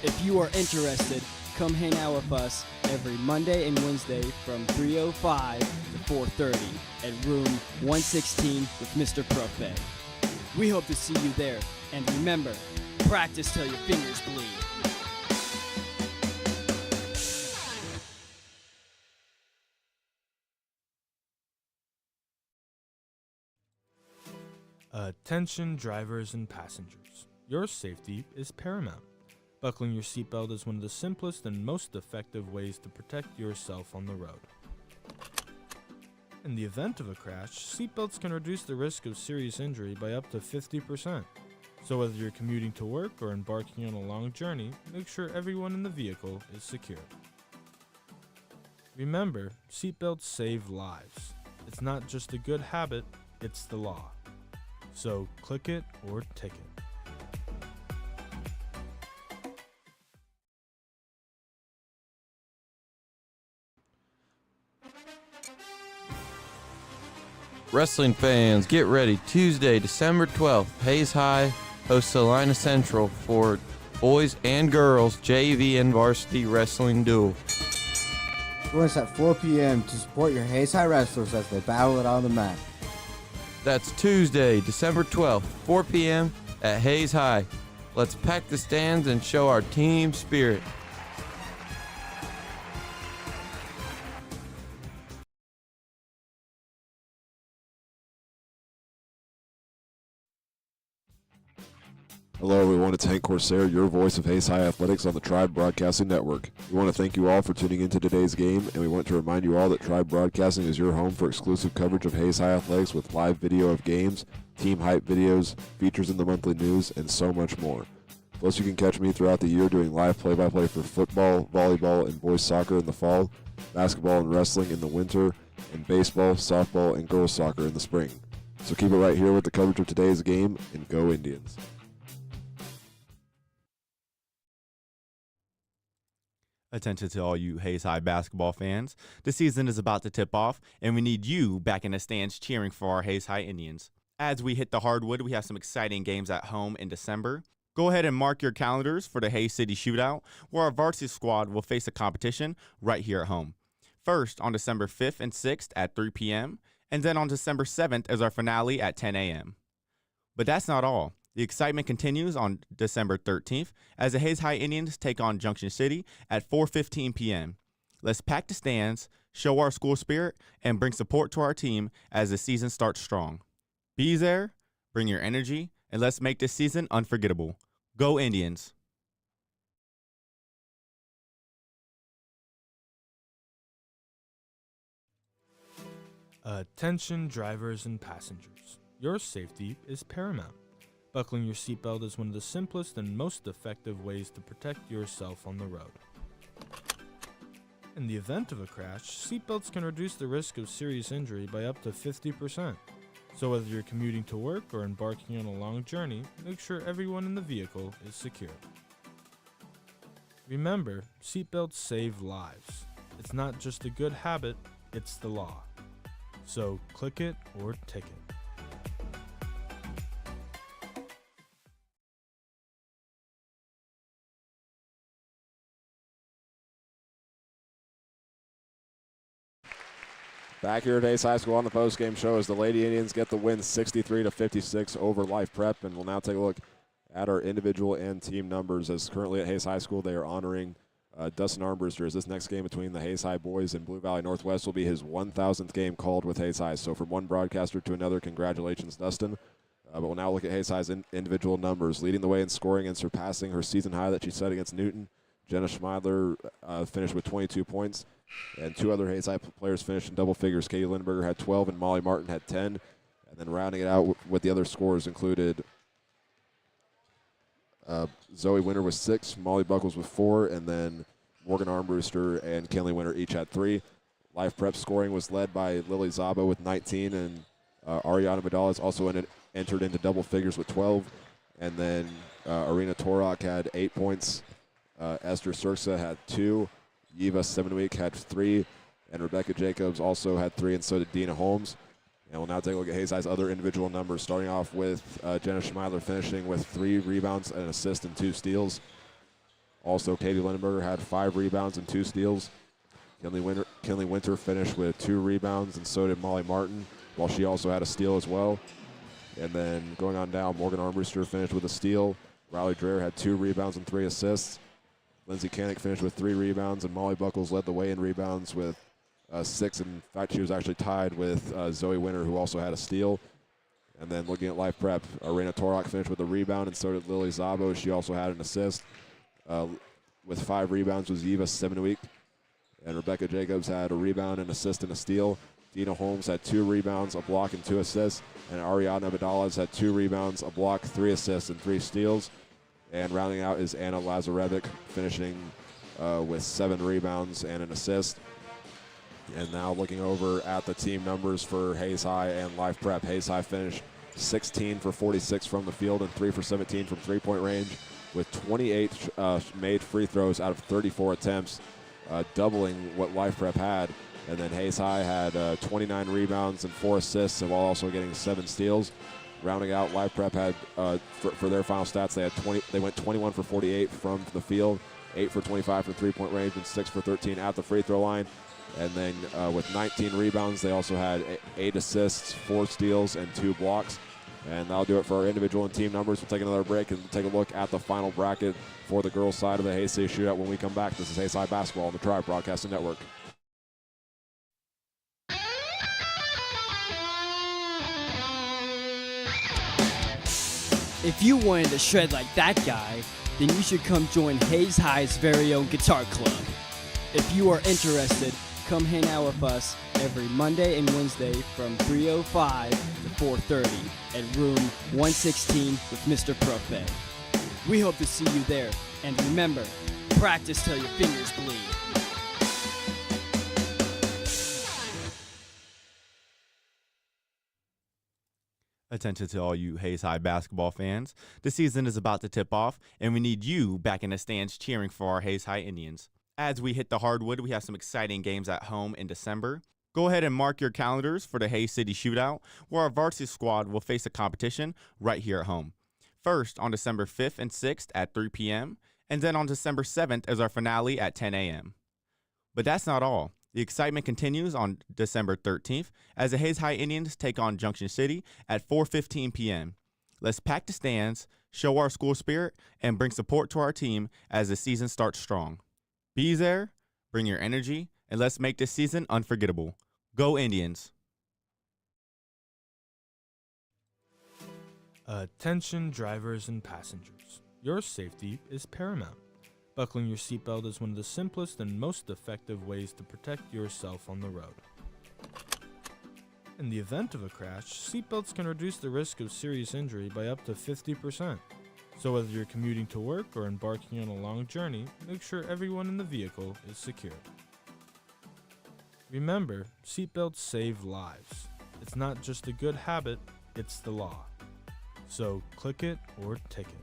If you are interested, come hang out with us every Monday and Wednesday from 3:05 to 4:30 at room 116 with Mr. Prophet. We hope to see you there, and remember, practice till your fingers bleed. Attention drivers and passengers. Your safety is paramount. Buckling your seatbelt is one of the simplest and most effective ways to protect yourself on the road. In the event of a crash, seatbelts can reduce the risk of serious injury by up to 50%. So whether you're commuting to work or embarking on a long journey, make sure everyone in the vehicle is secure. Remember, seatbelts save lives. It's not just a good habit, it's the law. So click it or ticket. Wrestling fans, get ready. Tuesday, December 12th, Hayes High hosts Salina Central for boys and girls JV and varsity wrestling duel. Join us at 4 p.m. to support your Hayes High wrestlers as they battle it on the mat. That's Tuesday, December 12th, 4 p.m. at Hayes High. Let's pack the stands and show our team spirit. Hello, we want to thank Corsair, your voice of Hayes High Athletics on the Tribe Broadcasting Network. We want to thank you all for tuning into today's game, and we want to remind you all that Tribe Broadcasting is your home for exclusive coverage of Hayes High Athletics with live video of games, team hype videos, features in the monthly news, and so much more. Plus, you can catch me throughout the year doing live play-by-play for football, volleyball, and boys soccer in the fall, basketball and wrestling in the winter, and baseball, softball, and girls soccer in the spring. So keep it right here with the coverage of today's game, and go Indians. Attention to all you Hayes High basketball fans. The season is about to tip off, and we need you back in the stands cheering for our Hayes High Indians. As we hit the hardwood, we have some exciting games at home in December. Go ahead and mark your calendars for the Hayes City Shootout, where our varsity squad will face a competition right here at home. First, on December 5th and 6th at 3 p.m., and then on December 7th as our finale at 10 a.m. But that's not all. The excitement continues on December 13th as the Hayes High Indians take on Junction City at 4:15 p.m. Let's pack the stands, show our school spirit, and bring support to our team as the season starts strong. Be there, bring your energy, and let's make this season unforgettable. Go Indians! Attention drivers and passengers. Your safety is paramount. Buckling your seatbelt is one of the simplest and most effective ways to protect yourself on the road. In the event of a crash, seatbelts can reduce the risk of serious injury by up to 50%. So whether you're commuting to work or embarking on a long journey, make sure everyone in the vehicle is secure. Remember, seatbelts save lives. It's not just a good habit, it's the law. So click it or ticket. Back here at Ace High School on the postgame show as the Lady Indians get the win 63-56 over Life Prep, and we'll now take a look at our individual and team numbers. As currently at Hayes High School, they are honoring Dustin Armbruster as this next game between the Hayes High boys and Blue Valley Northwest will be his 1,000th game called with Hayes High. So from one broadcaster to another, congratulations, Dustin. But we'll now look at Hayes High's individual numbers. Leading the way in scoring and surpassing her season high that she set against Newton, Jenna Schmeidler finished with 22 points, and two other Hayes High players finished in double figures. Katie Lindberger had 12 and Molly Martin had 10. And then rounding it out with the other scores included Zoe Winter with 6, Molly Buckles with 4, and then Morgan Armbruster and Kenley Winter each had 3. Life Prep scoring was led by Lily Zabo with 19, and Ariana Vidales also entered into double figures with 12. And then Arena Torok had 8 points. Esther Sirksa had 2. Yiva Sevenweek had 3. And Rebecca Jacobs also had 3, and so did Dina Holmes. And we'll now take a look at Hayes High's other individual numbers, starting off with Jenna Schmeidler finishing with 3 rebounds, an assist, and 2 steals. Also, Katie Lindenberger had 5 rebounds and 2 steals. Kenley Winter finished with 2 rebounds, and so did Molly Martin, while she also had a steal as well. And then going on down, Morgan Armbruster finished with a steal. Riley Dreher had 2 rebounds and 3 assists. Lindsay Canick finished with 3 rebounds, and Molly Buckles led the way in rebounds with 6. In fact, she was actually tied with Zoe Winter, who also had a steal. And then looking at Life Prep, Arena Torok finished with a rebound, and so did Lily Zabo. She also had an assist. With 5 rebounds was Eva Semenweek. And Rebecca Jacobs had a rebound, an assist, and a steal. Dina Holmes had 2 rebounds, a block, and 2 assists. And Ariana Vidales had 2 rebounds, a block, 3 assists, and 3 steals. And rounding out is Anna Lazarevic, finishing with 7 rebounds and an assist. And now looking over at the team numbers for Hayes High and Life Prep. Hayes High finished 16 for 46 from the field and 3 for 17 from three-point range, with 28 made free throws out of 34 attempts, doubling what Life Prep had. And then Hayes High had 29 rebounds and 4 assists, while also getting 7 steals. Rounding out, Life Prep had for their final stats, they went 21 for 48 from the field, 8 for 25 from three-point range, and 6 for 13 at the free throw line. And then with 19 rebounds, they also had 8 assists, 4 steals, and 2 blocks. And that'll do it for our individual and team numbers. We'll take another break and take a look at the final bracket for the girls' side of the Hayes City Shootout when we come back. This is Hayes High Basketball on the Tribe Broadcasting Network. If you wanted to shred like that guy, then you should come join Hayes High's very own guitar club. If you are interested, come hang out with us every Monday and Wednesday from 3:05 to 4:30 at room 116 with Mr. Prophet. We hope to see you there, and remember, practice till your fingers bleed. Attention to all you Hayes High basketball fans. The season is about to tip off, and we need you back in the stands cheering for our Hayes High Indians. As we hit the hardwood, we have some exciting games at home in December. Go ahead and mark your calendars for the Hayes City Shootout, where our varsity squad will face a competition right here at home. First, on December 5th and 6th at 3 p.m., and then on December 7th as our finale at 10 a.m. But that's not all. The excitement continues on December 13th as the Hayes High Indians take on Junction City at 4:15 p.m. Let's pack the stands, show our school spirit, and bring support to our team as the season starts strong. Be there, bring your energy, and let's make this season unforgettable. Go Indians! Attention drivers and passengers. Your safety is paramount. Buckling your seatbelt is one of the simplest and most effective ways to protect yourself on the road. In the event of a crash, seatbelts can reduce the risk of serious injury by up to 50%. So whether you're commuting to work or embarking on a long journey, make sure everyone in the vehicle is secure. Remember, seatbelts save lives. It's not just a good habit, it's the law. So click it or ticket.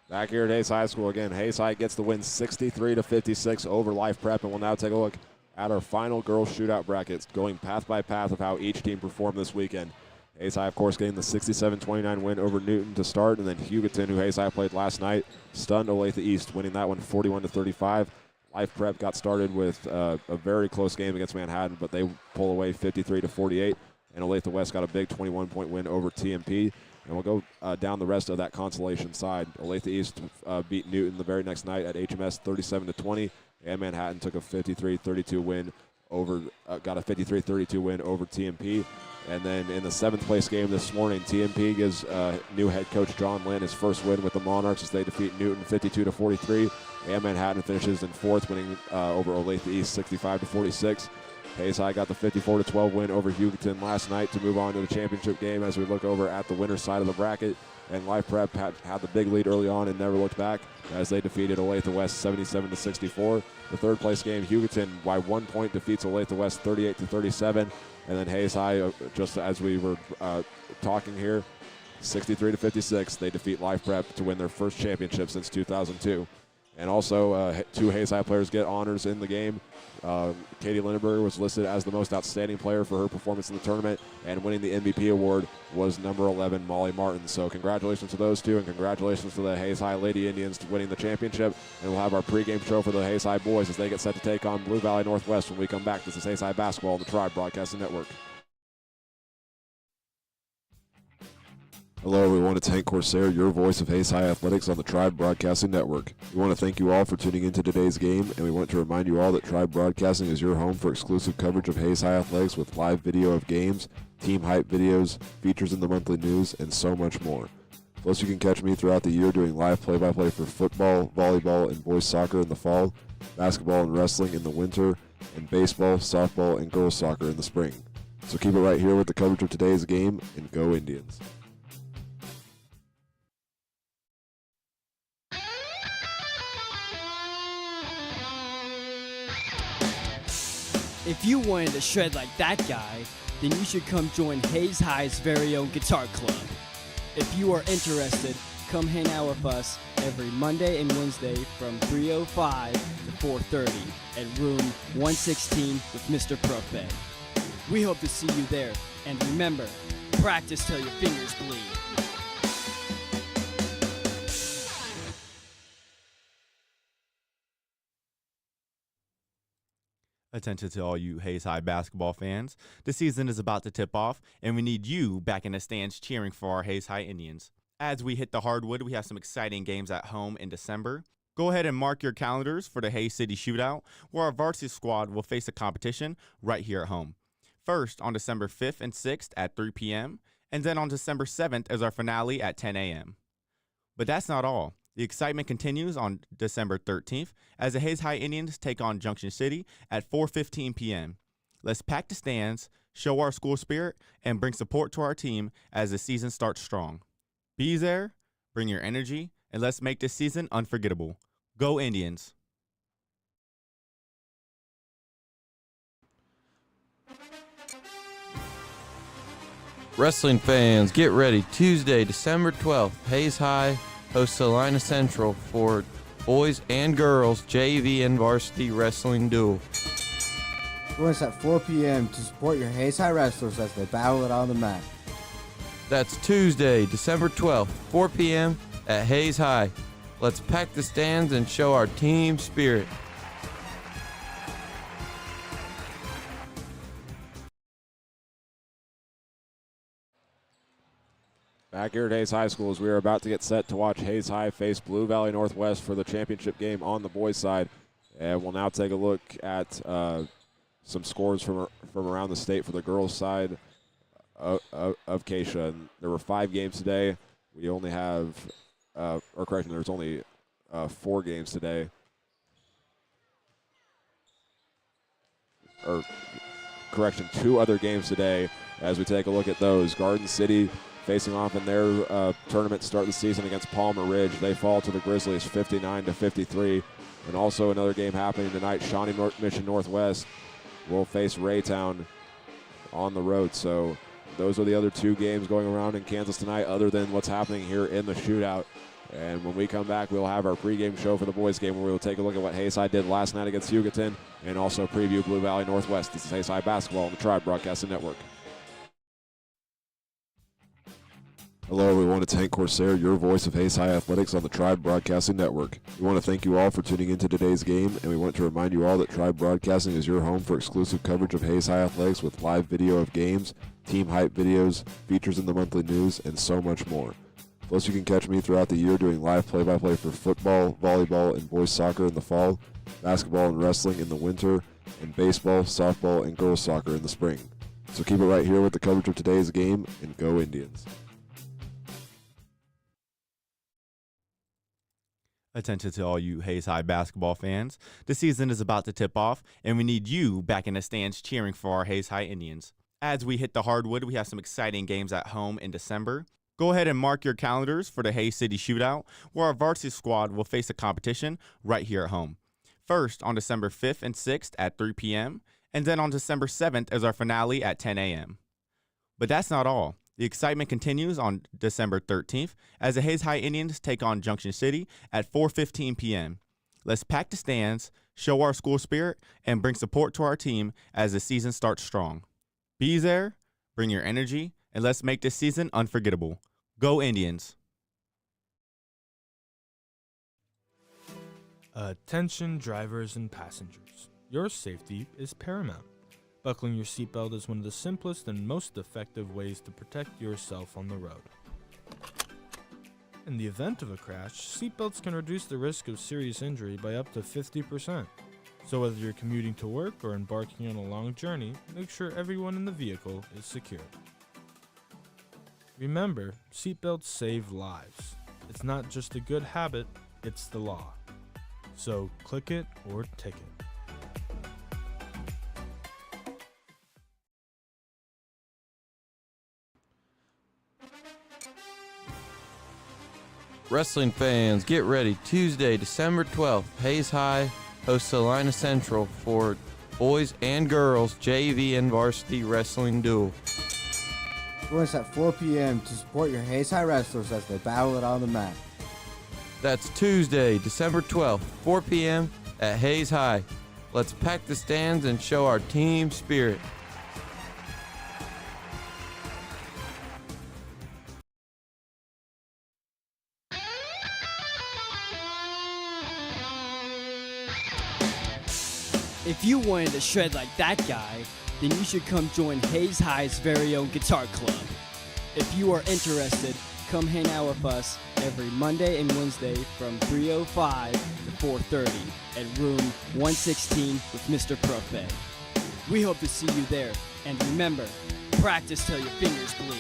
Back here at Hayes High School again. Hayes High gets the win 63-56 over Life Prep, and we'll now take a look at our final girls shootout brackets, going path by path of how each team performed this weekend. Hayes High, of course, getting the 67-29 win over Newton to start, and then Hugoton, who Hayes High played last night, stunned Olathe East, winning that one 41-35. Life Prep got started with a very close game against Manhattan, but they pull away 53-48, and Olathe West got a big 21-point win over TMP. And we'll go down the rest of that consolation side. Olathe East beat Newton the very next night at HMS 37-20, and Manhattan took a 53-32 win over, got a 53-32 win over TMP. And then in the 7th place game this morning, TMP gives new head coach John Lynn his first win with the Monarchs as they defeat Newton 52-43, and Manhattan finishes in 4th, winning over Olathe East 65-46. Hayes High got the 54-12 win over Hugoton last night to move on to the championship game as we look over at the winner's side of the bracket. And Life Prep had the big lead early on and never looked back as they defeated Olathe West 77-64. The 3rd place game, Hugoton by 1 point defeats Olathe West 38-37. And then Hayes High, just as we were talking here, 63-56, they defeat Life Prep to win their first championship since 2002. And also, 2 Hayes High players get honors in the game. Katie Lindenberger was listed as the most outstanding player for her performance in the tournament, and winning the MVP award was number 11, Molly Martin. So congratulations to those two, and congratulations to the Hayes High Lady Indians winning the championship. And we'll have our pregame show for the Hayes High boys as they get set to take on Blue Valley Northwest when we come back. This is Hayes High Basketball on the Tribe Broadcasting Network. Hello everyone, it's Hank Corsair, your voice of Hayes High Athletics on the Tribe Broadcasting Network. We want to thank you all for tuning into today's game, and we want to remind you all that Tribe Broadcasting is your home for exclusive coverage of Hayes High Athletics with live video of games, team hype videos, features in the monthly news, and so much more. Plus, you can catch me throughout the year doing live play-by-play for football, volleyball, and boys soccer in the fall, basketball and wrestling in the winter, and baseball, softball, and girls soccer in the spring. So keep it right here with the coverage of today's game, and go Indians. If you wanted to shred like that guy, then you should come join Hayes High's very own guitar club. If you are interested, come hang out with us every Monday and Wednesday from 3:05 to 4:30 at room 116 with Mr. Prophet. We hope to see you there, and remember, practice till your fingers bleed. Attention to all you Hayes High basketball fans. The season is about to tip off, and we need you back in the stands cheering for our Hayes High Indians. As we hit the hardwood, we have some exciting games at home in December. Go ahead and mark your calendars for the Hayes City Shootout, where our varsity squad will face a competition right here at home. First, on December 5th and 6th at 3 p.m., and then on December 7th as our finale at 10 a.m. But that's not all. The excitement continues on December 13th as the Hayes High Indians take on Junction City at 4:15 p.m. Let's pack the stands, show our school spirit, and bring support to our team as the season starts strong. Be there, bring your energy, and let's make this season unforgettable. Go Indians! Wrestling fans, get ready. Tuesday, December 12th, Hayes High hosts Salina Central for boys and girls JV and varsity wrestling duel. Join us at 4 p.m. to support your Hayes High wrestlers as they battle it on the mat. That's Tuesday, December 12th, 4 p.m. at Hayes High. Let's pack the stands and show our team spirit. Back here at Hayes High School as we are about to get set to watch Hayes High face Blue Valley Northwest for the championship game on the boys' side. And we'll now take a look at some scores from around the state for the girls' side of Keisha. And there were 5 games today. We only have, there's only 4 games today. Or, 2 other games today as we take a look at those. Garden City facing off in their tournament to start the season against Palmer Ridge. They fall to the Grizzlies 59-53. And also another game happening tonight, Shawnee Mission Northwest will face Raytown on the road. So those are the other 2 games going around in Kansas tonight other than what's happening here in the shootout. And when we come back, we'll have our pregame show for the boys' game where we'll take a look at what Hayes High did last night against Hugoton and also preview Blue Valley Northwest. This is Hayes High Basketball on the Tribe Broadcasting Network. Hello everyone, it's Hank Corsair, your voice of Hayes High Athletics on the Tribe Broadcasting Network. We want to thank you all for tuning into today's game, and we want to remind you all that Tribe Broadcasting is your home for exclusive coverage of Hayes High Athletics with live video of games, team hype videos, features in the monthly news, and so much more. Plus, you can catch me throughout the year doing live play-by-play for football, volleyball, and boys soccer in the fall, basketball and wrestling in the winter, and baseball, softball, and girls soccer in the spring. So keep it right here with the coverage of today's game, and go Indians. Attention to all you Hayes High basketball fans. The season is about to tip off, and we need you back in the stands cheering for our Hayes High Indians. As we hit the hardwood, we have some exciting games at home in December. Go ahead and mark your calendars for the Hayes City Shootout, where our varsity squad will face a competition right here at home. First, on December 5th and 6th at 3 p.m., and then on December 7th is our finale at 10 a.m. But that's not all. The excitement continues on December 13th as the Hayes High Indians take on Junction City at 4:15 p.m. Let's pack the stands, show our school spirit, and bring support to our team as the season starts strong. Be there, bring your energy, and let's make this season unforgettable. Go Indians! Attention drivers and passengers. Your safety is paramount. Buckling your seatbelt is one of the simplest and most effective ways to protect yourself on the road. In the event of a crash, seatbelts can reduce the risk of serious injury by up to 50%. So whether you're commuting to work or embarking on a long journey, make sure everyone in the vehicle is secure. Remember, seatbelts save lives. It's not just a good habit, it's the law. So click it or ticket. Wrestling fans, get ready. Tuesday, December 12th, Hayes High hosts Salina Central for boys and girls JV and varsity wrestling duel. Join us at 4 p.m. to support your Hayes High wrestlers as they battle it on the mat. That's Tuesday, December 12th, 4 p.m. at Hayes High. Let's pack the stands and show our team spirit. If you wanted to shred like that guy, then you should come join Hayes High's very own guitar club. If you are interested, come hang out with us every Monday and Wednesday from 3:05 to 4:30 at room 116 with Mr. Prophet. We hope to see you there, and remember, practice till your fingers bleed.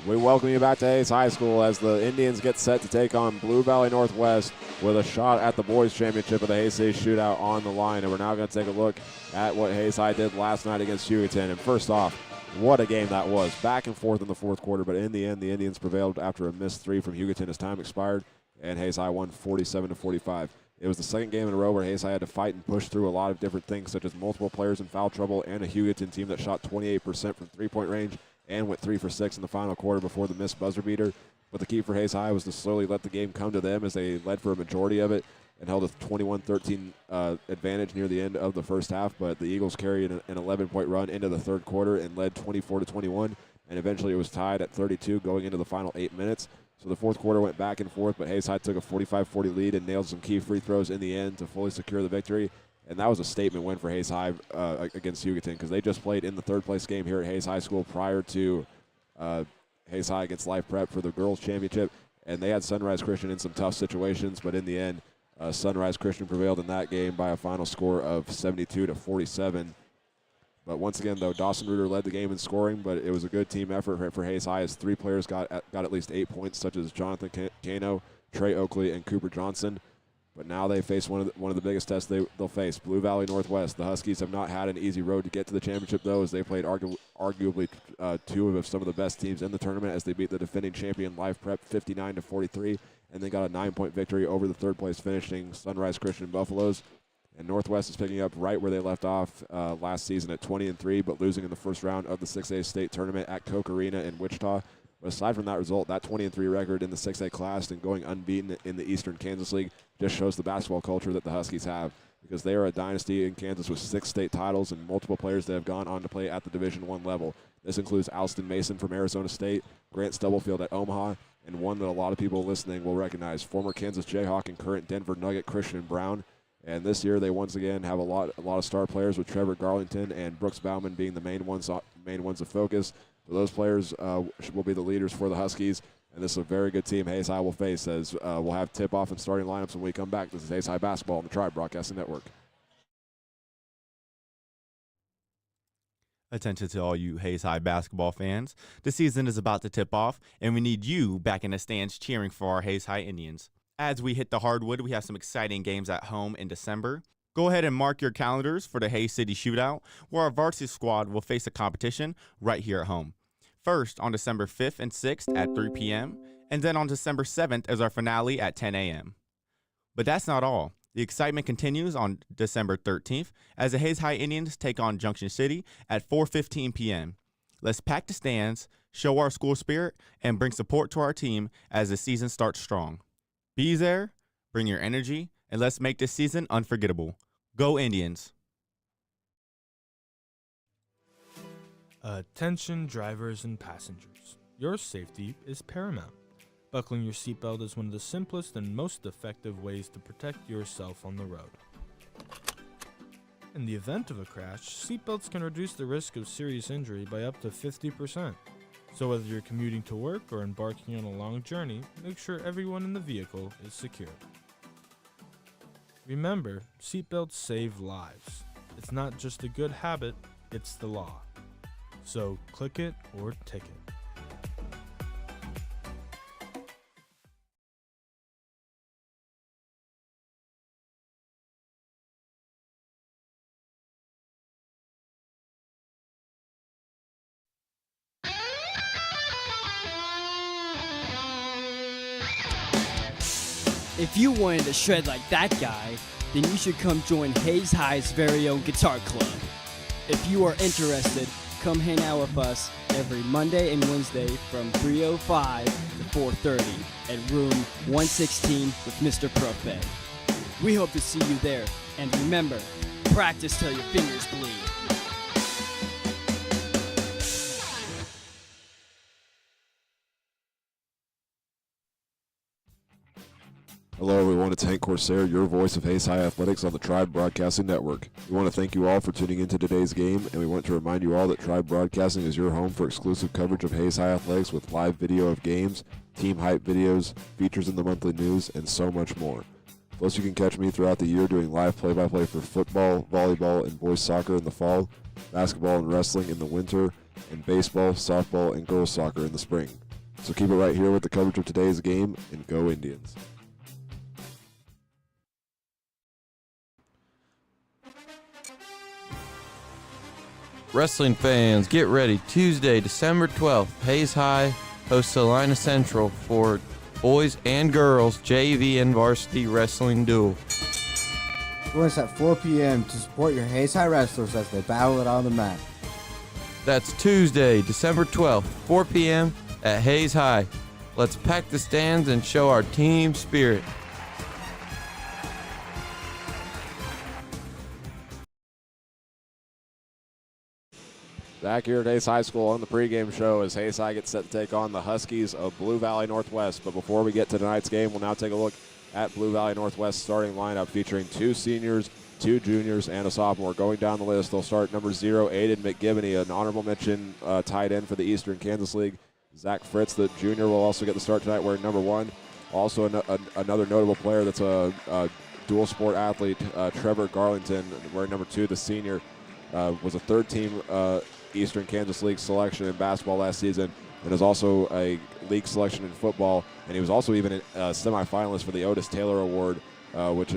We welcome you back to Hayes High School as the Indians get set to take on Blue Valley Northwest with a shot at the boys' championship of the Hayes City Shootout on the line. And we're now going to take a look at what Hayes High did last night against Hugoton. And first off, what a game that was. Back and forth in the fourth quarter, but in the end, the Indians prevailed after a missed 3 from Hugoton as time expired, and Hayes High won 47-45. It was the second game in a row where Hayes High had to fight and push through a lot of different things, such as multiple players in foul trouble and a Hugoton team that shot 28% from three-point range and went 3 for 6 in the final quarter before the missed buzzer beater. But the key for Hayes High was to slowly let the game come to them as they led for a majority of it and held a 21-13 advantage near the end of the first half. But the Eagles carried an 11-point run into the third quarter and led 24-21, and eventually it was tied at 32 going into the final 8 minutes. So the fourth quarter went back and forth, but Hayes High took a 45-40 lead and nailed some key free throws in the end to fully secure the victory. And that was a statement win for Hayes High against Hugoton because they just played in the third-place game here at Hayes High School prior to Hayes High against Life Prep for the girls' championship. And they had Sunrise Christian in some tough situations, but in the end, Sunrise Christian prevailed in that game by a final score of 72-47. But once again, though, Dawson Reuter led the game in scoring, but it was a good team effort for Hayes High as 3 players got at least 8 points, such as Jonathan Cano, Trey Oakley, and Cooper Johnson. But now they face one of the biggest tests they'll face, Blue Valley Northwest. The Huskies have not had an easy road to get to the championship, though, as they played arguably 2 of some of the best teams in the tournament as they beat the defending champion Life Prep 59-43, and they got a 9-point victory over the third-place finishing Sunrise Christian Buffaloes. And Northwest is picking up right where they left off last season at 20-3, but losing in the first round of the 6A state tournament at Koch Arena in Wichita. But aside from that result, that 20-3 record in the 6A class and going unbeaten in the Eastern Kansas League just shows the basketball culture that the Huskies have, because they are a dynasty in Kansas with 6 state titles and multiple players that have gone on to play at the Division I level. This includes Alston Mason from Arizona State, Grant Stubblefield at Omaha, and one that a lot of people listening will recognize, former Kansas Jayhawk and current Denver Nugget Christian Brown. And this year they once again have a lot of star players, with Trevor Garlington and Brooks Bauman being the main ones of focus. So those players will be the leaders for the Huskies, and this is a very good team Hayes High will face, as we'll have tip-off and starting lineups when we come back. This is Hayes High Basketball on the Tribe Broadcasting Network. Attention to all you Hayes High basketball fans. The season is about to tip off, and we need you back in the stands cheering for our Hayes High Indians. As we hit the hardwood, we have some exciting games at home in December. Go ahead and mark your calendars for the Hayes City Shootout, where our varsity squad will face a competition right here at home. First, on December 5th and 6th at 3 p.m., and then on December 7th as our finale at 10 a.m. But that's not all. The excitement continues on December 13th as the Hayes High Indians take on Junction City at 4:15 p.m. Let's pack the stands, show our school spirit, and bring support to our team as the season starts strong. Be there, bring your energy, and let's make this season unforgettable. Go Indians! Attention drivers and passengers. Your safety is paramount. Buckling your seatbelt is one of the simplest and most effective ways to protect yourself on the road. In the event of a crash, seatbelts can reduce the risk of serious injury by up to 50%. So whether you're commuting to work or embarking on a long journey, make sure everyone in the vehicle is secure. Remember, seatbelts save lives. It's not just a good habit, it's the law. So click it or ticket. If you wanted to shred like that guy, then you should come join Hayes High's very own guitar club. If you are interested, come hang out with us every Monday and Wednesday from 3:05 to 4:30 at room 116 with Mr. Prophet. We hope to see you there, and remember, practice till your fingers bleed. Hello everyone, it's Hank Corsair, your voice of Hayes High Athletics on the Tribe Broadcasting Network. We want to thank you all for tuning into today's game, and we want to remind you all that Tribe Broadcasting is your home for exclusive coverage of Hayes High Athletics with live video of games, team hype videos, features in the monthly news, and so much more. Plus, you can catch me throughout the year doing live play-by-play for football, volleyball, and boys soccer in the fall, basketball and wrestling in the winter, and baseball, softball, and girls soccer in the spring. So keep it right here with the coverage of today's game, and go Indians. Wrestling fans, get ready. Tuesday, December 12th, Hayes High hosts Salina Central for boys and girls JV and varsity wrestling duel. Join us at 4 p.m. to support your Hayes High wrestlers as they battle it on the mat. That's Tuesday, December 12th, 4 p.m. at Hayes High. Let's pack the stands and show our team spirit. Back here at Hayes High School on the pregame show as Hayes High gets set to take on the Huskies of Blue Valley Northwest. But before we get to tonight's game, we'll now take a look at Blue Valley Northwest starting lineup featuring 2 seniors 2 juniors, and a sophomore. Going down the list, they'll start number 0, Aiden McGivney, an honorable mention tight end for the Eastern Kansas League. Zach Fritz, the junior, will also get the start tonight wearing number 1. Also another notable player that's a dual sport athlete, Trevor Garlington, wearing number 2, the senior, was a third-team Eastern Kansas League selection in basketball last season, and is also a league selection in football. And he was also even a semifinalist for the Otis Taylor Award, which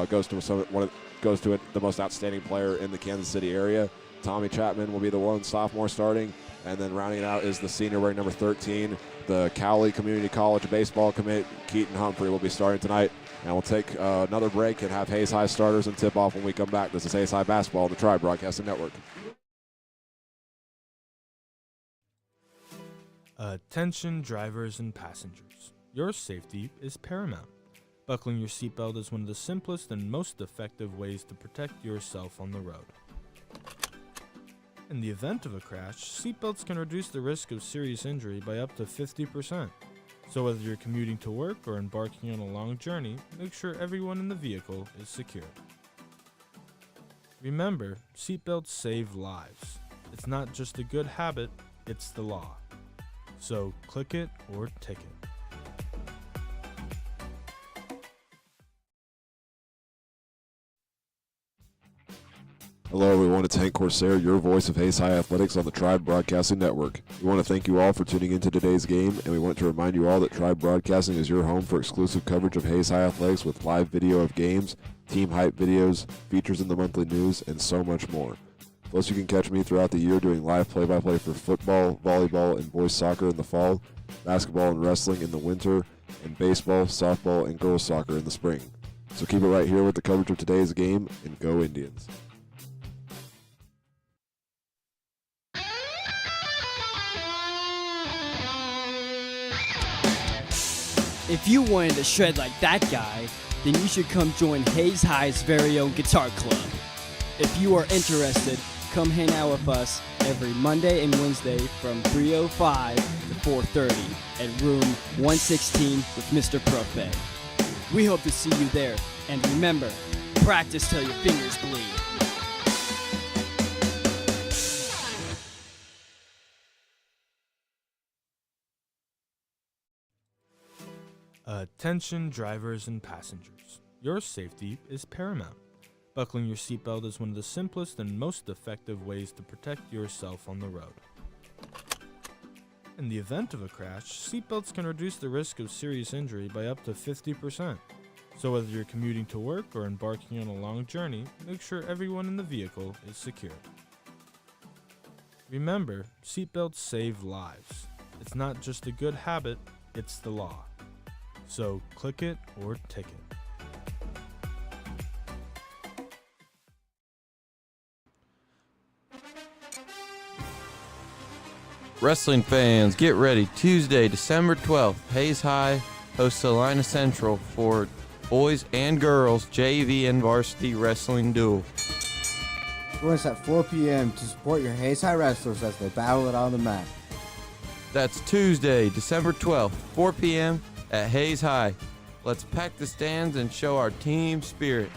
goes to the most outstanding player in the Kansas City area. Tommy Chapman will be the lone sophomore starting, and then rounding it out is the senior wearing number 13, the Cowley Community College baseball commit, Keaton Humphrey, will be starting tonight. And we'll take another break and have Hayes High starters and tip off when we come back. This is Hayes High Basketball on the Tribe Broadcasting Network. Attention drivers and passengers. Your safety is paramount. Buckling your seatbelt is one of the simplest and most effective ways to protect yourself on the road. In the event of a crash, seatbelts can reduce the risk of serious injury by up to 50%. So whether you're commuting to work or embarking on a long journey, make sure everyone in the vehicle is secured. Remember, seatbelts save lives. It's not just a good habit, it's the law. So click it or ticket. Hello everyone, it's Hank Corsair, your voice of Hayes High Athletics on the Tribe Broadcasting Network. We want to thank you all for tuning into today's game, and we want to remind you all that Tribe Broadcasting is your home for exclusive coverage of Hayes High Athletics with live video of games, team hype videos, features in the monthly news, and so much more. Plus, you can catch me throughout the year doing live play-by-play for football, volleyball, and boys soccer in the fall, basketball and wrestling in the winter, and baseball, softball, and girls soccer in the spring. So keep it right here with the coverage of today's game, and go Indians. If you wanted to shred like that guy, then you should come join Hayes High's very own guitar club. If you are interested, come hang out with us every Monday and Wednesday from 3:05 to 4:30 at room 116 with Mr. Prophet. We hope to see you there, and remember, practice till your fingers bleed. Attention drivers and passengers. Your safety is paramount. Buckling your seatbelt is one of the simplest and most effective ways to protect yourself on the road. In the event of a crash, seatbelts can reduce the risk of serious injury by up to 50%. So whether you're commuting to work or embarking on a long journey, make sure everyone in the vehicle is secured. Remember, seatbelts save lives. It's not just a good habit, it's the law. So click it or ticket. Wrestling fans, get ready. Tuesday, December 12th, Hayes High hosts Salina Central for boys and girls JV and varsity wrestling duel. Join us at 4 p.m. to support your Hayes High wrestlers as they battle it on the mat. That's Tuesday, December 12th, 4 p.m. at Hayes High. Let's pack the stands and show our team spirit.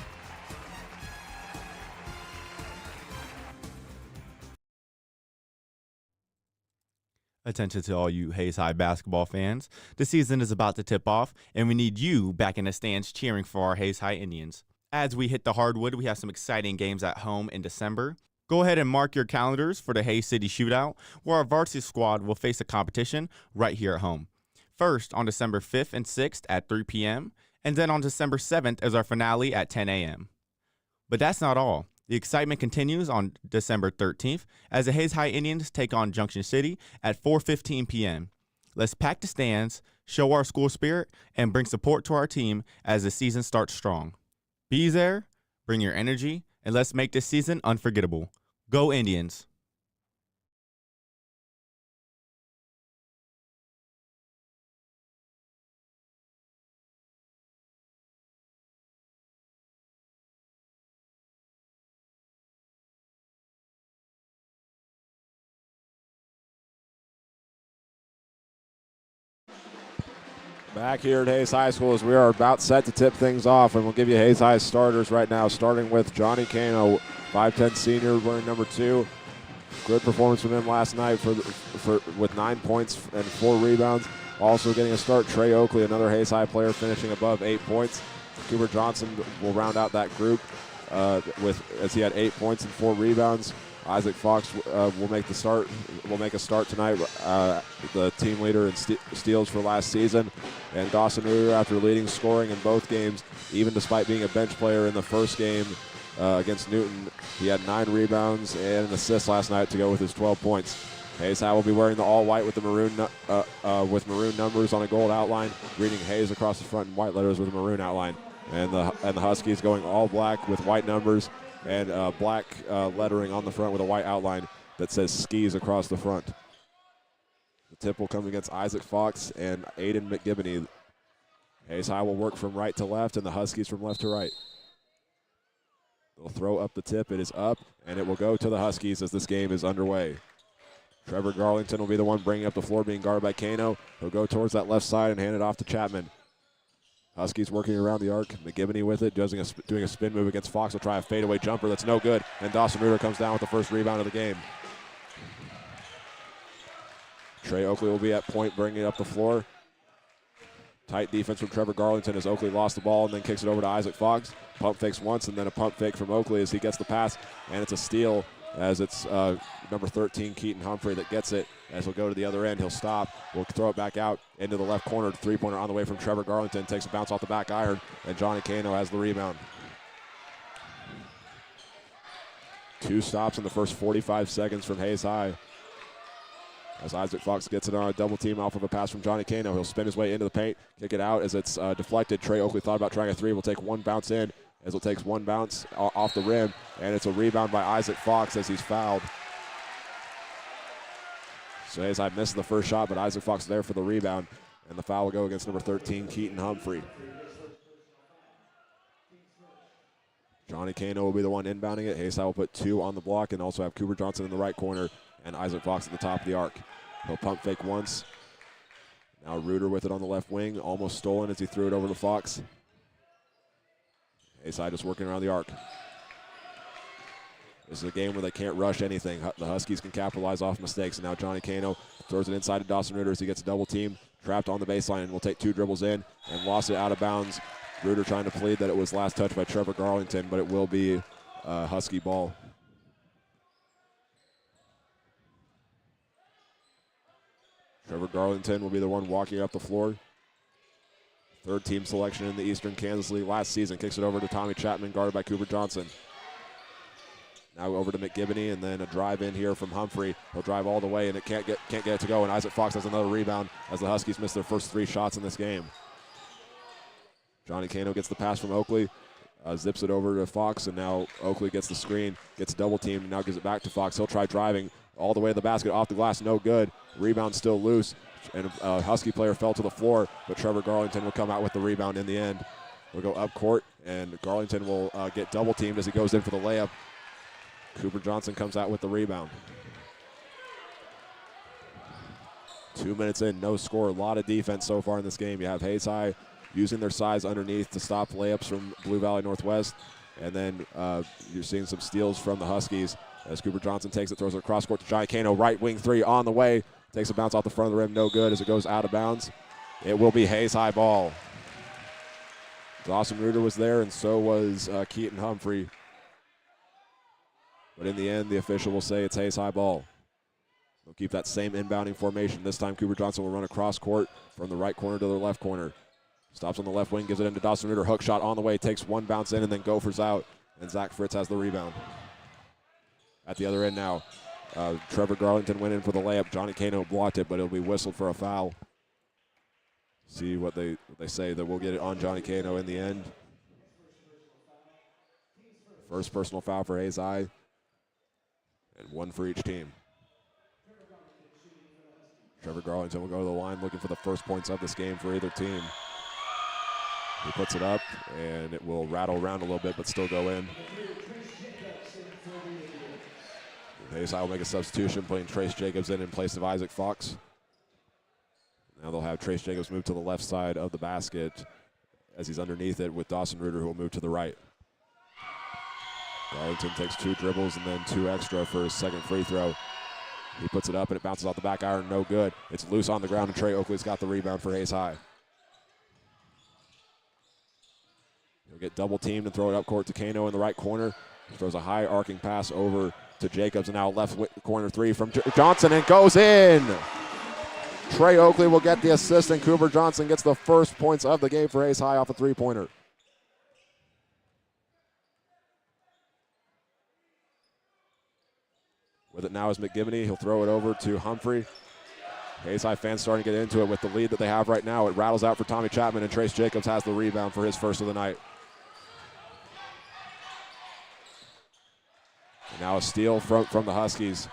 Attention to all you Hayes High basketball fans. The season is about to tip off, and we need you back in the stands cheering for our Hayes High Indians. As we hit the hardwood, we have some exciting games at home in December. Go ahead and mark your calendars for the Hayes City Shootout, where our varsity squad will face a competition right here at home. First, on December 5th and 6th at 3 p.m., and then on December 7th is our finale at 10 a.m. But that's not all. The excitement continues on December 13th as the Hayes High Indians take on Junction City at 4:15 p.m. Let's pack the stands, show our school spirit, and bring support to our team as the season starts strong. Be there, bring your energy, and let's make this season unforgettable. Go Indians! Back here at Hayes High School as we are about set to tip things off, and we'll give you Hayes High starters right now, starting with Johnny Cano, 5'10 senior, wearing number 2. Good performance from him last night with 9 points and 4 rebounds. Also getting a start, Trey Oakley, another Hayes High player, finishing above 8 points. Cooper Johnson will round out that group as he had 8 points and 4 rebounds. Isaac Fox will make a start tonight, the team leader in steals for last season. And Dawson Reuter, after leading scoring in both games, even despite being a bench player in the first game against Newton, he had 9 rebounds and an assist last night to go with his 12 points. Hayes High will be wearing the all-white with the maroon numbers on a gold outline, reading Hayes across the front in white letters with a maroon outline. And the Huskies going all black with white numbers and black lettering on the front with a white outline that says skis across the front. The tip will come against Isaac Fox and Aiden McGibney. Hayes High will work from right to left and the Huskies from left to right. They'll throw up the tip. It is up, and it will go to the Huskies as this game is underway. Trevor Garlington will be the one bringing up the floor, being guarded by Cano. He'll go towards that left side and hand it off to Chapman. Huskies working around the arc. McGibney with it, doing a spin move against Fox. Will try a fadeaway jumper. That's no good. And Dawson Reuter comes down with the first rebound of the game. Trey Oakley will be at point, bringing it up the floor. Tight defense from Trevor Garlington as Oakley lost the ball and then kicks it over to Isaac Fox. Pump fakes once and then a pump fake from Oakley as he gets the pass. And it's a steal as it's number 13, Keaton Humphrey, that gets it. As he'll go to the other end, he'll stop. We'll throw it back out into the left corner. Three-pointer on the way from Trevor Garlington. Takes a bounce off the back iron, and Johnny Cano has the rebound. 2 stops in the first 45 seconds from Hayes High. As Isaac Fox gets it on a double team off of a pass from Johnny Cano. He'll spin his way into the paint, kick it out as it's deflected. Trey Oakley thought about trying a 3. Will take one bounce in as it takes one bounce off the rim, and it's a rebound by Isaac Fox as he's fouled. So Hayes High missed the first shot, but Isaac Fox there for the rebound, and the foul will go against number 13, Keaton Humphrey. Johnny Cano will be the one inbounding it. Hayes High will put 2 on the block and also have Cooper Johnson in the right corner and Isaac Fox at the top of the arc. He'll pump fake once. Now Reuter with it on the left wing, almost stolen as he threw it over to Fox. Hayes High just working around the arc. This is a game where they can't rush anything. The Huskies can capitalize off mistakes. And now Johnny Cano throws it inside to Dawson Reuter as he gets a double team. Trapped on the baseline and will take 2 dribbles in and lost it out of bounds. Reuter trying to plead that it was last touched by Trevor Garlington, but it will be Husky ball. Trevor Garlington will be the one walking up the floor. 3rd team selection in the Eastern Kansas League last season. Kicks it over to Tommy Chapman, guarded by Cooper Johnson. Now over to McGibney, and then a drive in here from Humphrey. He'll drive all the way, and it can't get it to go. And Isaac Fox has another rebound as the Huskies miss their first 3 shots in this game. Johnny Cano gets the pass from Oakley, zips it over to Fox, and now Oakley gets the screen, gets double teamed, and now gives it back to Fox. He'll try driving all the way to the basket, off the glass, no good. Rebound still loose, and a Husky player fell to the floor, but Trevor Garlington will come out with the rebound in the end. We'll go up court, and Garlington will get double teamed as he goes in for the layup. Cooper Johnson comes out with the rebound. 2 minutes in, no score. A lot of defense so far in this game. You have Hayes High using their size underneath to stop layups from Blue Valley Northwest. And then you're seeing some steals from the Huskies as Cooper Johnson takes it, throws it across court to Johnny Cano. Right wing 3 on the way. Takes a bounce off the front of the rim. No good as it goes out of bounds. It will be Hayes High ball. Dawson Reuter was there, and so was Keaton Humphrey. But in the end, the official will say it's Hayes High ball. They'll keep that same inbounding formation. This time, Cooper Johnson will run across court from the right corner to the left corner. Stops on the left wing, gives it into Dawson Reuter. Hook shot on the way, takes one bounce in, and then gophers out. And Zach Fritz has the rebound. At the other end now, Trevor Garlington went in for the layup. Johnny Cano blocked it, but it'll be whistled for a foul. See what they say, that we'll get it on Johnny Cano in the end. First personal foul for Hayes High. And 1 for each team. Trevor Garlington will go to the line looking for the first points of this game for either team. He puts it up, and it will rattle around a little bit, but still go in. Hayes High will make a substitution, putting Trace Jacobs in place of Isaac Fox. Now Now they'll have Trace Jacobs move to the left side of the basket as he's underneath it with Dawson Reuter, who will move to the right. Darlington takes 2 dribbles and then 2 extra for his second free throw. He puts it up and it bounces off the back iron, no good. It's loose on the ground and Trey Oakley's got the rebound for Hayes High. He'll get double teamed and throw it up court to Kano in the right corner. He throws a high arcing pass over to Jacobs, and now left corner 3 from Johnson, and goes in. Trey Oakley will get the assist, and Cooper Johnson gets the first points of the game for Hayes High off a 3-pointer. With it now is McGivney. He'll throw it over to Humphrey. Hayes High fans starting to get into it with the lead that they have right now. It rattles out for Tommy Chapman, and Trace Jacobs has the rebound for his first of the night. And now a steal from the Huskies.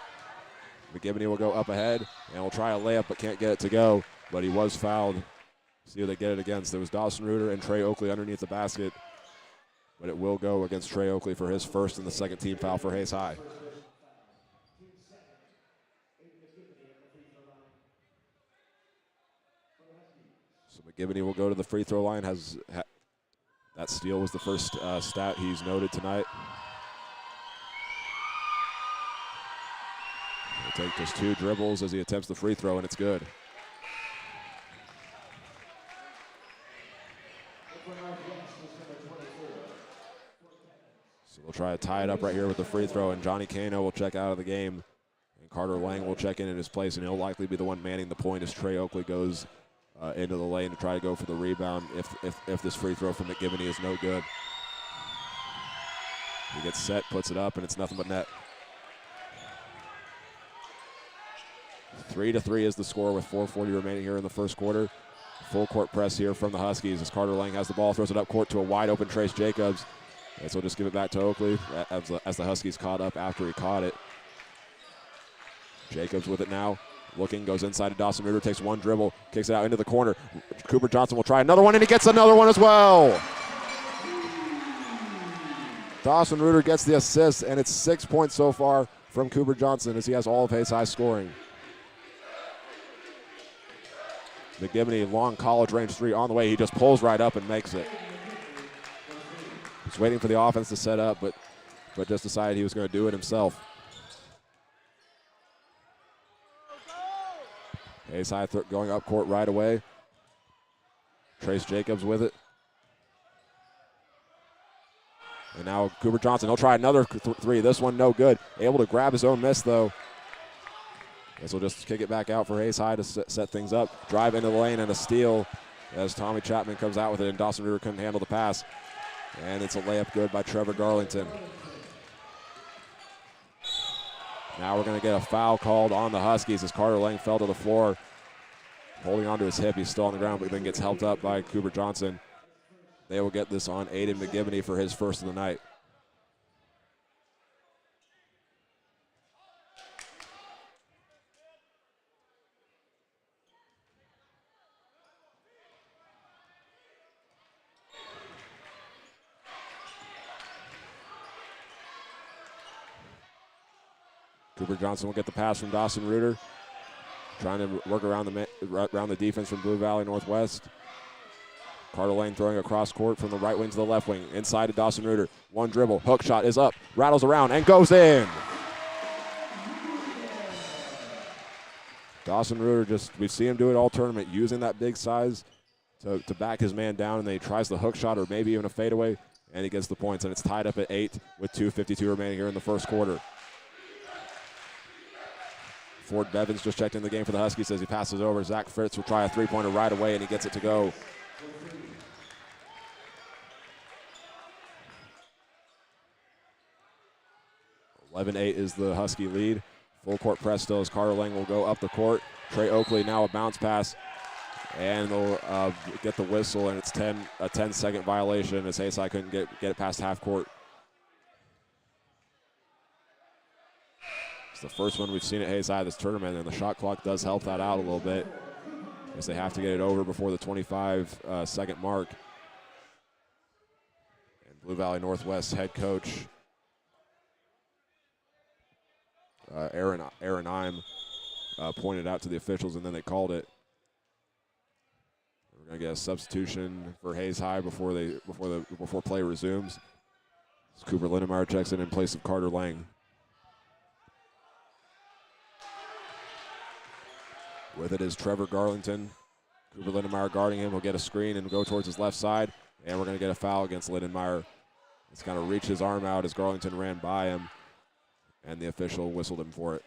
McGivney will go up ahead and will try a layup but can't get it to go, but he was fouled. See who they get it against. There was Dawson Reuter and Trey Oakley underneath the basket, but it will go against Trey Oakley for his first and the second team foul for Hayes High. So McGivney will go to the free throw line. That steal was the first stat he's noted tonight. He'll take just 2 dribbles as he attempts the free throw, and it's good. So we'll try to tie it up right here with the free throw, and Johnny Kano will check out of the game. And Carter Lang will check in his place, and he'll likely be the one manning the point as Trey Oakley goes into the lane to try to go for the rebound if this free throw from McGivney is no good. He gets set, puts it up, and it's nothing but net. 3-3 is the score with 4:40 remaining here in the first quarter. Full court press here from the Huskies as Carter Lang has the ball, throws it up court to a wide open Trace Jacobs. And so we'll just give it back to Oakley as the Huskies caught up after he caught it. Jacobs with it now. Looking, goes inside to Dawson Reuter, takes 1 dribble, kicks it out into the corner. Cooper Johnson will try another one, and he gets another one as well. Dawson Reuter gets the assist, and it's 6 points so far from Cooper Johnson as he has all of Hayes High scoring. McGivney, long college range 3 on the way. He just pulls right up and makes it. He's waiting for the offense to set up, but just decided he was going to do it himself. Hayes High going up court right away. Trace Jacobs with it. And now Cooper Johnson, he'll try another 3. This one no good. Able to grab his own miss though. Guess we'll just kick it back out for Hayes High to set things up. Drive into the lane and a steal as Tommy Chapman comes out with it, and Dawson Reuter couldn't handle the pass. And it's a layup good by Trevor Garlington. Now we're going to get a foul called on the Huskies as Carter Lang fell to the floor. Holding onto his hip, he's still on the ground, but then gets helped up by Cooper Johnson. They will get this on Aiden McGivney for his first of the night. Cooper Johnson will get the pass from Dawson Reuter. Trying to work around the defense from Blue Valley Northwest. Carter Lang throwing across court from the right wing to the left wing. Inside to Dawson Reuter. 1 dribble. Hook shot is up. Rattles around and goes in. Dawson Reuter, we've seen him do it all tournament, using that big size to back his man down, and then he tries the hook shot or maybe even a fadeaway, and he gets the points, and it's tied up at 8 with 2:52 remaining here in the first quarter. Ford Bevins just checked in the game for the Huskies as he passes over. Zach Fritz will try a 3-pointer right away, and he gets it to go. (11-8) is the Husky lead. Full court press still as Carter Lang will go up the court. Trey Oakley now a bounce pass, and they'll get the whistle, and it's a 10-second violation as Hayes High couldn't get it past half court. It's the first one we've seen at Hayes High this tournament, and the shot clock does help that out a little bit as they have to get it over before the 25-second mark. And Blue Valley Northwest head coach Aaron Eim pointed out to the officials, and then they called it. I guess substitution for Hayes High before play resumes. Cooper Lindenmeyer checks in place of Carter Lang. With it is Trevor Garlington. Cooper Lindenmeyer guarding him. He'll get a screen and go towards his left side. And we're going to get a foul against Lindenmeyer. He's kind of reached his arm out as Garlington ran by him. And the official whistled him for it.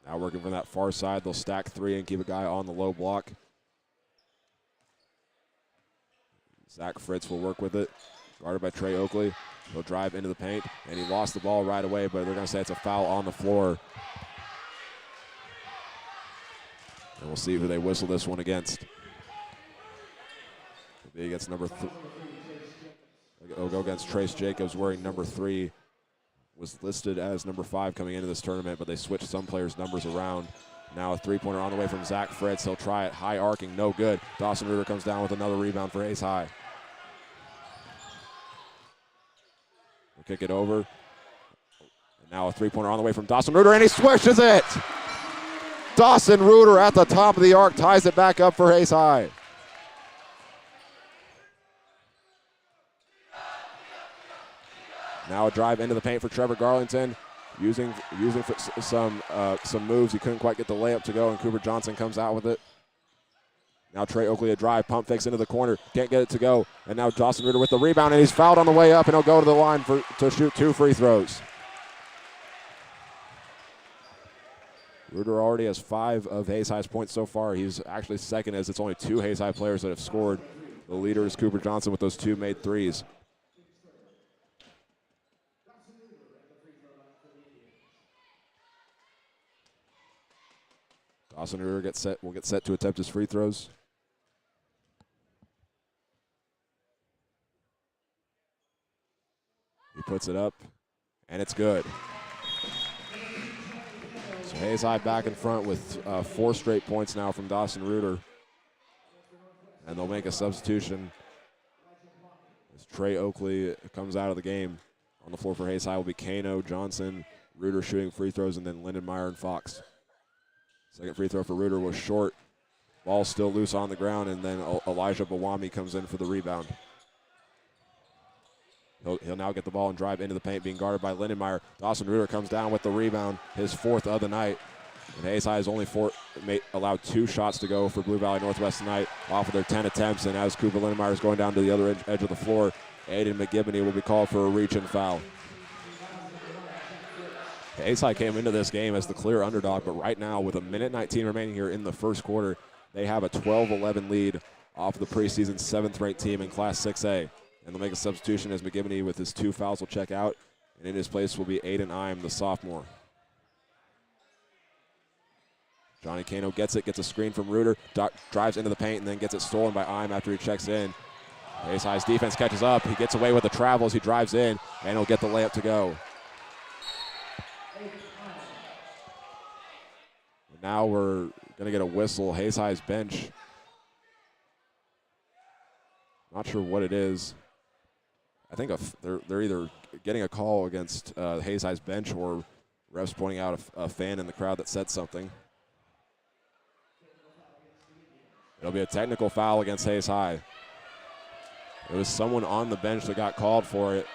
Now working from that far side, they'll stack three and keep a guy on the low block. Zach Fritz will work with it, guarded by Trey Oakley. He'll drive into the paint, and he lost the ball right away, but they're going to say it's a foul on the floor. And we'll see who they whistle this one against. It'll be against number 3. It'll go against Trace Jacobs, wearing number 3. Was listed as number 5 coming into this tournament, but they switched some players' numbers around. Now a three-pointer on the way from Zach Fritz. He'll try it, high arcing, no good. Dawson Reuter comes down with another rebound for Hayes High. We'll kick it over. And now a three-pointer on the way from Dawson Reuter, and he swishes it! Dawson Reuter at the top of the arc ties it back up for Hayes High. Now a drive into the paint for Trevor Garlington, using some moves. He couldn't quite get the layup to go, and Cooper Johnson comes out with it. Now Trey Oakley a drive, pump fakes into the corner, can't get it to go, and now Dawson Reuter with the rebound, and he's fouled on the way up, and he'll go to the line to shoot 2 free throws. Reuter already has 5 of Hayes High's points so far. He's actually second, as it's only 2 Hayes High players that have scored. The leader is Cooper Johnson with those 2 made threes. Dawson Reuter will get set to attempt his free throws. He puts it up, and it's good. So Hayes High back in front with 4 straight points now from Dawson Reuter. And they'll make a substitution as Trey Oakley comes out of the game. On the floor for Hayes High will be Kano, Johnson, Reuter shooting free throws, and then Lindenmeyer and Fox. Second free throw for Reuter was short. Ball still loose on the ground, and then Elijah Bawami comes in for the rebound. He'll now get the ball and drive into the paint, being guarded by Lindenmeyer. Dawson Reuter comes down with the rebound, his 4th of the night. And Hayes High has only allowed 2 shots to go for Blue Valley Northwest tonight off of their 10 attempts. And as Cooper Lindenmeyer is going down to the other edge of the floor, Aiden McGivney will be called for a reach and foul. Hayes High came into this game as the clear underdog, but right now with 1:19 remaining here in the first quarter, they have a 12-11 lead off the preseason 7th-ranked team in Class 6A. And they'll make a substitution as McGivney with his 2 fouls will check out, and in his place will be Aiden Ime, the sophomore. Johnny Kano gets a screen from Reuter, drives into the paint, and then gets it stolen by Ime after he checks in. Hayes High's defense catches up. He gets away with the travels. He drives in, and he'll get the layup to go. Now we're going to get a whistle. Hayes High's bench. Not sure what it is. I think they're either getting a call against Hayes High's bench or refs pointing out a fan in the crowd that said something. It'll be a technical foul against Hayes High. It was someone on the bench that got called for it.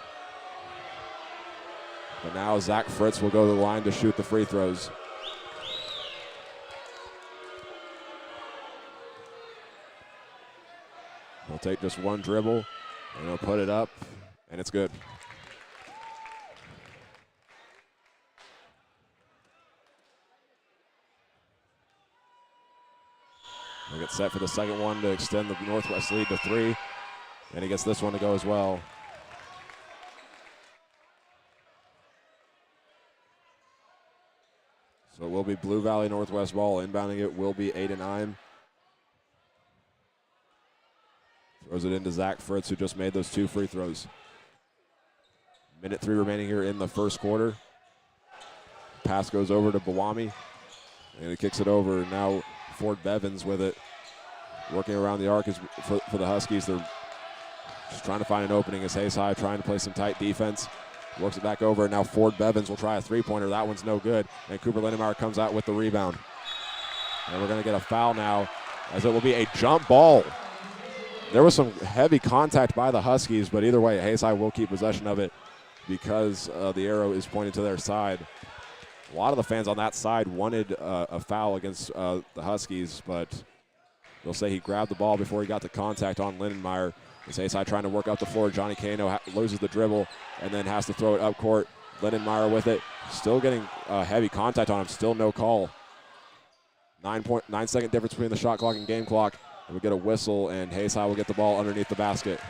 But now Zach Fritz will go to the line to shoot the free throws. He'll take just one dribble, and he'll put it up, and it's good. He'll get set for the second one to extend the Northwest lead to 3, and he gets this one to go as well. So it will be Blue Valley Northwest ball. Inbounding it will be Aiden Ime. Throws it into Zach Fritz, who just made those 2 free throws. 1:03 remaining here in the first quarter. Pass goes over to Bawami, and he kicks it over. Now Ford Bevins with it. Working around the arc is for the Huskies. They're Just trying to find an opening as Hayes High trying to play some tight defense. Works it back over, and now Ford Bevins will try a three-pointer. That one's no good, and Cooper Lindenmeyer comes out with the rebound. And we're going to get a foul now, as it will be a jump ball. There was some heavy contact by the Huskies, but either way, Hayes High will keep possession of it because the arrow is pointed to their side. A lot of the fans on that side wanted a foul against the Huskies, but they'll say he grabbed the ball before he got the contact on Lindenmeyer. As Hayes High trying to work up the floor. Johnny Cano loses the dribble and then has to throw it up court. Lindenmeyer with it. Still getting heavy contact on him. Still no call. 9 second difference between the shot clock and game clock. And we get a whistle, and Hayes High will get the ball underneath the basket.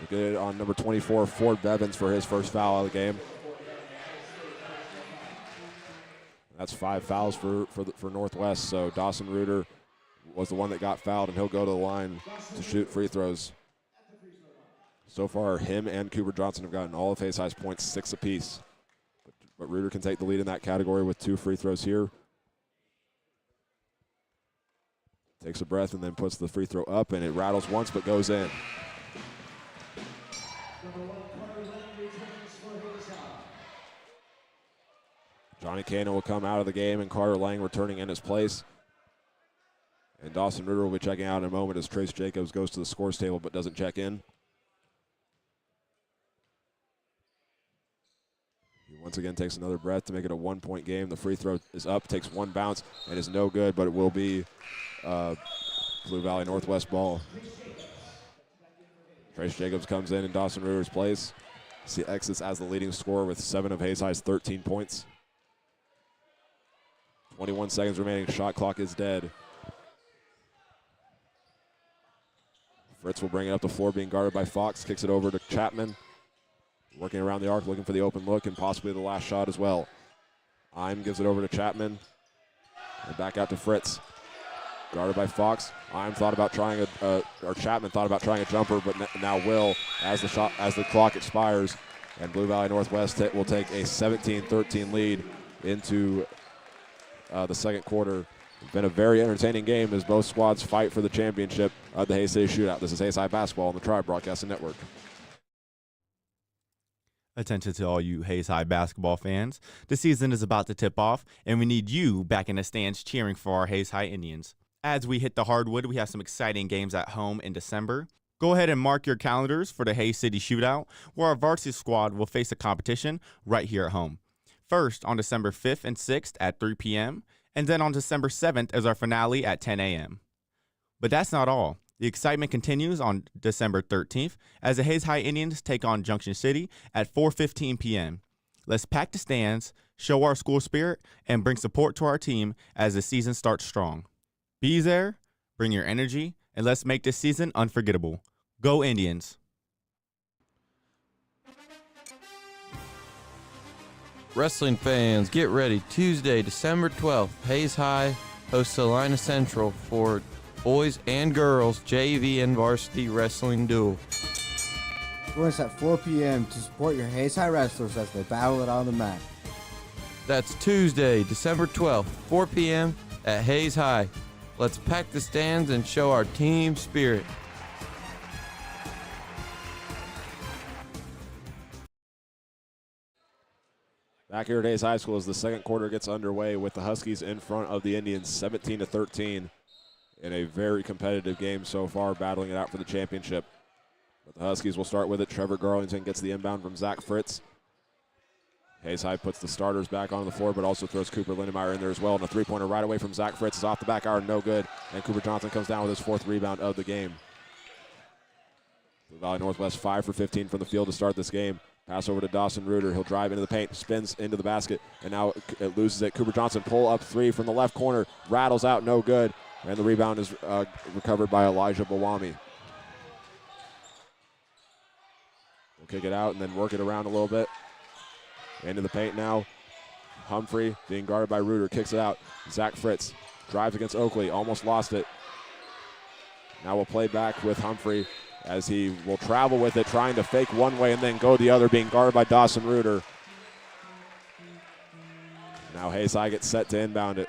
We get it on number 24, Ford Bevins, for his first foul of the game. That's 5 fouls for Northwest. So Dawson Reuter was the one that got fouled, and he'll go to the line to shoot free throws. So far, him and Cooper Johnson have gotten all of Hayes High's points, 6 apiece. But Reuter can take the lead in that category with 2 free throws here. Takes a breath and then puts the free throw up, and it rattles once but goes in. Johnny Cano will come out of the game, and Carter Lang returning in his place. And Dawson Reuter will be checking out in a moment as Trace Jacobs goes to the scores table but doesn't check in. He once again takes another breath to make it a 1-point game. The free throw is up, takes 1 bounce, and is no good, but it will be Blue Valley Northwest ball. Trace Jacobs comes in Dawson Reuter's place. He exits as the leading scorer with 7 of Hayes High's 13 points. 21 seconds remaining. Shot clock is dead. Fritz will bring it up the floor, being guarded by Fox. Kicks it over to Chapman. Working around the arc, looking for the open look and possibly the last shot as well. Eim gives it over to Chapman. And back out to Fritz. Guarded by Fox. Eim thought about trying Chapman thought about trying a jumper, but now will as the clock expires. And Blue Valley Northwest will take a 17-13 lead into the second quarter. It's been a very entertaining game as both squads fight for the championship of the Hays City Shootout. This is Hays High Basketball on the Tribe Broadcasting Network. Attention to all you Hays High basketball fans. The season is about to tip off, and we need you back in the stands cheering for our Hays High Indians. As we hit the hardwood, we have some exciting games at home in December. Go ahead and mark your calendars for the Hays City Shootout, where our varsity squad will face a competition right here at home. First, on December 5th and 6th at 3 p.m., and then on December 7th as our finale at 10 a.m. But that's not all. The excitement continues on December 13th as the Hays High Indians take on Junction City at 4:15 p.m. Let's pack the stands, show our school spirit, and bring support to our team as the season starts strong. Be there, bring your energy, and let's make this season unforgettable. Go Indians! Wrestling fans, get ready. Tuesday, December 12th, Hays High hosts Salina Central for boys and girls JV and varsity wrestling duel. Join us at 4 p.m. to support your Hays High wrestlers as they battle it on the mat. That's Tuesday, December 12th, 4 p.m. at Hays High. Let's pack the stands and show our team spirit. Back here at Hays High School as the second quarter gets underway with the Huskies in front of the Indians 17-13 in a very competitive game so far, battling it out for the championship. But the Huskies will start with it. Trevor Garlington gets the inbound from Zach Fritz. Hays High puts the starters back on the floor, but also throws Cooper Lindenmeyer in there as well. And a three-pointer right away from Zach Fritz is off the back iron, no good. And Cooper Johnson comes down with his 4th rebound of the game. Blue Valley Northwest 5 for 15 from the field to start this game. Pass over to Dawson Reuter. He'll drive into the paint, spins into the basket, and now it loses it. Cooper Johnson pull up 3 from the left corner, rattles out, no good. And the rebound is recovered by Elijah Bawami. We'll kick it out and then work it around a little bit. Into the paint now. Humphrey being guarded by Reuter, kicks it out. Zach Fritz drives against Oakley, almost lost it. Now we'll play back with Humphrey as he will travel with it, trying to fake one way and then go the other, being guarded by Dawson Reuter. Now Hays High gets set to inbound it.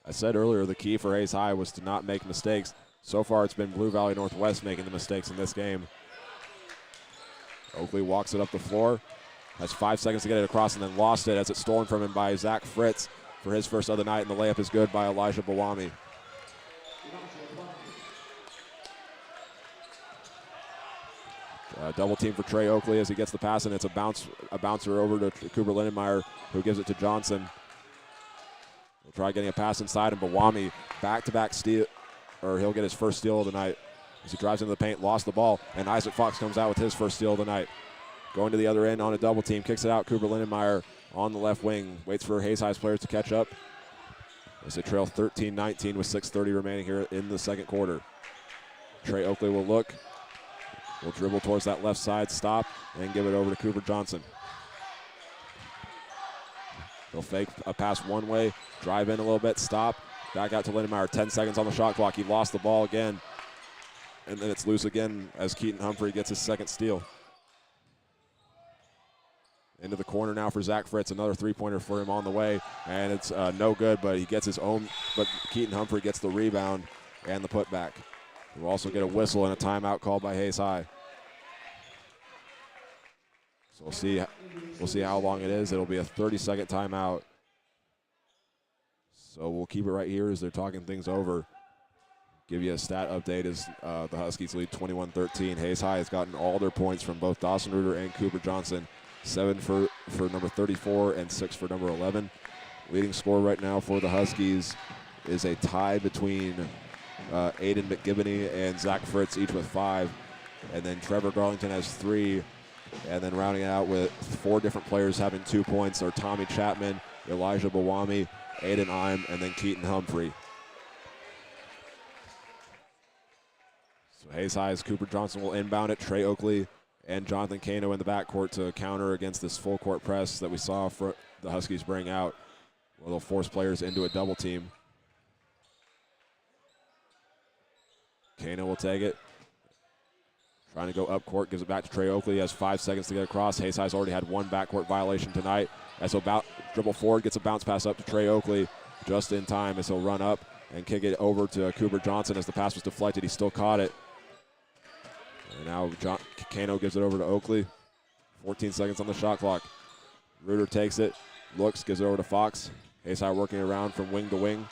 I said earlier the key for Hayes High was to not make mistakes. So far it's been Blue Valley Northwest making the mistakes in this game. Oakley walks it up the floor, has 5 seconds to get it across and then lost it as it's stolen from him by Zach Fritz for his first of the night, and the layup is good by Elijah Bawami. Double team for Trey Oakley as he gets the pass, and it's a bouncer over to Cooper Lindenmeyer, who gives it to Johnson. He'll try getting a pass inside, and Bawami back-to-back steal, or he'll get his first steal of the night as he drives into the paint, lost the ball, and Isaac Fox comes out with his first steal of the night. Going to the other end on a double team, kicks it out. Cooper Lindenmeyer on the left wing, waits for Hayes High's players to catch up as they trail 13-19 with 6:30 remaining here in the second quarter. Trey Oakley will look. Will dribble towards that left side, stop, and give it over to Cooper Johnson. He'll fake a pass one way, drive in a little bit, stop, back out to Lindenmeyer. 10 seconds on the shot clock. He lost the ball again, and then it's loose again as Keaton Humphrey gets his second steal. Into the corner now for Zach Fritz. Another three-pointer for him on the way, and it's no good, but he gets his own, but Keaton Humphrey gets the rebound and the putback. We'll also get a whistle and a timeout called by Hayes High. So we'll see how long it is. It'll be a 30-second timeout. So we'll keep it right here as they're talking things over. Give you a stat update as the Huskies lead 21-13. Hayes High has gotten all their points from both Dawson Reuter and Cooper Johnson. 7 for number 34 and 6 for number 11. Leading scorer right now for the Huskies is a tie between Aiden McGibney and Zach Fritz, each with 5. And then Trevor Garlington has 3. And then rounding it out with 4 different players having 2 points are Tommy Chapman, Elijah Bawami, Aiden Ime, and then Keaton Humphrey. So Hayes High's Cooper Johnson will inbound it. Trey Oakley and Jonathan Kano in the backcourt to counter against this full court press that we saw for the Huskies bring out. Well, they'll force players into a double team. Kano will take it. Trying to go up court, gives it back to Trey Oakley. He has 5 seconds to get across. Hayes High's already had 1 backcourt violation tonight. As he'll dribble forward, gets a bounce pass up to Trey Oakley just in time as he'll run up and kick it over to Cooper Johnson. As the pass was deflected, he still caught it. And now Kano gives it over to Oakley. 14 seconds on the shot clock. Reuter takes it, looks, gives it over to Fox. Hayes High working around from wing to wing.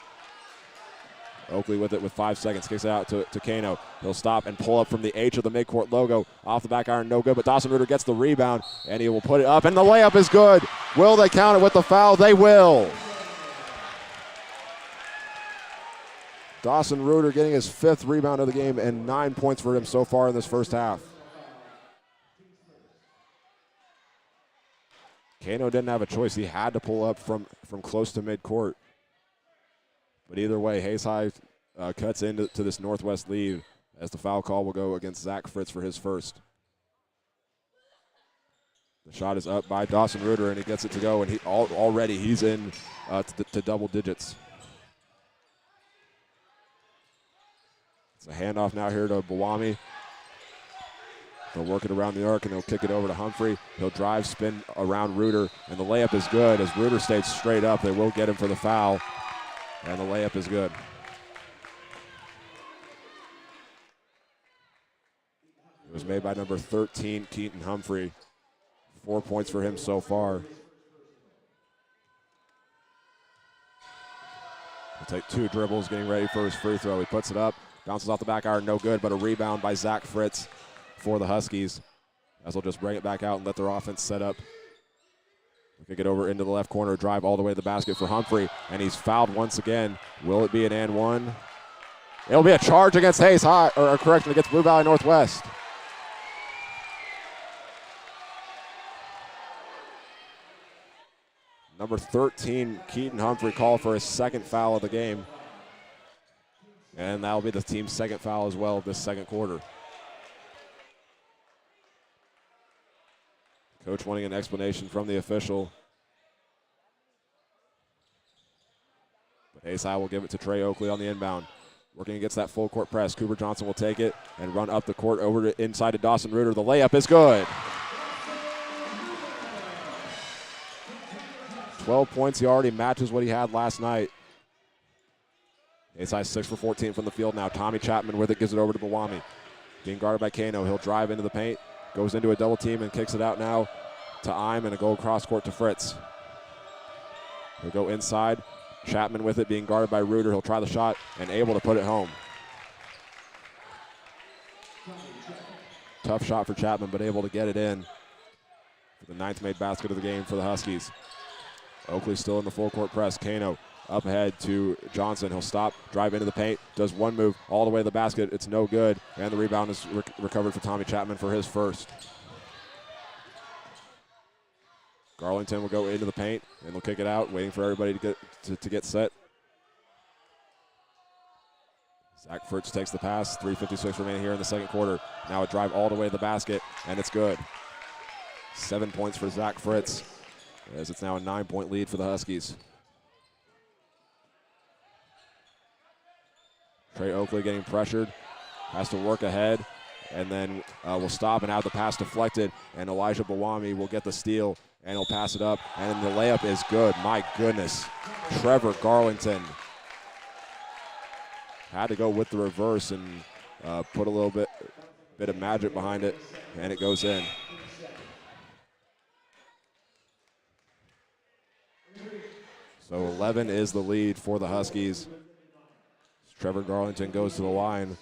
Oakley with it with 5 seconds, kicks it out to Kano. He'll stop and pull up from the H of the midcourt logo. Off the back iron, no good, but Dawson Reuter gets the rebound, and he will put it up, and the layup is good. Will they count it with the foul? They will. Dawson Reuter getting his 5th rebound of the game and 9 points for him so far in this first half. Kano didn't have a choice. He had to pull up from close to midcourt. But either way, Hayes High cuts into this Northwest lead as the foul call will go against Zach Fritz for his first. The shot is up by Dawson Reuter, and he gets it to go, and already he's in to double digits. It's a handoff now here to Bawami. They'll work it around the arc, and they'll kick it over to Humphrey. He'll drive, spin around Reuter, and the layup is good. As Reuter stays straight up, they will get him for the foul, and the layup is good. It was made by number 13, Keaton Humphrey. 4 points for him so far. He'll take 2 dribbles, getting ready for his free throw. He puts it up, bounces off the back iron, no good, but a rebound by Zach Fritz for the Huskies, as they'll just bring it back out and let their offense set up. Kick it over into the left corner, drive all the way to the basket for Humphrey, and he's fouled once again. Will it be an and one? It'll be a charge against Hayes High, or correction, against Blue Valley Northwest. Number 13, Keaton Humphrey, called for his 2nd foul of the game. And that'll be the team's 2nd foul as well of this second quarter. Coach wanting an explanation from the official. But Hayes High will give it to Trey Oakley on the inbound. Working against that full court press. Cooper Johnson will take it and run up the court over to inside to Dawson Reuter. The layup is good. 12 points. He already matches what he had last night. Hayes High 6 for 14 from the field now. Tommy Chapman with it, gives it over to Bawami. Being guarded by Kano. He'll drive into the paint, goes into a double team and kicks it out now to Ime, and a goal cross court to Fritz. He'll go inside. Chapman with it, being guarded by Reuter. He'll try the shot and able to put it home. Tough shot for Chapman, but able to get it in for the 9th made basket of the game for the Huskies. Oakley still in the full court press. Kano up ahead to Johnson. He'll stop, drive into the paint, does one move all the way to the basket. It's no good, and the rebound is recovered for Tommy Chapman for his first. Garlington will go into the paint, and they'll kick it out, waiting for everybody to get set. Zach Fritz takes the pass, 3:56 remaining here in the second quarter. Now a drive all the way to the basket, and it's good. 7 points for Zach Fritz, as it's now a 9-point lead for the Huskies. Trey Oakley getting pressured, has to work ahead, and then will stop and have the pass deflected, and Elijah Bawami will get the steal, and he'll pass it up, and the layup is good. My goodness, Trevor Garlington had to go with the reverse and put a little bit of magic behind it, and it goes in. So 11 is the lead for the Huskies. Trevor Garlington goes to the line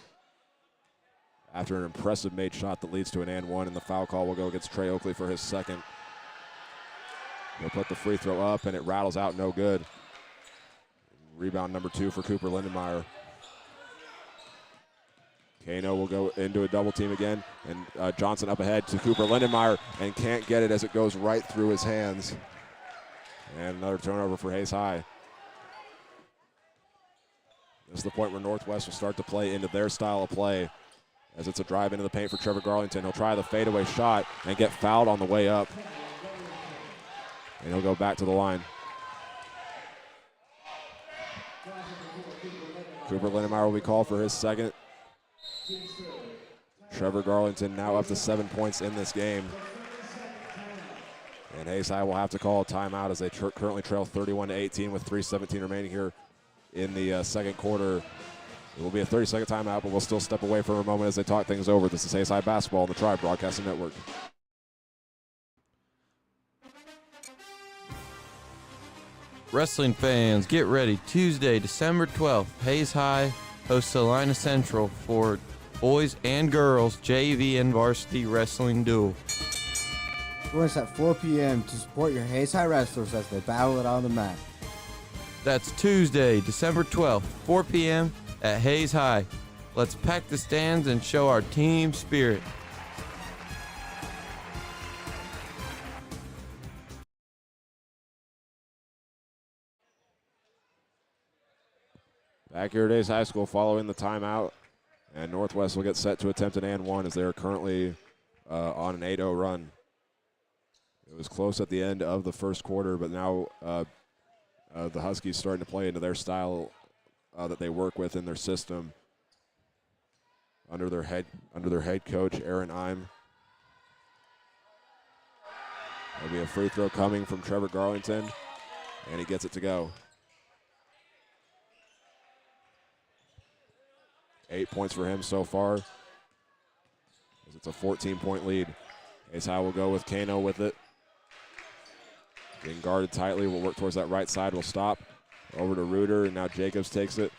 after an impressive made shot that leads to an and one, and the foul call will go against Trey Oakley for his second. He'll put the free throw up, and it rattles out, no good. Rebound number 2 for Cooper Lindenmeyer. Kano will go into a double team again, and Johnson up ahead to Cooper Lindenmeyer, and can't get it as it goes right through his hands. And another turnover for Hayes High. This is the point where Northwest will start to play into their style of play, as it's a drive into the paint for Trevor Garlington. He'll try the fadeaway shot and get fouled on the way up. And he'll go back to the line. Cooper Lindenmeyer will be called for his second. Trevor Garlington now up to 7 points in this game. And Hayes High will have to call a timeout as they currently trail 31-18 with 3:17 remaining here in the second quarter. It will be a 30-second timeout, but we'll still step away for a moment as they talk things over. This is Hayes High Basketball on the Tribe Broadcasting Network. Wrestling fans, get ready. Tuesday, December 12th, Hayes High hosts Salina Central for boys and girls JV and varsity wrestling duel. Join us at 4 p.m. to support your Hayes High wrestlers as they battle it on the mat. That's Tuesday, December 12th, 4 p.m. at Hayes High. Let's pack the stands and show our team spirit. Back here at Hayes High School following the timeout, and Northwest will get set to attempt an and one as they are currently on an 8-0 run. It was close at the end of the first quarter, but now the Huskies starting to play into their style that they work with in their system under their head coach Aaron Ime. There'll be a free throw coming from Trevor Garlington, and he gets it to go. 8 points for him so far, as it's a 14-point lead. Hayes High will go with Kano with it. Being guarded tightly, we'll work towards that right side. We'll stop over to Reuter, and now Jacobs takes it.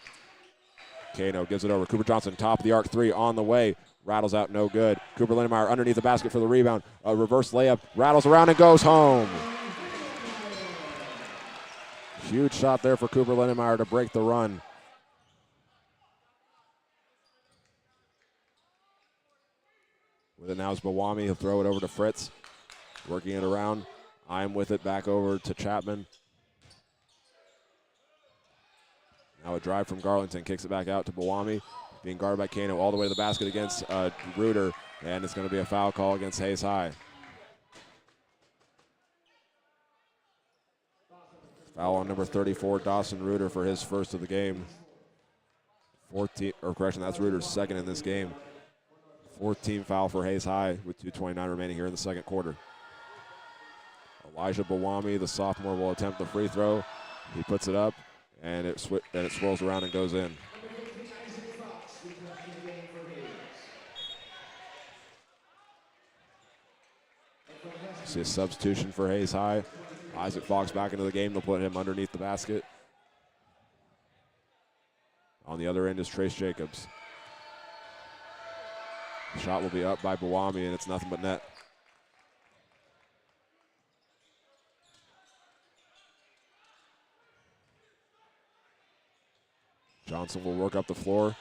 Kano gives it over. Cooper Johnson, top of the arc three on the way. Rattles out, no good. Cooper Lindenmeyer underneath the basket for the rebound. A reverse layup, rattles around and goes home. Huge shot there for Cooper Lindenmeyer to break the run. With it now is Bawami. He'll throw it over to Fritz. Working it around. I'm with it back over to Chapman. Now a drive from Garlington. Kicks it back out to Bawami. Being guarded by Kano all the way to the basket against Reuter. And it's going to be a foul call against Hayes High. Foul on number 34, Dawson Reuter, for his first of the game. That's Reuter's second in this game. 14th foul for Hayes High with 2:29 remaining here in the second quarter. Elijah Bawami, the sophomore, will attempt the free throw. He puts it up, and it swirls around and goes in. See a substitution for Hayes High. Isaac Fox back into the game. They'll put him underneath the basket. On the other end is Trace Jacobs. The shot will be up by Bawami, and it's nothing but net. Johnson will work up the floor,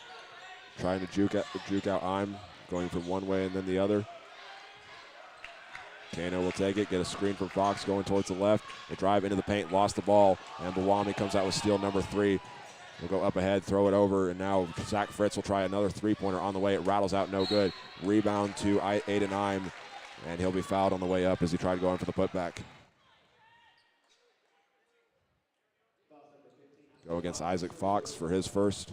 trying to juke out Im, going from one way and then the other. Kano will take it, get a screen from Fox going towards the left. They drive into the paint, lost the ball, and Bawami comes out with steal number 3. We'll go up ahead, throw it over, and now Zach Fritz will try another three-pointer on the way. It rattles out, no good. Rebound to Aiden Im, and he'll be fouled on the way up as he tried going for the putback. Go against Isaac Fox for his first.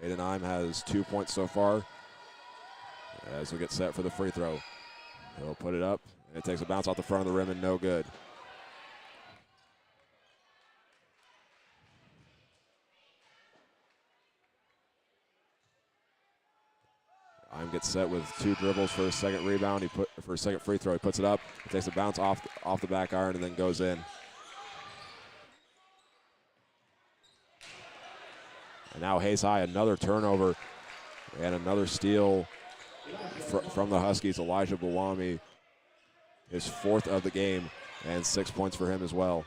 Aiden Im has 2 points so far as he'll get set for the free throw. He'll put it up, and it takes a bounce off the front of the rim and no good. Im gets set with 2 dribbles for his second rebound. For his second free throw, he puts it up. It takes a bounce off the back iron and then goes in. And now Hayes High, another turnover and another steal from the Huskies. Elijah Bawami, his 4th of the game, and 6 points for him as well.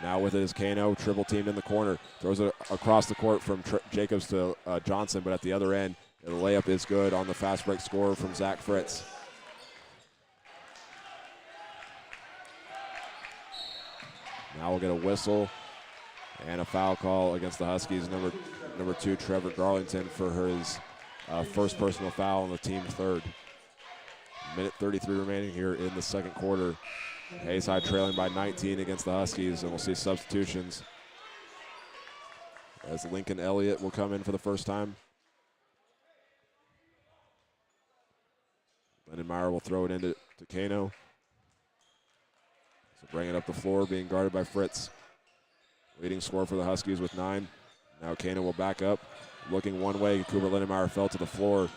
Now with it is Kano, triple teamed in the corner. Throws it across the court from Jacobs to Johnson, but at the other end, the layup is good on the fast break score from Zach Fritz. Now we'll get a whistle and a foul call against the Huskies. Number 2, Trevor Garlington, for his first personal foul on the team's 3rd. Minute 33 remaining here in the second quarter. Hayes High trailing by 19 against the Huskies, and we'll see substitutions as Lincoln Elliott will come in for the first time. Lindenmeyer will throw it into Kano. So bring it up the floor, being guarded by Fritz. Leading scorer for the Huskies with 9. Now Kano will back up, looking one way. Cooper Lindenmeyer fell to the floor,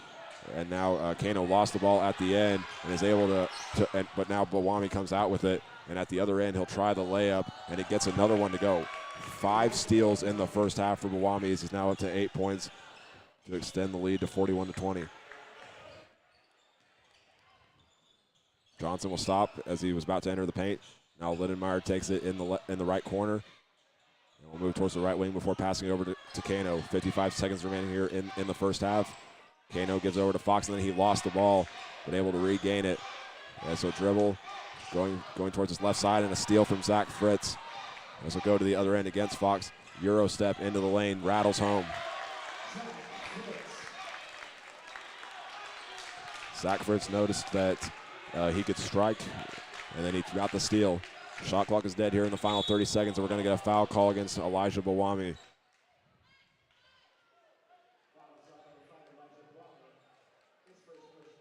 and now Kano lost the ball at the end and is able but now Bawami comes out with it, and at the other end he'll try the layup, and it gets another one to go. 5 steals in the first half for Bawami as he's now up to 8 points to extend the lead to 41-20. Johnson will stop as he was about to enter the paint. Now Lindenmeyer takes it in the right corner. And we'll move towards the right wing before passing it over to Kano. 55 seconds remaining here in the first half. Kano gives it over to Fox, and then he lost the ball, but able to regain it. And so dribble, going towards his left side, and a steal from Zach Fritz. As he'll go to the other end against Fox. Euro step into the lane, rattles home. Zach Fritz noticed that he could strike, and then he got the steal. Shot clock is dead here in the final 30 seconds, and we're going to get a foul call against Elijah Bawami.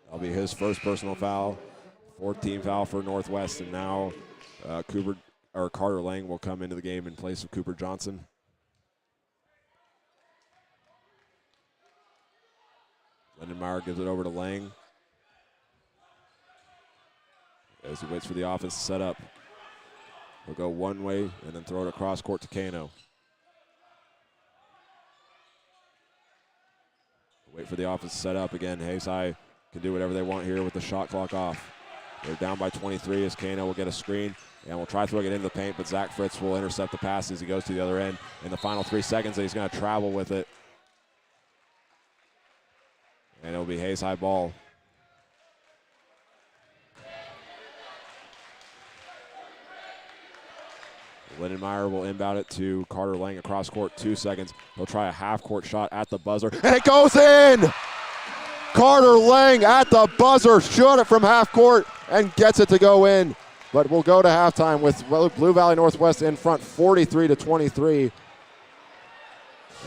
That'll be his first personal foul, 4th team foul for Northwest, and now Carter Lang will come into the game in place of Cooper Johnson. Lindenmeyer gives it over to Lang as he waits for the offense to set up. He'll go one way and then throw it across court to Kano. Wait for the offense to set up again. Hayes High can do whatever they want here with the shot clock off. They're down by 23 as Kano will get a screen and will try throwing it into the paint, but Zach Fritz will intercept the pass as he goes to the other end. In the final 3 seconds, he's going to travel with it. And it'll be Hayes High ball. Lindenmeyer will inbound it to Carter Lang across court, 2 seconds. He'll try a half-court shot at the buzzer, and it goes in! Carter Lang at the buzzer, shot it from half court and gets it to go in. But we'll go to halftime with Blue Valley Northwest in front 43-23.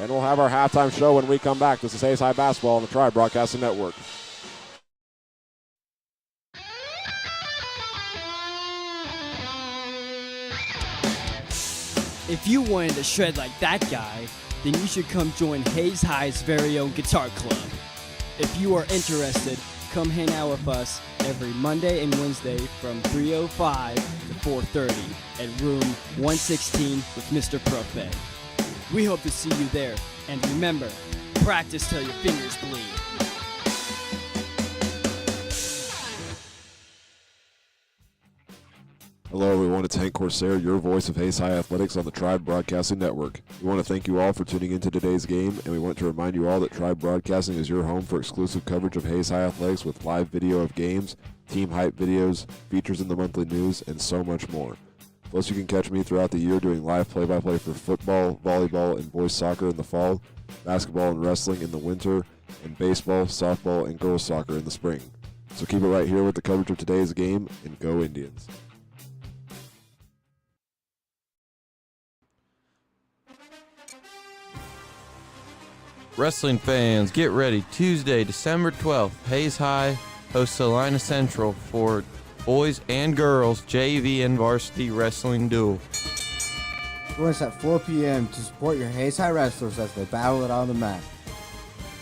And we'll have our halftime show when we come back. This is Hayes High Basketball on the Tribe Broadcasting Network. If you wanted to shred like that guy, then you should come join Hayes High's very own guitar club. If you are interested, come hang out with us every Monday and Wednesday from 3:05 to 4:30 at room 116 with Mr. Prophet. We hope to see you there, and remember, practice till your fingers bleed. Hello everyone, it's Hank Corsair, your voice of Hayes High Athletics on the Tribe Broadcasting Network. We want to thank you all for tuning into today's game, and we want to remind you all that Tribe Broadcasting is your home for exclusive coverage of Hayes High Athletics with live video of games, team hype videos, features in the monthly news, and so much more. Plus, you can catch me throughout the year doing live play-by-play for football, volleyball, and boys soccer in the fall, basketball and wrestling in the winter, and baseball, softball, and girls soccer in the spring. So keep it right here with the coverage of today's game, and go Indians. Wrestling fans, get ready. Tuesday, December 12th, Hayes High hosts Salina Central for boys and girls JV and varsity wrestling duel. Join us at 4 p.m. to support your Hayes High wrestlers as they battle it on the mat.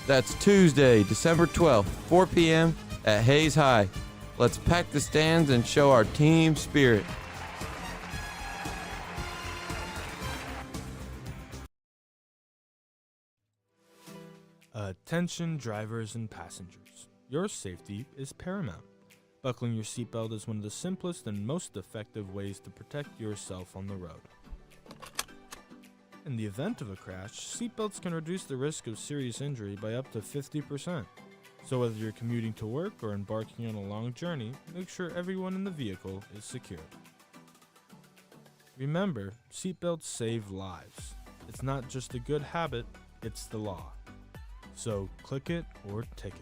That's Tuesday, December 12th, 4 p.m. at Hayes High. Let's pack the stands and show our team spirit. Attention drivers and passengers. Your safety is paramount. Buckling your seatbelt is one of the simplest and most effective ways to protect yourself on the road. In the event of a crash, seatbelts can reduce the risk of serious injury by up to 50%. So whether you're commuting to work or embarking on a long journey, make sure everyone in the vehicle is secure. Remember, seatbelts save lives. It's not just a good habit, it's the law. So click it or ticket.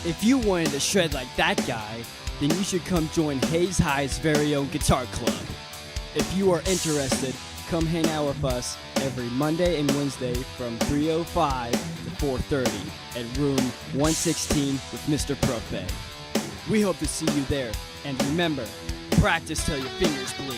If you wanted to shred like that guy, then you should come join Hayes High's very own guitar club. If you are interested, come hang out with us every Monday and Wednesday from 3:05 to 4:30 at room 116 with Mr. Prophet. We hope to see you there, and remember, practice till your fingers bleed.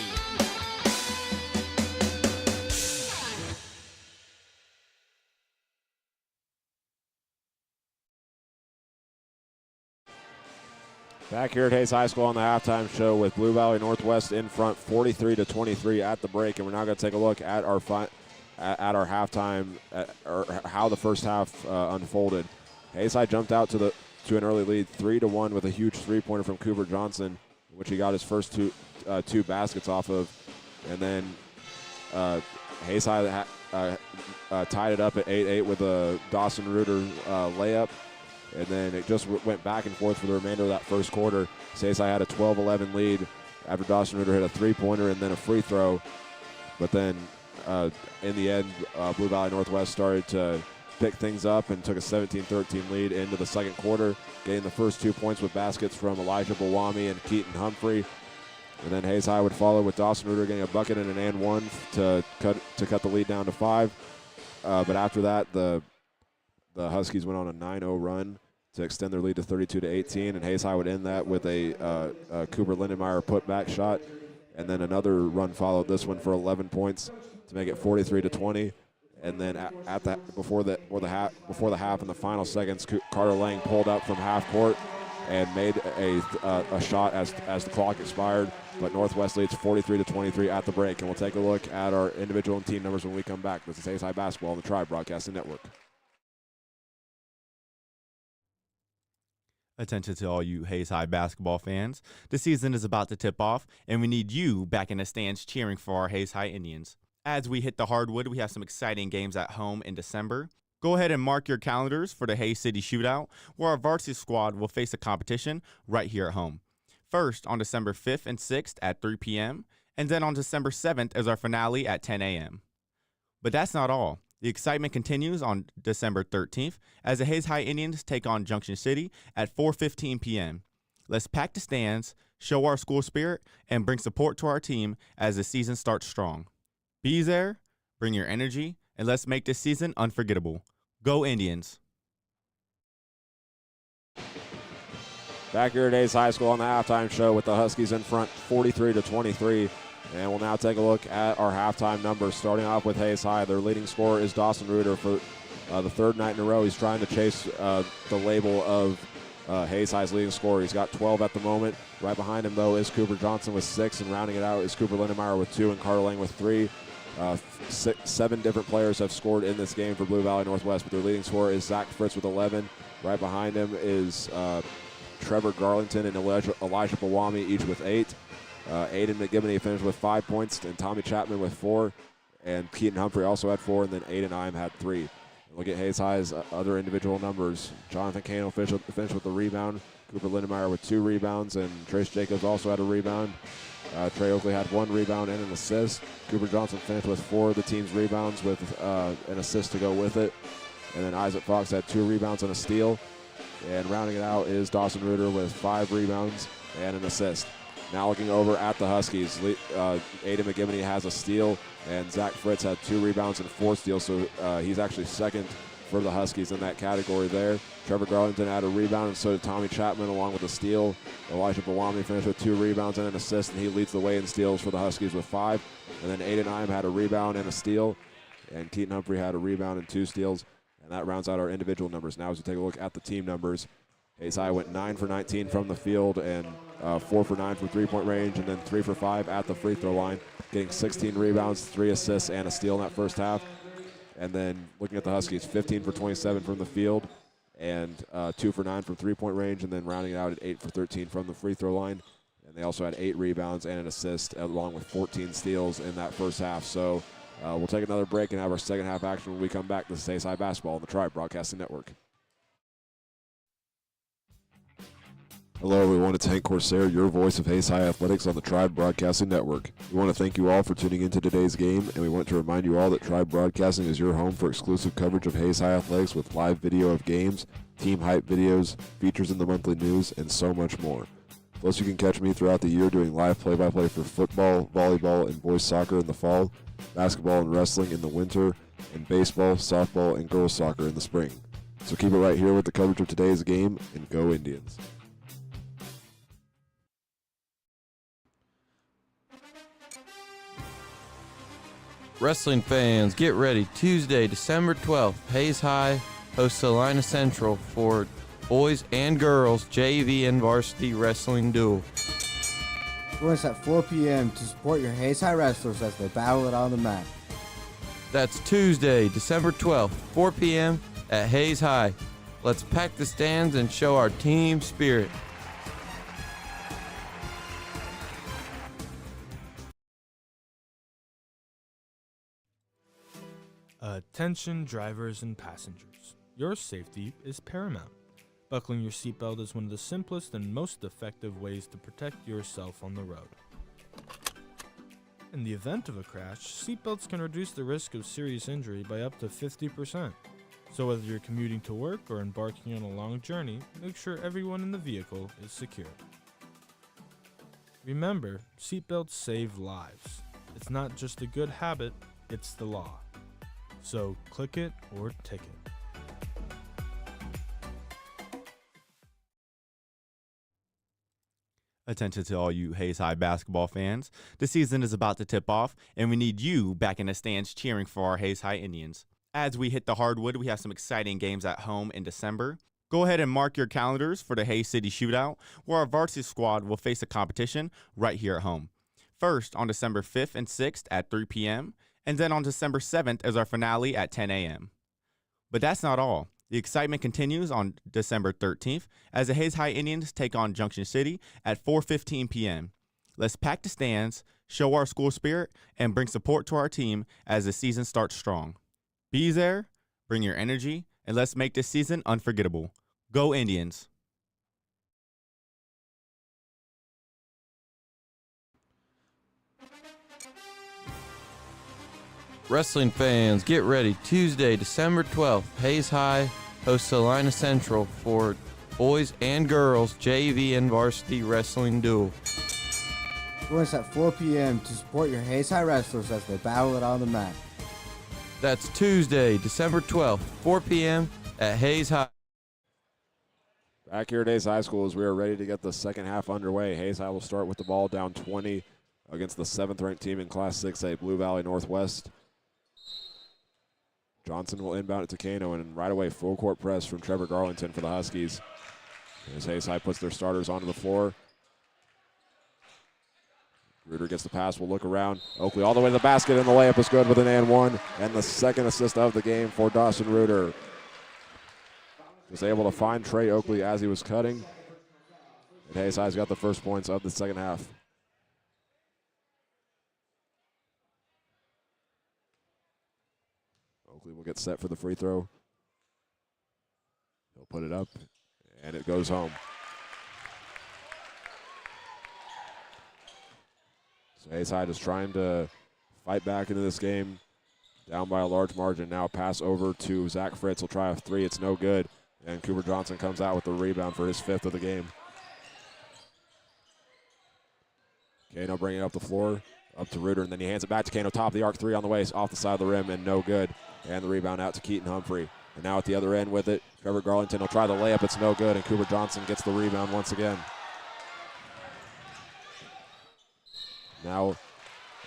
Back here at Hayes High School on the halftime show with Blue Valley Northwest in front 43-23 at the break, and we're now going to take a look at our halftime or how the first half unfolded. Hayes High jumped out to an early lead 3-1 with a huge three-pointer from Cooper Johnson, which he got his first two baskets off of, and then Hayes High tied it up at 8-8 with a Dawson Reuter layup. And then it just went back and forth for the remainder of that first quarter. Hayes High had a 12-11 lead after Dawson Reuter hit a three-pointer and then a free throw. But then in the end, Blue Valley Northwest started to pick things up and took a 17-13 lead into the second quarter, getting the first 2 points with baskets from Elijah Bawami and Keaton Humphrey. And then Hayes High would follow with Dawson Reuter getting a bucket and an and one to cut the lead down to 5. But after that, the Huskies went on a 9-0 run to extend their lead to 32-18, and Hayes High would end that with a Cooper Lindenmeyer putback shot, and then another run followed this one for 11 points to make it 43-20. And then before the half in the final seconds, Carter Lang pulled up from half court and made a shot as the clock expired. But Northwest leads 43-23 at the break, and we'll take a look at our individual and team numbers when we come back. This is Hayes High basketball on the Tribe Broadcasting Network. Attention to all you Hayes High basketball fans. The season is about to tip off, and we need you back in the stands cheering for our Hayes High Indians. As we hit the hardwood, we have some exciting games at home in December. Go ahead and mark your calendars for the Hayes City Shootout, where our varsity squad will face a competition right here at home. First on December 5th and 6th at 3 p.m., and then on December 7th is our finale at 10 a.m. But that's not all. The excitement continues on December 13th as the Hayes High Indians take on Junction City at 4:15 p.m. Let's pack the stands, show our school spirit, and bring support to our team as the season starts strong. Be there, bring your energy, and let's make this season unforgettable. Go Indians. Back here at Hayes High School on the halftime show with the Huskies in front 43-23. And we'll now take a look at our halftime numbers. Starting off with Hayes High, their leading scorer is Dawson Reuter for the third night in a row. He's trying to chase the label of Hayes High's leading scorer. He's got 12 at the moment. Right behind him, though, is Cooper Johnson with 6, and rounding it out is Cooper Lindenmeyer with 2 and Carter Lang with 3. 7 different players have scored in this game for Blue Valley Northwest, but their leading scorer is Zach Fritz with 11. Right behind him is Trevor Garlington and Elijah Bawami, each with 8. Aiden McGibbony finished with 5 points, and Tommy Chapman with 4. And Keaton Humphrey also had 4, and then Aiden Ime had 3. Look at Hayes High's other individual numbers. Jonathan Kane finished with a rebound. Cooper Lindenmeyer with 2 rebounds, and Trace Jacobs also had a rebound. Trey Oakley had 1 rebound and an assist. Cooper Johnson finished with 4 of the team's rebounds with an assist to go with it. And then Isaac Fox had 2 rebounds and a steal. And rounding it out is Dawson Reuter with 5 rebounds and an assist. Now looking over at the Huskies, Aiden McGibbony has a steal, and Zach Fritz had 2 rebounds and 4 steals, so he's actually second for the Huskies in that category there. Trevor Garlington had a rebound, and so did Tommy Chapman along with a steal. Elijah Bawami finished with 2 rebounds and an assist, and he leads the way in steals for the Huskies with 5. And then Aiden Ime had a rebound and a steal, and Keaton Humphrey had a rebound and 2 steals, and that rounds out our individual numbers. Now as we take a look at the team numbers, Hayes High went 9 for 19 from the field and 4 for 9 from three-point range, and then 3 for 5 at the free throw line, getting 16 rebounds, 3 assists, and a steal in that first half. And then looking at the Huskies, 15 for 27 from the field and 2 for 9 from three-point range, and then rounding it out at 8 for 13 from the free throw line. And they also had 8 rebounds and an assist, along with 14 steals in that first half. So we'll take another break and have our second half action when we come back. This is Hayes High Basketball on the Tribe Broadcasting Network. Hello, everyone. It's Hank Corsair, your voice of Hayes High Athletics on the Tribe Broadcasting Network. We want to thank you all for tuning into today's game, and we want to remind you all that Tribe Broadcasting is your home for exclusive coverage of Hayes High Athletics with live video of games, team hype videos, features in the monthly news, and so much more. Plus, you can catch me throughout the year doing live play-by-play for football, volleyball, and boys soccer in the fall, basketball and wrestling in the winter, and baseball, softball, and girls soccer in the spring. So keep it right here with the coverage of today's game, and go Indians. Wrestling fans, get ready. Tuesday, December 12th, Hayes High hosts Salina Central for boys and girls JV and varsity wrestling duel. Join us at 4 p.m. to support your Hayes High wrestlers as they battle it on the mat. That's Tuesday, December 12th, 4 p.m. at Hayes High. Let's pack the stands and show our team spirit. Attention drivers and passengers. Your safety is paramount. Buckling your seatbelt is one of the simplest and most effective ways to protect yourself on the road. In the event of a crash, seatbelts can reduce the risk of serious injury by up to 50%. So whether you're commuting to work or embarking on a long journey, make sure everyone in the vehicle is secure. Remember, seatbelts save lives. It's not just a good habit, it's the law. So click it or ticket. Attention to all you Hayes High basketball fans. The season is about to tip off, and we need you back in the stands cheering for our Hayes High Indians. As we hit the hardwood, we have some exciting games at home in December. Go ahead and mark your calendars for the Hayes City Shootout, where our varsity squad will face a competition right here at home. First, on December 5th and 6th at 3 p.m., and then on December 7th is our finale at 10 a.m. But that's not all. The excitement continues on December 13th as the Hayes High Indians take on Junction City at 4:15 p.m. Let's pack the stands, show our school spirit, and bring support to our team as the season starts strong. Be there, bring your energy, and let's make this season unforgettable. Go Indians! Wrestling fans, get ready. Tuesday, December 12th, Hayes High hosts Salina Central for boys and girls JV and varsity wrestling duel. Join us at 4 p.m. to support your Hayes High wrestlers as they battle it on the mat. That's Tuesday, December 12th, 4 p.m. at Hayes High. Back here at Hayes High School as we are ready to get the second half underway. Hayes High will start with the ball down 20 against the 7th-ranked team in Class 6A, Blue Valley Northwest. Johnson will inbound it to Kano, and right away full court press from Trevor Garlington for the Huskies. As Hayes High puts their starters onto the floor. Reuter gets the pass, will look around. Oakley all the way to the basket, and the layup is good with an and one. And the second assist of the game for Dawson Reuter. Was able to find Trey Oakley as he was cutting. And Hayes High's got the first points of the second half. Oakley will get set for the free throw. He'll put it up, and it goes home. So Hayes High just trying to fight back into this game. Down by a large margin. Now pass over to Zach Fritz. He'll try a three. It's no good. And Cooper Johnson comes out with the rebound for his 5th of the game. Kano bringing it up the floor, up to Reuter, and then he hands it back to Kano. Top of the arc, 3 on the way, off the side of the rim, and no good. And the rebound out to Keaton Humphrey. And now at the other end with it, Trevor Garlington will try the layup. It's no good, and Cooper Johnson gets the rebound once again. Now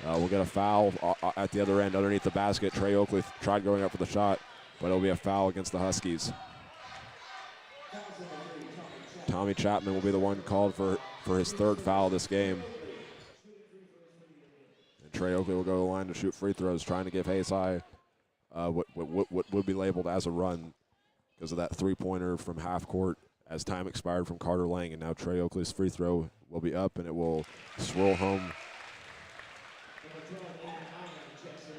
we'll get a foul at the other end underneath the basket. Trey Oakley tried going up for the shot, but it'll be a foul against the Huskies. Tommy Chapman will be the one called for his 3rd foul this game. And Trey Oakley will go to the line to shoot free throws, trying to give Hayes High what would be labeled as a run because of that 3-pointer from half court as time expired from Carter Lang. And now Trey Oakley's free throw will be up, and it will swirl home.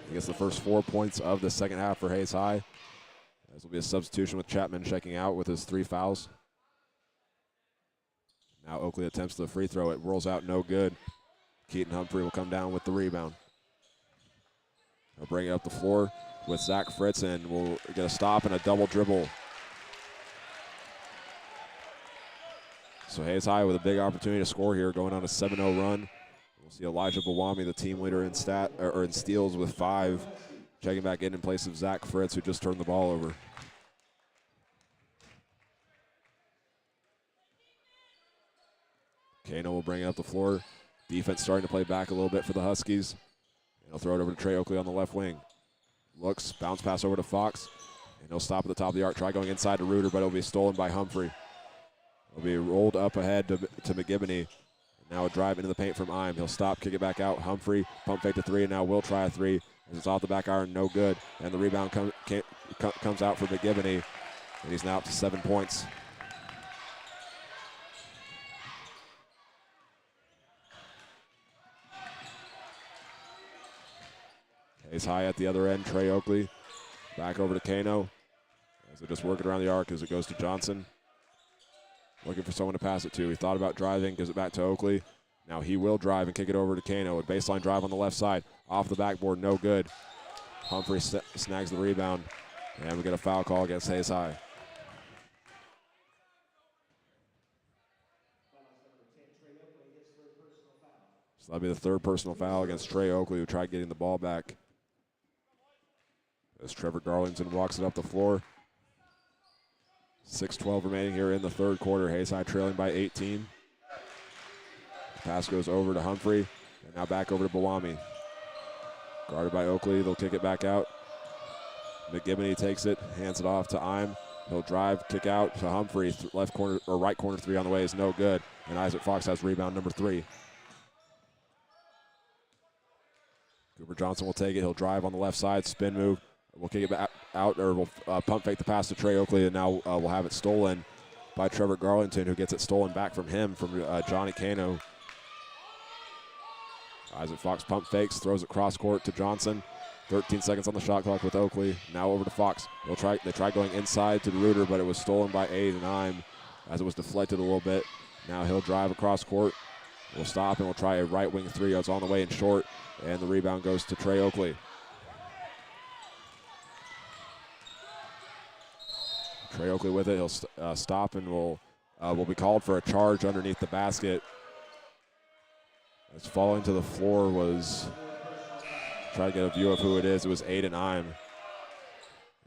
He gets the first 4 points of the second half for Hayes High. This will be a substitution with Chapman checking out with his 3 fouls. Now Oakley attempts the free throw. It rolls out no good. Keaton Humphrey will come down with the rebound. He'll bring it up the floor with Zach Fritz, and we'll get a stop and a double dribble. So Hayes High with a big opportunity to score here, going on a 7-0 run. We'll see Elijah Bawami, the team leader in in steals with 5, checking back in place of Zach Fritz, who just turned the ball over. Kano will bring it up the floor. Defense starting to play back a little bit for the Huskies. And he'll throw it over to Trey Oakley on the left wing. Looks, bounce pass over to Fox. And he'll stop at the top of the arc, try going inside to Reuter, but it'll be stolen by Humphrey. It'll be rolled up ahead to McGibney. Now a drive into the paint from Ime. He'll stop, kick it back out. Humphrey, pump fake to 3, and now will try a 3. As it's off the back iron, no good. And the rebound comes out for McGibney. And he's now up to 7 points. Hayes High at the other end. Trey Oakley back over to Kano. As they're just working around the arc as it goes to Johnson. Looking for someone to pass it to. He thought about driving, gives it back to Oakley. Now he will drive and kick it over to Kano. A baseline drive on the left side. Off the backboard, no good. Humphrey snags the rebound. And we get a foul call against Hayes High. So that'll be the 3rd personal foul against Trey Oakley, who tried getting the ball back. As Trevor Garlington walks it up the floor. 6:12 remaining here in the 3rd quarter. Hayes High trailing by 18. The pass goes over to Humphrey, and now back over to Bawami. Guarded by Oakley, they'll kick it back out. McGibney takes it, hands it off to Ime. He'll drive, kick out to Humphrey. Left corner or right corner 3 on the way is no good. And Isaac Fox has rebound number 3. Cooper Johnson will take it. He'll drive on the left side, spin move. We'll kick it back out, or we'll pump fake the pass to Trey Oakley, and now we'll have it stolen by Trevor Garlington, who gets it stolen back from him, from Johnny Kano. Isaac Fox pump fakes, throws it cross court to Johnson. 13 seconds on the shot clock with Oakley. Now over to Fox. They tried going inside to the Reuter, but it was stolen by Aiden Ime as it was deflected a little bit. Now he'll drive across court. We'll stop and we'll try a right wing 3. It's on the way and short, and the rebound goes to Trey Oakley. Trey Oakley with it. He'll stop and will be called for a charge underneath the basket. As falling to the floor was, try to get a view of who it is. It was Aiden Ime.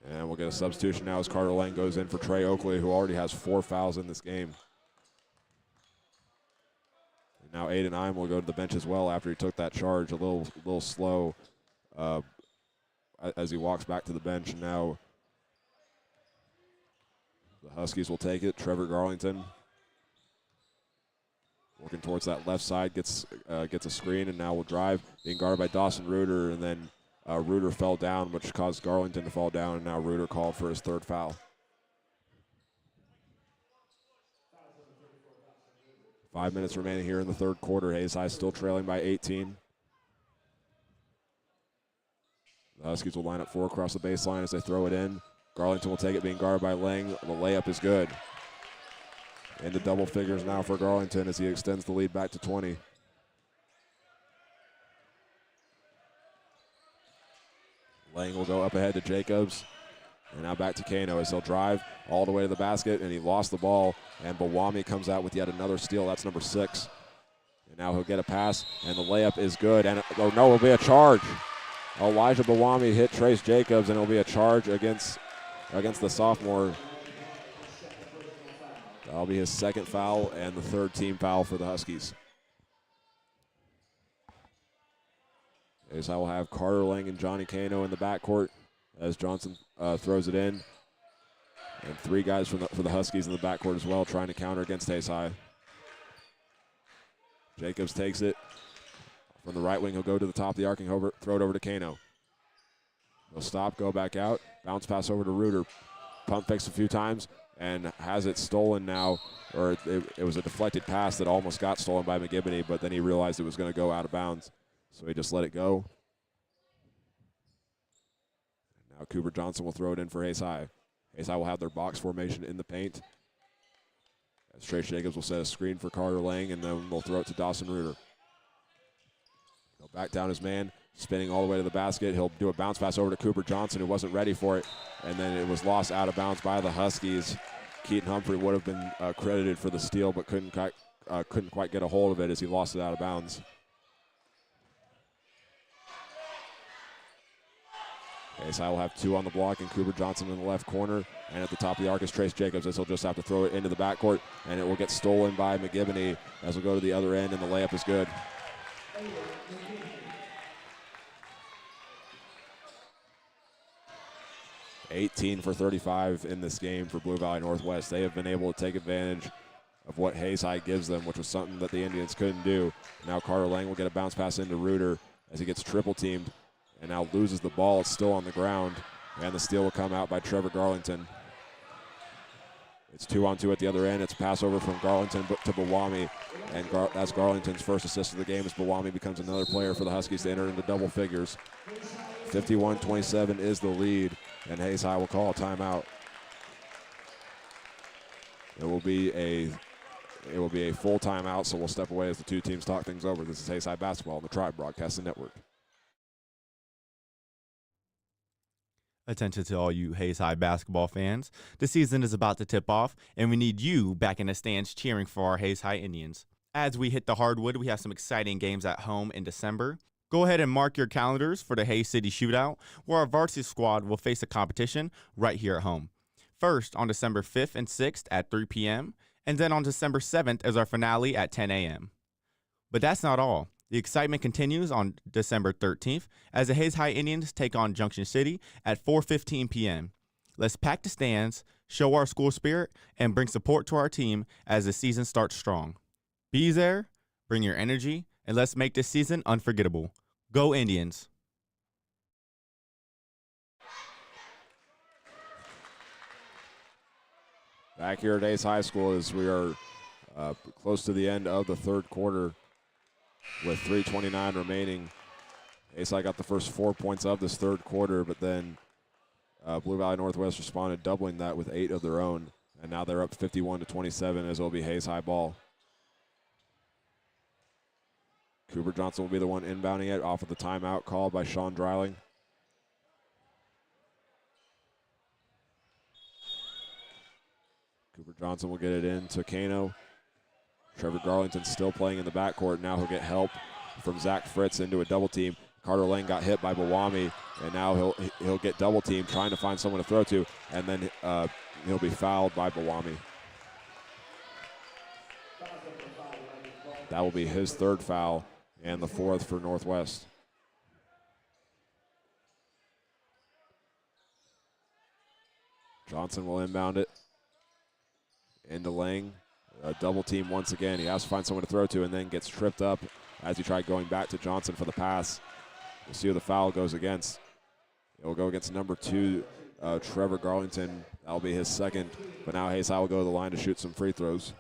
And we'll get a substitution now as Carter Lang goes in for Trey Oakley, who already has 4 fouls in this game. And now Aiden Ime will go to the bench as well after he took that charge. A little slow as he walks back to the bench. And now the Huskies will take it. Trevor Garlington working towards that left side, gets a screen, and now will drive, being guarded by Dawson Reuter, and then Reuter fell down, which caused Garlington to fall down, and now Reuter called for his 3rd foul. 5 minutes remaining here in the 3rd quarter. Hayes High still trailing by 18. The Huskies will line up 4 across the baseline as they throw it in. Garlington will take it, being guarded by Lang. The layup is good. Into double figures now for Garlington as he extends the lead back to 20. Lang will go up ahead to Jacobs. And now back to Kano as he'll drive all the way to the basket, and he lost the ball. And Bawami comes out with yet another steal. That's number 6. And now he'll get a pass, and the layup is good. And it'll be a charge. Elijah Bawami hit Trace Jacobs, and it'll be a charge against the sophomore. That'll be his 2nd foul and the 3rd team foul for the Huskies. As I will have Carter Lang and Johnny Kano in the backcourt as Johnson throws it in. And 3 guys for the Huskies in the backcourt as well, trying to counter against Hayes High. Jacobs takes it. From the right wing, he'll go to the top of the arc and throw it over to Kano. He'll stop, go back out, bounce pass over to Reuter. Pump fakes a few times and has it stolen now, or it was a deflected pass that almost got stolen by McGibney, but then he realized it was going to go out of bounds, so he just let it go. Now Cooper Johnson will throw it in for Hayes High. Hayes High will have their box formation in the paint. As Trace Jacobs will set a screen for Carter Lang, and then they'll throw it to Dawson Reuter. He'll back down his man, spinning all the way to the basket. He'll do a bounce pass over to Cooper Johnson, who wasn't ready for it, and then it was lost out of bounds by the Huskies. Keaton Humphrey would have been credited for the steal, but couldn't quite get a hold of it as he lost it out of bounds. Hayes High will have 2 on the block, and Cooper Johnson in the left corner. And at the top of the arc is Trace Jacobs, as he'll just have to throw it into the backcourt, and it will get stolen by McGibney as we'll go to the other end, and the layup is good. 18 for 35 in this game for Blue Valley Northwest. They have been able to take advantage of what Hayes High gives them, which was something that the Indians couldn't do. Now Carter Lang will get a bounce pass into Reuter as he gets triple teamed and now loses the ball. It's still on the ground, and the steal will come out by Trevor Garlington. It's 2-on-2 at the other end. It's a pass over from Garlington to Bawami, and that's Garlington's first assist of the game as Bawami becomes another player for the Huskies to enter into double figures. 51-27 is the lead, and Hayes High will call a timeout. It will be a full timeout, so we'll step away as the 2 teams talk things over. This is Hayes High basketball on the Tribe Broadcasting Network. Attention to all you Hayes High basketball fans. The season is about to tip off, and we need you back in the stands cheering for our Hayes High Indians. As we hit the hardwood, we have some exciting games at home in December. Go ahead and mark your calendars for the Hayes City Shootout, where our varsity squad will face a competition right here at home. First on December 5th and 6th at 3 p.m., and then on December 7th as our finale at 10 a.m. But that's not all. The excitement continues on December 13th as the Hayes High Indians take on Junction City at 4:15 p.m. Let's pack the stands, show our school spirit, and bring support to our team as the season starts strong. Be there, bring your energy, and let's make this season unforgettable. Go Indians! Back here at Hayes High School as we are close to the end of the third quarter with 3:29 remaining. Hayes High got the first 4 points of this third quarter, but then Blue Valley Northwest responded, doubling that with 8 of their own, and now they're up 51-27 as it'll be Hayes High ball. Cooper Johnson will be the one inbounding it off of the timeout called by Sean Dreiling. Cooper Johnson will get it in to Kano. Trevor Garlington still playing in the backcourt. Now he'll get help from Zach Fritz into a double team. Carter Lang got hit by Bawami, and now he'll get double teamed, trying to find someone to throw to, and then he'll be fouled by Bawami. That will be his third foul and the fourth for Northwest. Johnson will inbound it into Lang. Double team once again. He has to find someone to throw to and then gets tripped up as he tried going back to Johnson for the pass. We'll see who the foul goes against. It will go against number 2, Trevor Garlington. That'll be his second. But now Hayes High will go to the line to shoot some free throws.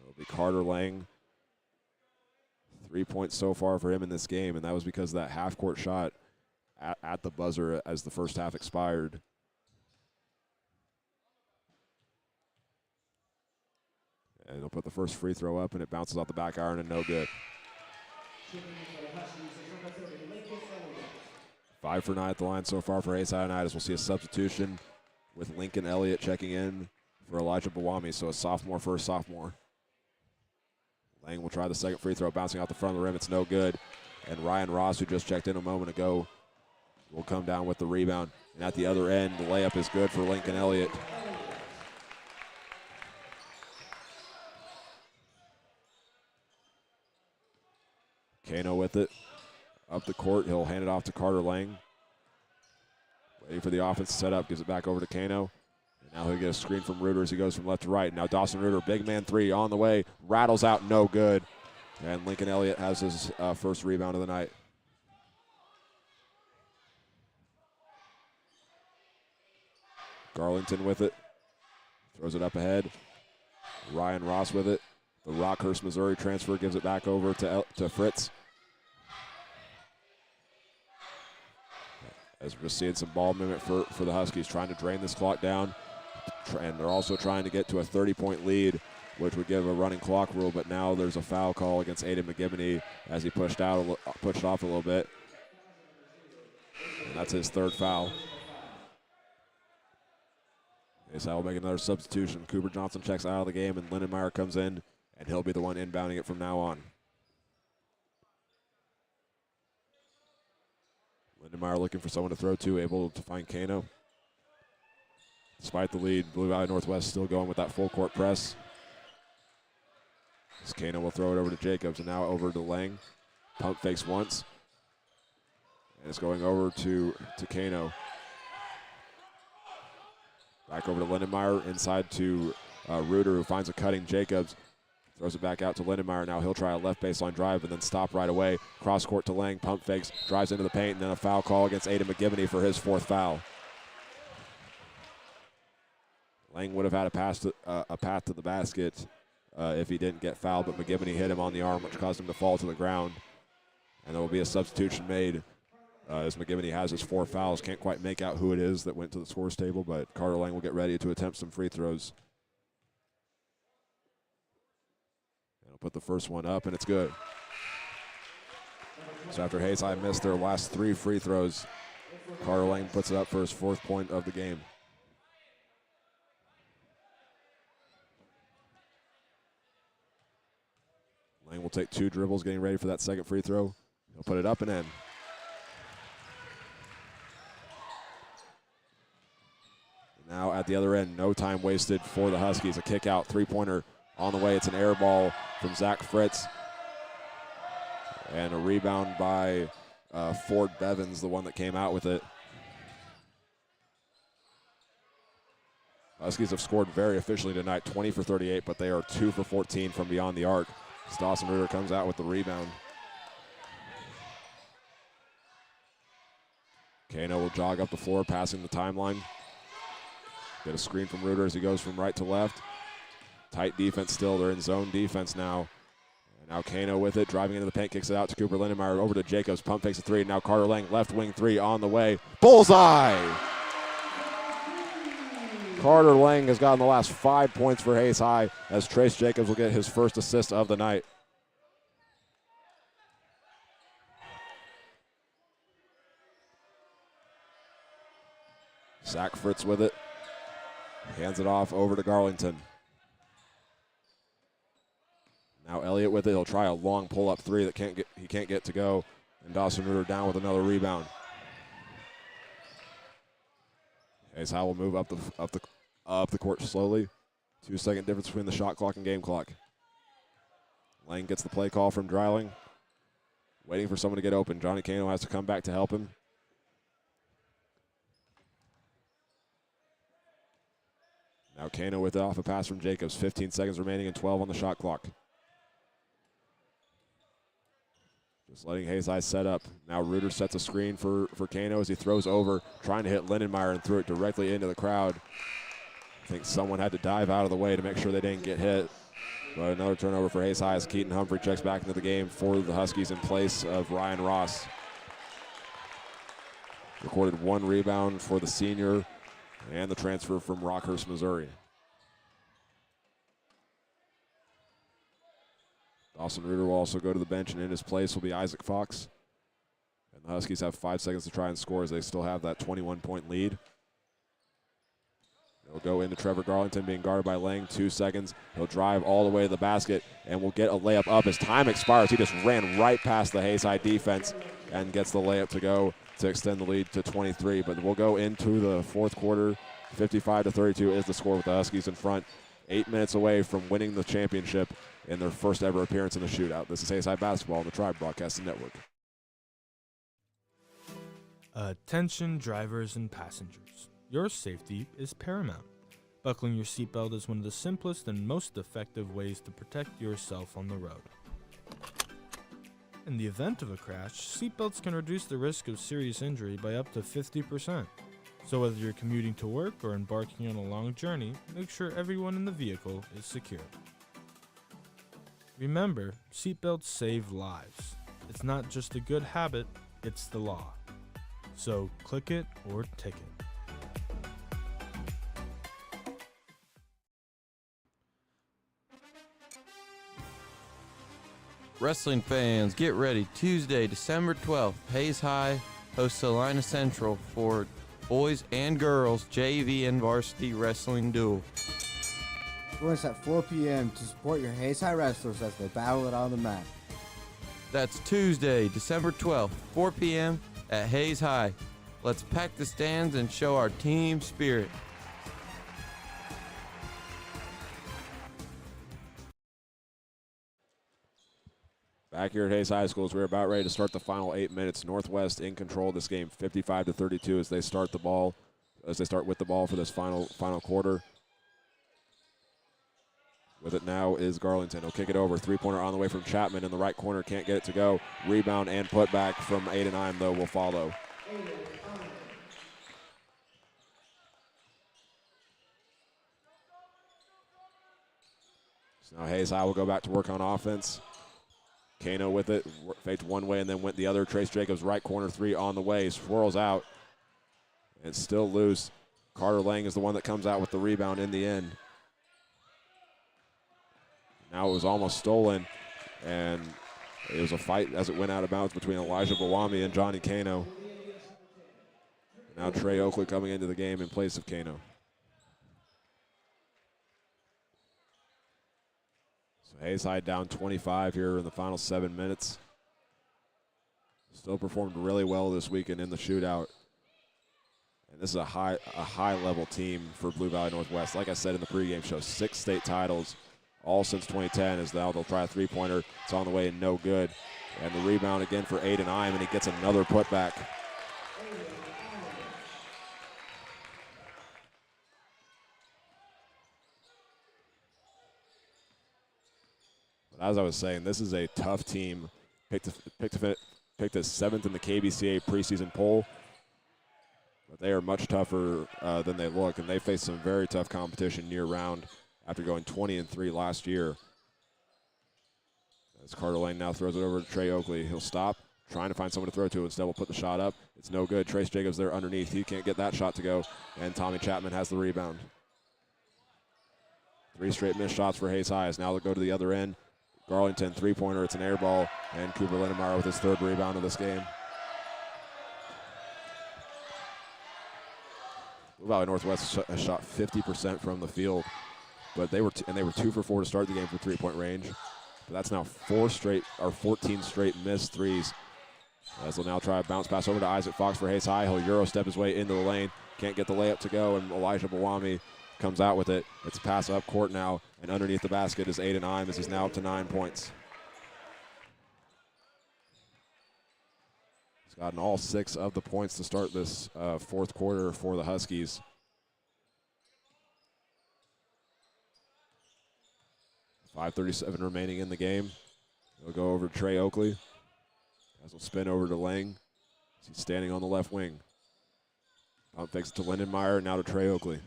It'll be Carter Lang. 3 points so far for him in this game, and that was because of that half-court shot at the buzzer as the first half expired. And he'll put the first free throw up, and it bounces off the back iron and no good. 5 for 9 at the line so far for Hayes High tonight, as we'll see a substitution with Lincoln Elliott checking in for Elijah Bawami, so a sophomore for a sophomore. Lang will try the second free throw, bouncing out the front of the rim. It's no good. And Ryan Ross, who just checked in a moment ago, will come down with the rebound. And at the other end, the layup is good for Lincoln Elliott. Kano with it. Up the court, he'll hand it off to Carter Lang. Waiting for the offense to set up, gives it back over to Kano. And now he'll get a screen from Reuter as he goes from left to right. Now Dawson Reuter, big man three on the way, rattles out, no good. And Lincoln Elliott has his first rebound of the night. Garlington with it, throws it up ahead. Ryan Ross with it. The Rockhurst, Missouri transfer gives it back over to Fritz. As we're seeing some ball movement for the Huskies, trying to drain this clock down. And they're also trying to get to a 30-point lead, which would give a running clock rule, but now there's a foul call against Aiden McGivney as he pushed off a little bit. And that's his third foul. Hayes High will make another substitution. Cooper Johnson checks out of the game, and Lindenmeyer comes in, and he'll be the one inbounding it from now on. Lindenmeyer looking for someone to throw to, able to find Kano. Despite the lead, Blue Valley Northwest still going with that full court press. As Kano will throw it over to Jacobs, and now over to Lang. Pump fakes once. And it's going over to Kano. Back over to Lindenmeyer, inside to Reuter, who finds a cutting Jacobs. Throws it back out to Lindenmeyer. Now he'll try a left baseline drive and then stop right away. Cross court to Lang, pump fakes, drives into the paint, and then a foul call against Aiden McGivney for his fourth foul. Lang would have had a path to the basket if he didn't get fouled, but McGivney hit him on the arm, which caused him to fall to the ground. And there will be a substitution made as McGivney has his 4 fouls. Can't quite make out who it is that went to the scores table, but Carter Lang will get ready to attempt some free throws. And he'll put the first one up, and it's good. So after Hayes High missed their last 3 free throws, Carter Lang puts it up for his 4th point of the game. Lang will take 2 dribbles, getting ready for that second free throw. He'll put it up and in. Now at the other end, no time wasted for the Huskies. A kick out, 3-pointer on the way. It's an air ball from Zach Fritz. And a rebound by Ford Bevins, the one that came out with it. Huskies have scored very efficiently tonight, 20 for 38, but they are 2 for 14 from beyond the arc. As Dawson Reuter comes out with the rebound. Kano will jog up the floor, passing the timeline. Get a screen from Reuter as he goes from right to left. Tight defense still. They're in zone defense now. And now Kano with it, driving into the paint, kicks it out to Cooper Lindenmeyer, over to Jacobs, pump fakes a 3. Now Carter Lang, left wing 3 on the way. Bullseye! Carter Lang has gotten the last 5 points for Hayes High as Trace Jacobs will get his first assist of the night. Zach Fritz with it. Hands it off over to Garlington. Now Elliott Elliott with it. He'll try a long pull-up three that he can't get to go. And Dawson Reuter down with another rebound. Hayes High will move up the court slowly. 2-second difference between the shot clock and game clock. Lang gets the play call from Dreiling. Waiting for someone to get open. Johnny Cano has to come back to help him. Now Cano with it off a pass from Jacobs. 15 seconds remaining and 12 on the shot clock. Just letting Hayes High set up. Now Reuter sets a screen for Cano as he throws over, trying to hit Lindenmeyer and threw it directly into the crowd. I think someone had to dive out of the way to make sure they didn't get hit. But another turnover for Hayes High as Keaton Humphrey checks back into the game for the Huskies in place of Ryan Ross. Recorded 1 rebound for the senior and the transfer from Rockhurst, Missouri. Dawson Reuter will also go to the bench, and in his place will be Isaac Fox. And the Huskies have 5 seconds to try and score as they still have that 21-point lead. They'll go into Trevor Garlington being guarded by Lang. 2 seconds. He'll drive all the way to the basket and will get a layup up as time expires. He just ran right past the Hayes High defense and gets the layup to go to extend the lead to 23. But we'll go into the fourth quarter. 55-32 is the score with the Huskies in front. 8 minutes away from winning the championship in their first ever appearance in the shootout. This is Hayes High Basketball on the Tribe Broadcasting Network. Attention drivers and passengers. Your safety is paramount. Buckling your seatbelt is one of the simplest and most effective ways to protect yourself on the road. In the event of a crash, seatbelts can reduce the risk of serious injury by up to 50%. So whether you're commuting to work or embarking on a long journey, make sure everyone in the vehicle is secure. Remember, seatbelts save lives. It's not just a good habit, it's the law. So click it or ticket. Wrestling fans, get ready. Tuesday, December 12th, Hayes High hosts Salina Central for boys and girls JV and varsity wrestling duel. Join us at 4 p.m. to support your Hayes High wrestlers as they battle it on the mat. That's Tuesday, December 12th, 4 p.m. at Hayes High. Let's pack the stands and show our team spirit. Back here at Hayes High School, we're about ready to start the final 8 minutes. Northwest in control of this game, 55-32 as they start with the ball for this final quarter. With it now is Garlington. He'll kick it over. 3-pointer on the way from Chapman in the right corner. Can't get it to go. Rebound and putback from Aiden Ime, though, will follow. So now Hayes High will go back to work on offense. Cano with it, faked one way and then went the other. Trace Jacobs, right corner 3 on the way, swirls out. And still loose. Carter Lang is the one that comes out with the rebound in the end. Now it was almost stolen, and it was a fight as it went out of bounds between Elijah Bawami and Johnny Cano. Now Trey Oakley coming into the game in place of Cano. Hayes High down 25 here in the final 7 minutes. Still performed really well this weekend in the shootout. And this is a high level team for Blue Valley Northwest. Like I said in the pregame show, 6 state titles, all since 2010. As now they'll try a 3-pointer. It's on the way and no good. And the rebound again for Aiden Ime, and he gets another putback. As I was saying, this is a tough team. Picked as 7th in the KBCA preseason poll. But they are much tougher than they look, and they face some very tough competition year-round after going 20-3 last year. As Carter Lane now throws it over to Trey Oakley. He'll stop, trying to find someone to throw to. Instead, will put the shot up. It's no good. Trace Jacobs there underneath. He can't get that shot to go, and Tommy Chapman has the rebound. 3 straight missed shots for Hayes High. As now they'll go to the other end. Garlington, 3-pointer, it's an air ball, and Cooper Lindenmeyer with his 3rd rebound of this game. Blue Valley Northwest has shot 50% from the field, but they were 2 for 4 to start the game from 3-point range. But that's now 14 straight missed threes. As he'll now try a bounce pass over to Isaac Fox for Hayes High. He'll Euro step his way into the lane. Can't get the layup to go, and Elijah Bawami comes out with it. It's a pass up court now, and underneath the basket is Aiden Ime as he's now up to 9 points. He's gotten all 6 of the points to start this fourth quarter for the Huskies. .537 remaining in the game. He'll go over to Trey Oakley. As he'll spin over to Lang. He's standing on the left wing. Pump fakes it to Lindenmeyer, now to Trey Oakley.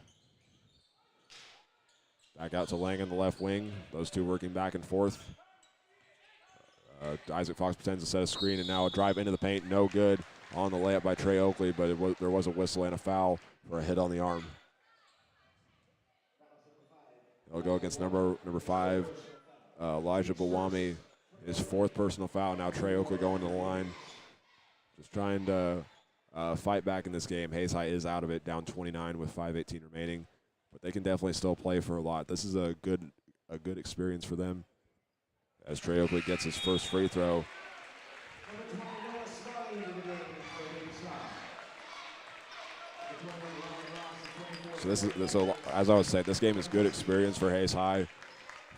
Back out to Lang on the left wing. Those two working back and forth. Isaac Fox pretends to set a screen, and now a drive into the paint. No good on the layup by Trey Oakley, but there was a whistle and a foul for a hit on the arm. He'll go against number 5, Elijah Bawami. His 4th personal foul. Now Trey Oakley going to the line. Just trying to fight back in this game. Hayes High is out of it, down 29 with 5:18 remaining. But they can definitely still play for a lot. This is a good experience for them. As Trey Oakley gets his first free throw. So as I was saying, this game is good experience for Hayes High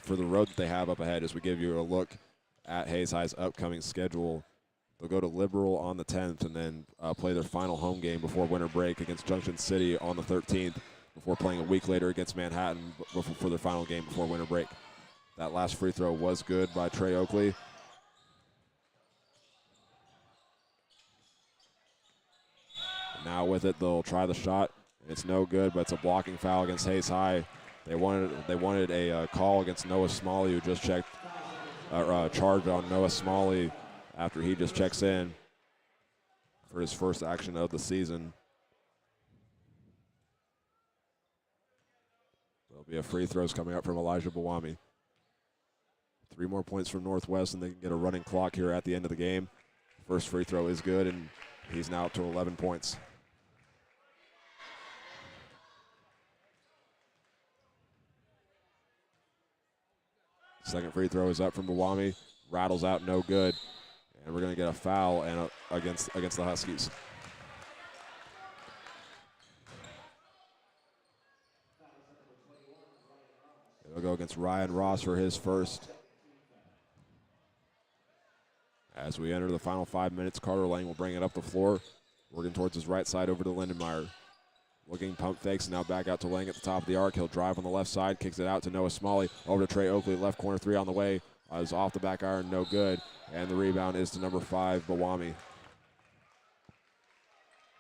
for the road that they have up ahead. As we give you a look at Hayes High's upcoming schedule, they'll go to Liberal on the 10th and then play their final home game before winter break against Junction City on the 13th, before playing a week later against Manhattan for their final game before winter break. That last free throw was good by Trey Oakley. And now with it, they'll try the shot. It's no good, but it's a blocking foul against Hayes High. They wanted a call against Noah Smalley, who just checked, charged on Noah Smalley after he just checks in for his first action of the season. There'll be a free throws coming up from Elijah Bawami. 3 more points from Northwest, and they can get a running clock here at the end of the game. First free throw is good, and he's now up to 11 points. Second free throw is up from Bawami. Rattles out, no good. And we're going to get a foul and against the Huskies. It'll go against Ryan Ross for his first. As we enter the final 5 minutes, Carter Lang will bring it up the floor, working towards his right side over to Lindenmeyer. Looking, pump fakes, now back out to Lang at the top of the arc. He'll drive on the left side, kicks it out to Noah Smalley, over to Trey Oakley, left corner 3 on the way. Is off the back iron, no good. And the rebound is to number 5, Bawami.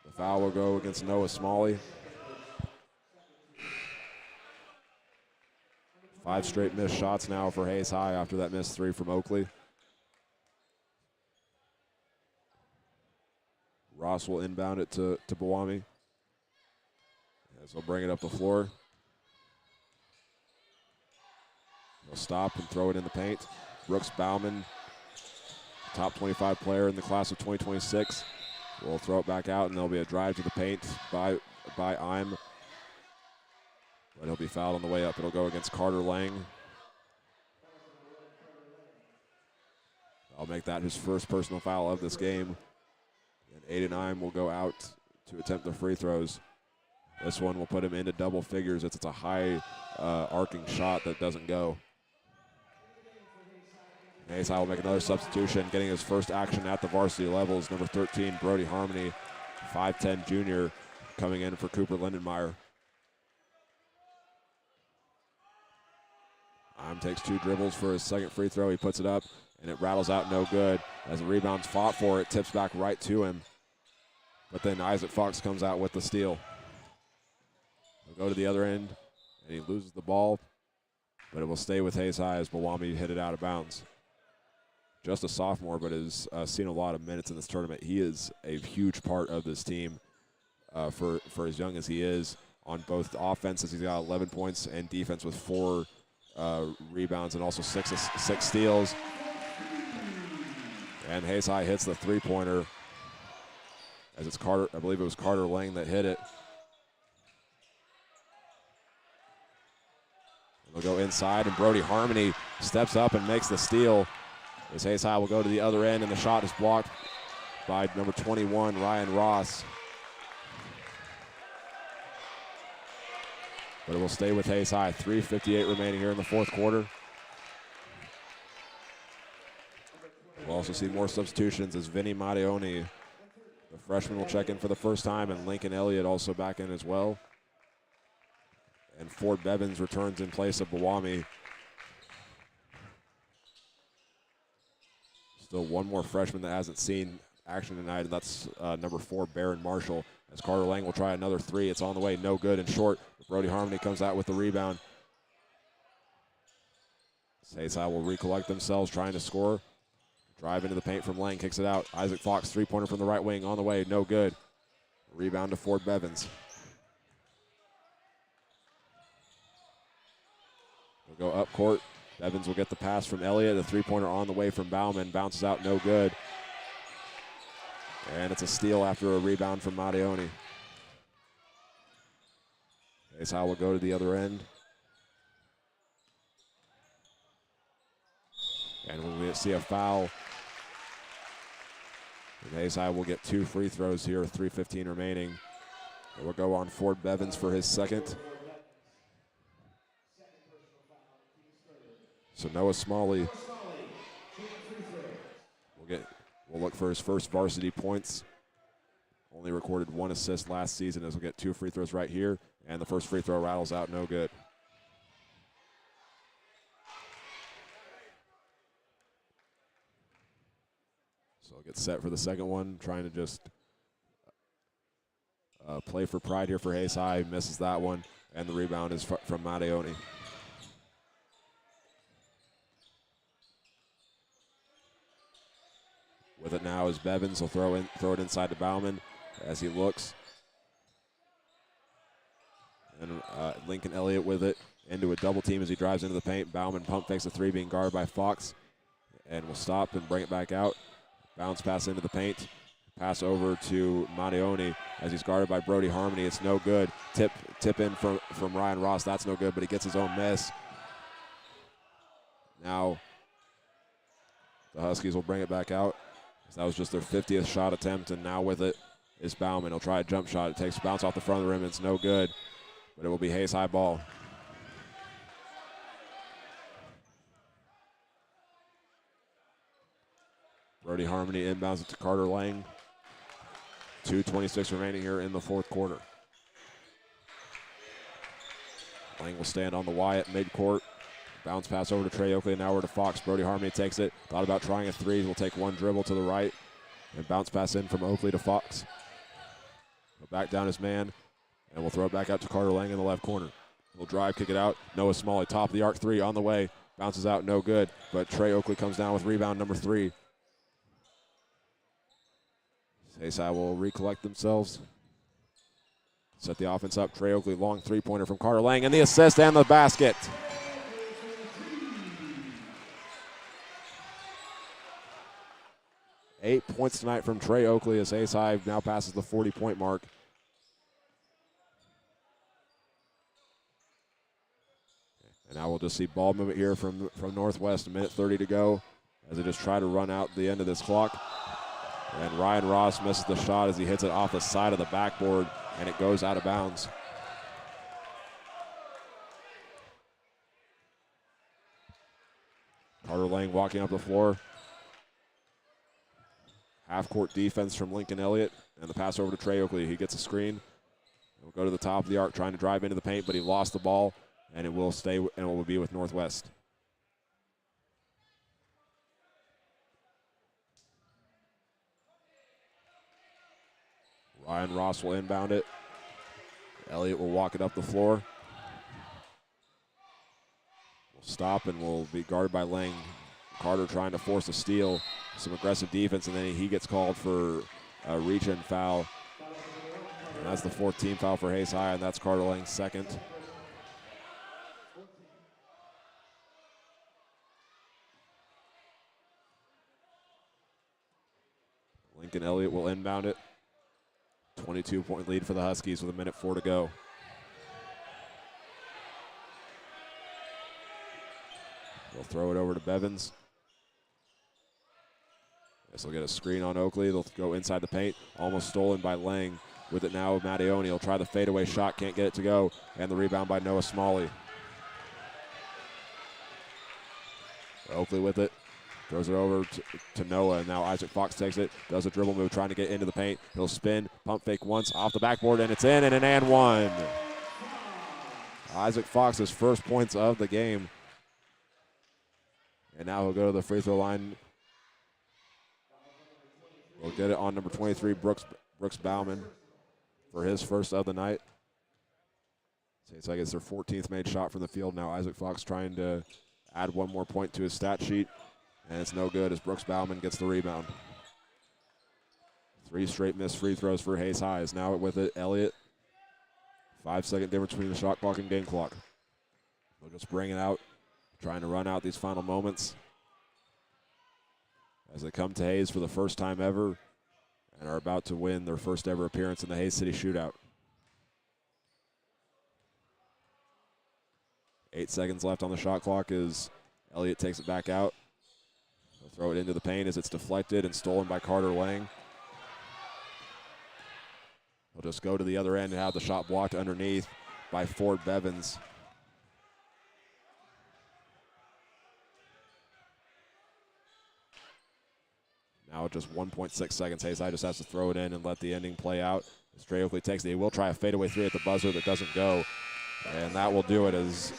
The foul will go against Noah Smalley. 5 straight missed shots now for Hayes High after that missed 3 from Oakley. Ross will inbound it to Bawami. As he'll bring it up the floor. He'll stop and throw it in the paint. Brooks Bauman, top 25 player in the class of 2026. Will throw it back out, and there'll be a drive to the paint by Ime. But he'll be fouled on the way up. It'll go against Carter Lang. I'll make that his first personal foul of this game. And Aiden Ime will go out to attempt the free throws. This one will put him into double figures. It's a high arcing shot that doesn't go. Hayes High will make another substitution, getting his first action at the varsity levels. Number 13, Brody Harmony, 5'10" junior, coming in for Cooper Lindenmeyer. Ime takes 2 dribbles for his second free throw. He puts it up, and it rattles out no good. As the rebound's fought for, it tips back right to him. But then Isaac Fox comes out with the steal. He'll go to the other end, and he loses the ball, but it will stay with Hayes High as Bawami hit it out of bounds. Just a sophomore, but has seen a lot of minutes in this tournament. He is a huge part of this team for as young as he is. On both offenses, he's got 11 points, and defense with 4 rebounds and also 6 steals. And Hayes High hits the 3-pointer as it's Carter. I believe it was Carter Lang that hit it. They'll go inside, and Brody Harmony steps up and makes the steal. As Hayes High will go to the other end, and the shot is blocked by number 21, Ryan Ross. But it will stay with Hayes High. 3:58 remaining here in the fourth quarter. We'll also see more substitutions as Vinny Mattioni, the freshman, will check in for the first time, and Lincoln Elliott also back in as well. And Ford Bevins returns in place of Bawami. Still one more freshman that hasn't seen action tonight, and that's number 4, Baron Marshall. As Carter Lang will try another three. It's on the way, no good and short. Brody Harmony comes out with the rebound. Hayes High will recollect themselves, trying to score. Drive into the paint from Lang, kicks it out. Isaac Fox, three-pointer from the right wing, on the way, no good. Rebound to Ford Bevins. They'll go up court. Bevins will get the pass from Elliott. The three-pointer on the way from Bauman. Bounces out, no good. And it's a steal after a rebound from Mattioni. Hayes High will go to the other end. And we'll see a foul. And Hayes High will get 2 free throws here, 3:15 remaining. And we'll go on Ford Bevins for his second. So Noah Smalley will look for his first varsity points. Only recorded 1 assist last season, as we'll get 2 free throws right here. And the first free throw rattles out, no good. So I'll get set for the second one, trying to just play for pride here for Hayes High. Misses that one, and the rebound is from Mattioni. With it now is Bevins. He'll throw it inside to Bauman as he looks. And Lincoln Elliott with it into a double team as he drives into the paint. Bauman pump fakes a three, being guarded by Fox, and will stop and bring it back out. Bounce pass into the paint. Pass over to Mattioni as he's guarded by Brody Harmony. It's no good. Tip in from Ryan Ross. That's no good, but he gets his own miss. Now the Huskies will bring it back out. That was just their 50th shot attempt, and now with it is Bauman. He'll try a jump shot. It takes a bounce off the front of the rim. It's no good, but it will be Hayes High ball. Brody Harmony inbounds it to Carter Lang. 2:26 remaining here in the fourth quarter. Lang will stand on the Y at midcourt. Bounce pass over to Trey Oakley, now over to Fox. Brody Harmony takes it. Thought about trying a three. Will take one dribble to the right. And bounce pass in from Oakley to Fox. He'll back down his man. And we'll throw it back out to Carter Lang in the left corner. He'll drive, kick it out. Noah Smalley, top of the arc three on the way. Bounces out, no good. But Trey Oakley comes down with rebound number 3. Hayes High will recollect themselves. Set the offense up. Trey Oakley, long three-pointer from Carter Lang. And the assist and the basket. 8 points tonight from Trey Oakley as Hayes High now passes the 40-point mark. And now we'll just see ball movement here from Northwest. 1:30 to go as they just try to run out the end of this clock. And Ryan Ross misses the shot as he hits it off the side of the backboard, and it goes out of bounds. Carter Lang walking up the floor. Half-court defense from Lincoln Elliott, and the pass over to Trey Oakley. He gets a screen. He'll go to the top of the arc, trying to drive into the paint, but he lost the ball, and it will stay, and it will be with Northwest. Ryan Ross will inbound it. Elliott will walk it up the floor. Will stop and will be guarded by Lang. Carter trying to force a steal. Some aggressive defense, and then he gets called for a reach-in foul. And that's the 4th team foul for Hayes High, and that's Carter Lang's second. Lincoln Elliott will inbound it. 22-point lead for the Huskies with 1:04 to go. They'll throw it over to Bevins. This will get a screen on Oakley. They'll go inside the paint. Almost stolen by Lang. With it now, Mattioni. He'll try the fadeaway shot. Can't get it to go. And the rebound by Noah Smalley. Oakley with it. Throws it over to Noah, and now Isaac Fox takes it, does a dribble move, trying to get into the paint. He'll spin, pump fake once, off the backboard, and it's in, and an and one. Isaac Fox's first points of the game. And now he'll go to the free throw line. We'll get it on number 23, Brooks Bauman, for his first of the night. It's like it's their 14th made shot from the field. Now Isaac Fox trying to add one more point to his stat sheet. And it's no good as Brooks Bauman gets the rebound. 3 straight missed free throws for Hayes High. Is now with it, Elliott. 5-second difference between the shot clock and game clock. They'll just bring it out, trying to run out these final moments as they come to Hayes for the first time ever and are about to win their first ever appearance in the Hayes City Shootout. 8 seconds left on the shot clock as Elliott takes it back out. He'll throw it into the paint as it's deflected and stolen by Carter Lang. He'll just go to the other end and have the shot blocked underneath by Ford Bevins. Now just 1.6 seconds. Hayes High just has to throw it in and let the ending play out. As Trey Oakley takes it. He will try a fadeaway 3 at the buzzer that doesn't go. And that will do it as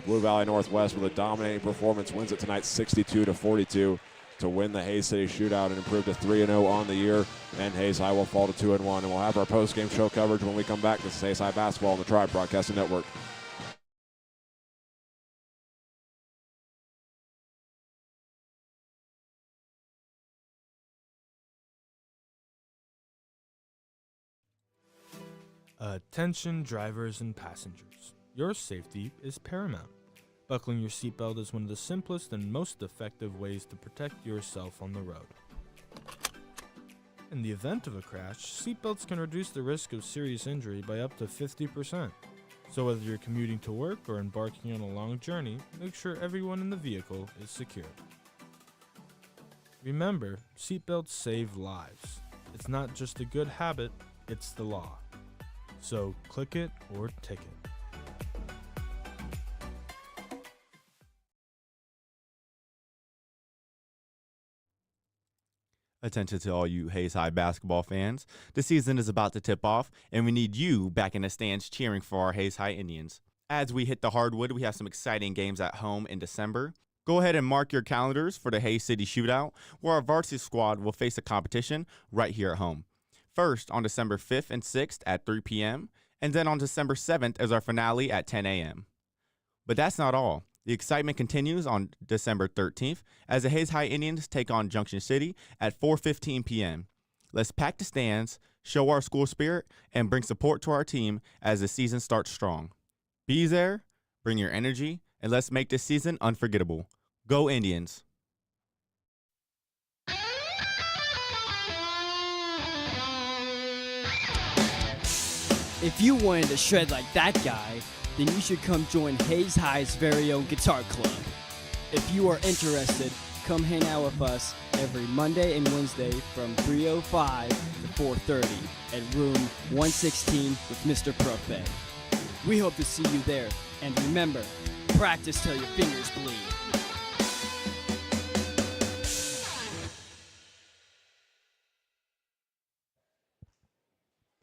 Blue Valley Northwest, with a dominating performance, wins it tonight 62-42 to win the Hayes City Shootout and improve to 3-0 on the year. And Hayes High will fall to 2-1. And we'll have our post-game show coverage when we come back. This is Hayes High Basketball on the Tribe Broadcasting Network. Attention drivers and passengers. Your safety is paramount. Buckling your seatbelt is one of the simplest and most effective ways to protect yourself on the road. In the event of a crash, seatbelts can reduce the risk of serious injury by up to 50%. So whether you're commuting to work or embarking on a long journey, make sure everyone in the vehicle is secured. Remember, seatbelts save lives. It's not just a good habit, it's the law. So click it or ticket. Attention to all you Hayes High basketball fans. The season is about to tip off, and we need you back in the stands cheering for our Hayes High Indians. As we hit the hardwood, we have some exciting games at home in December. Go ahead and mark your calendars for the Hayes City Shootout, where our varsity squad will face a competition right here at home. First on December 5th and 6th at 3 p.m., and then on December 7th as our finale at 10 a.m. But that's not all. The excitement continues on December 13th as the Hayes High Indians take on Junction City at 4:15 p.m. Let's pack the stands, show our school spirit, and bring support to our team as the season starts strong. Be there, bring your energy, and let's make this season unforgettable. Go Indians! If you wanted to shred like that guy, then you should come join Hayes High's very own guitar club. If you are interested, come hang out with us every Monday and Wednesday from 3:05 to 4:30 at room 116 with Mr. Prophet. We hope to see you there, and remember, practice till your fingers bleed.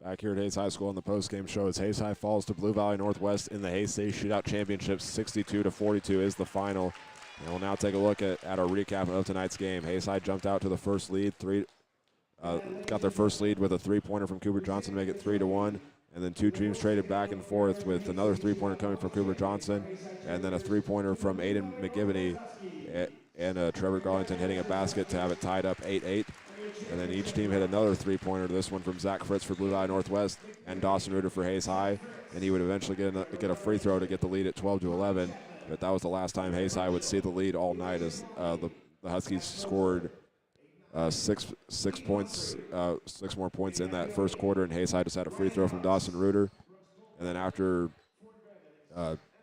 Back here at Hayes High School on the post-game show as Hayes High falls to Blue Valley Northwest in the Hayes City Shootout Championship. 62-42 is the final. And we'll now take a look at our recap of tonight's game. Hayes High jumped out to the first lead. Got their first lead with a three-pointer from Cooper Johnson to make it 3-1. And then two teams traded back and forth with another three-pointer coming from Cooper Johnson. And then a three-pointer from Aiden McGivney and Trevor Garlington hitting a basket to have it tied up 8-8. And then each team hit another three-pointer. This one from Zach Fritz for Blue Valley Northwest and Dawson Reuter for Hayes High. And he would eventually get a free throw to get the lead at 12-11. But that was the last time Hayes High would see the lead all night as the Huskies scored six more points in that first quarter. And Hayes High just had a free throw from Dawson Reuter. And then after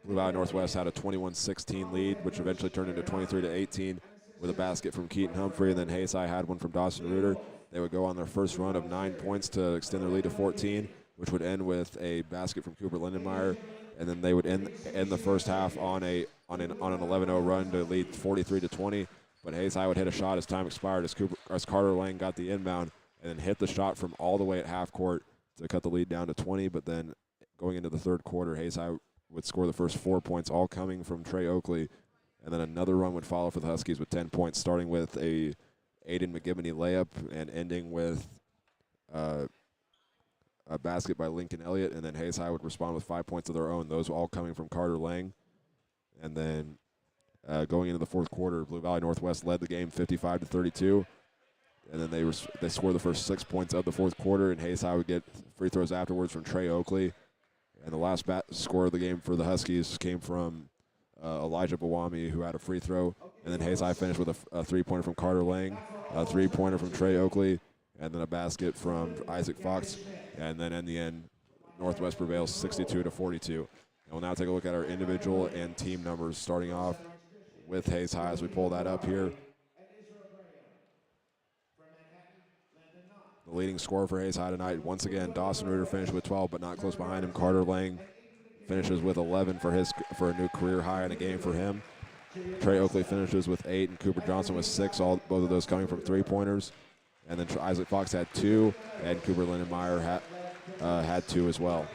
Blue Valley Northwest had a 21-16 lead, which eventually turned into 23-18 with a basket from Keaton Humphrey, and then Hayes High had one from Dawson Reuter. They would go on their first run of 9 points to extend their lead to 14, which would end with a basket from Cooper Lindenmeyer, and then they would end the first half on an 11-0 run to lead 43-20. But Hayes High would hit a shot as time expired as Carter Lang got the inbound and then hit the shot from all the way at half court to cut the lead down to 20. But then going into the third quarter, Hayes High would score the first 4 points, all coming from Trey Oakley. And then another run would follow for the Huskies with 10 points, starting with a Aiden McGivney layup and ending with a basket by Lincoln Elliott. And then Hayes High would respond with 5 points of their own, those all coming from Carter Lang. And then going into the fourth quarter, Blue Valley Northwest led the game 55-32. And then they scored the first 6 points of the fourth quarter, and Hayes High would get free throws afterwards from Trey Oakley. And the last score of the game for the Huskies came from Elijah Bawami, who had a free throw. And then Hayes High finished with a three-pointer from Carter Lang, a three-pointer from Trey Oakley, and then a basket from Isaac Fox. And then in the end, Northwest prevails 62-42. And we'll now take a look at our individual and team numbers, starting off with Hayes High as we pull that up here. The leading scorer for Hayes High tonight, once again, Dawson Reuter finished with 12, but not close behind him. Carter Lang finishes with 11 for a new career high in a game for him. Trey Oakley finishes with 8, and Cooper Johnson with 6, both of those coming from three-pointers. And then Isaac Fox had 2, and Cooper Lindenmeyer had 2 as well.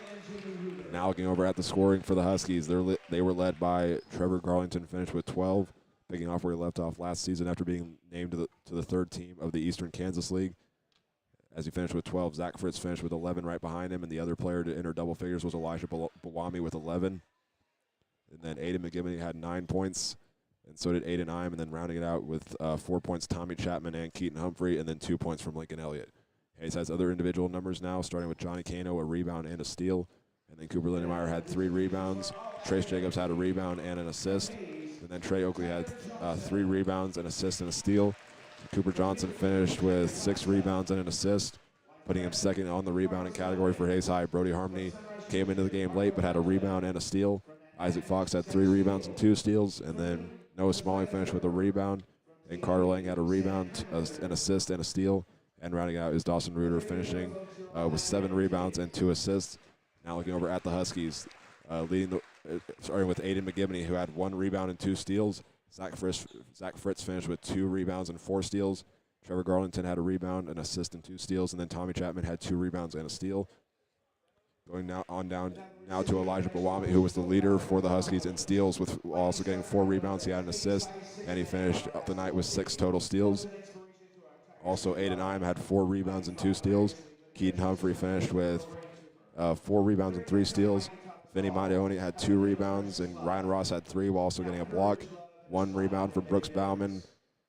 Now looking over at the scoring for the Huskies, they were led by Trevor Garlington, finished with 12, picking off where he left off last season after being named to the third team of the Eastern Kansas League. As he finished with 12, Zach Fritz finished with 11 right behind him, and the other player to enter double figures was Elijah Bawami with 11. And then Aiden McGivney had 9 points, and so did Aiden Ime, and then rounding it out with 4 points, Tommy Chapman and Keaton Humphrey, and then 2 points from Lincoln Elliott. Hayes has other individual numbers now, starting with Johnny Cano, a rebound and a steal. And then Cooper Lindenmeyer had 3 rebounds. Trace Jacobs had a rebound and an assist. And then Trey Oakley had 3 rebounds, an assist, and a steal. Cooper Johnson finished with 6 rebounds and an assist, putting him second on the rebounding category for Hayes High. Brody Harmony came into the game late but had a rebound and a steal. Isaac Fox had 3 rebounds and 2 steals. And then Noah Smalling finished with a rebound. And Carter Lang had a rebound, an assist, and a steal. And rounding out is Dawson Reuter finishing with 7 rebounds and 2 assists. Now looking over at the Huskies, starting with Aiden McGivney, who had 1 rebound and 2 steals. Zach Fritz finished with 2 rebounds and 4 steals. Trevor Garlington had a rebound, an assist, and 2 steals. And then Tommy Chapman had 2 rebounds and a steal. Going down to Elijah Bawami, who was the leader for the Huskies in steals, with also getting 4 rebounds. He had an assist, and he finished up the night with 6 total steals. Also, Aiden Ime had 4 rebounds and 2 steals. Keaton Humphrey finished with 4 rebounds and 3 steals. Vinny Maglione had 2 rebounds, and Ryan Ross had 3 while also getting a block. 1 rebound for Brooks Bauman,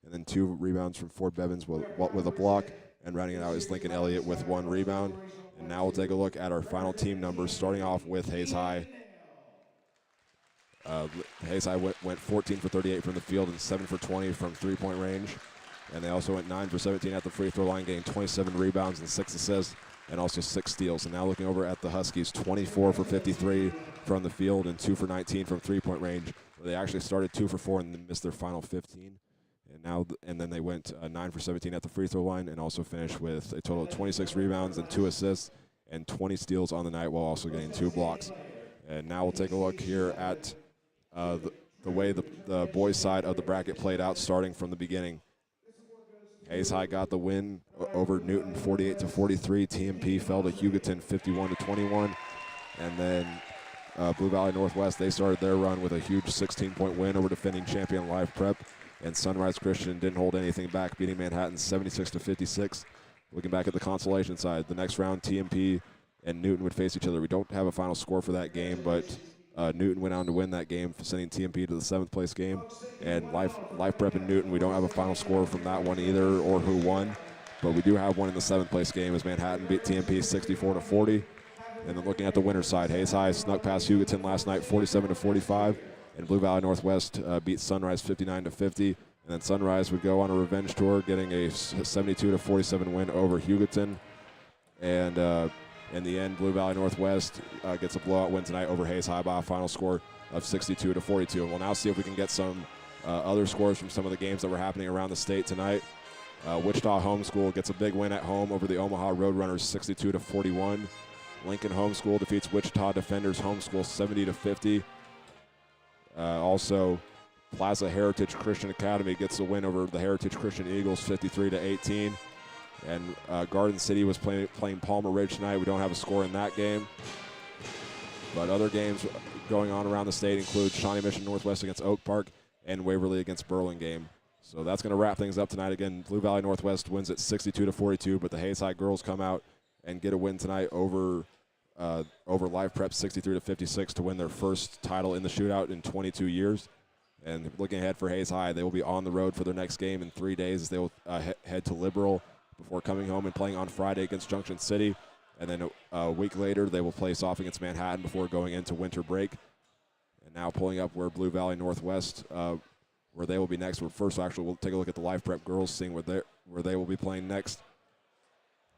and then 2 rebounds from Ford Bevins with a block. And rounding it out is Lincoln Elliott with 1 rebound. And now we'll take a look at our final team numbers, starting off with Hayes High. Hayes High went 14 for 38 from the field and 7 for 20 from three-point range. And they also went 9 for 17 at the free throw line, getting 27 rebounds and 6 assists, and also 6 steals. And now looking over at the Huskies, 24 for 53 from the field and 2 for 19 from three-point range. They actually started 2 for 4 and then missed their final 15. And then they went 9 for 17 at the free throw line and also finished with a total of 26 rebounds and 2 assists and 20 steals on the night, while also getting 2 blocks. And now we'll take a look here at the way the boys' side of the bracket played out, starting from the beginning. Hayes High got the win over Newton 48-43. TMP fell to Hugoton 51-21. And then Blue Valley Northwest, they started their run with a huge 16-point win over defending champion Live Prep. And Sunrise Christian didn't hold anything back, beating Manhattan 76-56. Looking back at the consolation side, the next round TMP and Newton would face each other. We don't have a final score for that game, but Newton went on to win that game, sending TMP to the 7th place game. And Life Prep and Newton, we don't have a final score from that one either, or who won. But we do have one in the 7th place game as Manhattan beat TMP 64-40. And then looking at the winner's side, Hayes High snuck past Hugoton last night 47-45. And Blue Valley Northwest beat Sunrise 59-50. And then Sunrise would go on a revenge tour, getting a 72-47 win over Hugoton. And in the end, Blue Valley Northwest gets a blowout win tonight over Hayes High by a final score of 62-42. And we'll now see if we can get some other scores from some of the games that were happening around the state tonight. Wichita Homeschool gets a big win at home over the Omaha Roadrunners 62-41. Lincoln Homeschool defeats Wichita Defenders Homeschool 70-50. Also, Plaza Heritage Christian Academy gets a win over the Heritage Christian Eagles 53-18. And Garden City was playing Palmer Ridge tonight. We don't have a score in that game. But other games going on around the state include Shawnee Mission Northwest against Oak Park and Waverly against Burlingame. So that's going to wrap things up tonight. Again, Blue Valley Northwest wins at 62-42, but the Hayes High girls come out and get a win tonight over Live Prep 63-56 to win their first title in the shootout in 22 years. And looking ahead for Hayes High, they will be on the road for their next game in 3 days. They will head to Liberal before coming home and playing on Friday against Junction City. And then a week later, they will place off against Manhattan before going into winter break. And now pulling up where Blue Valley Northwest, where they will be next. First, actually, we'll take a look at the Live Prep girls, seeing where they will be playing next.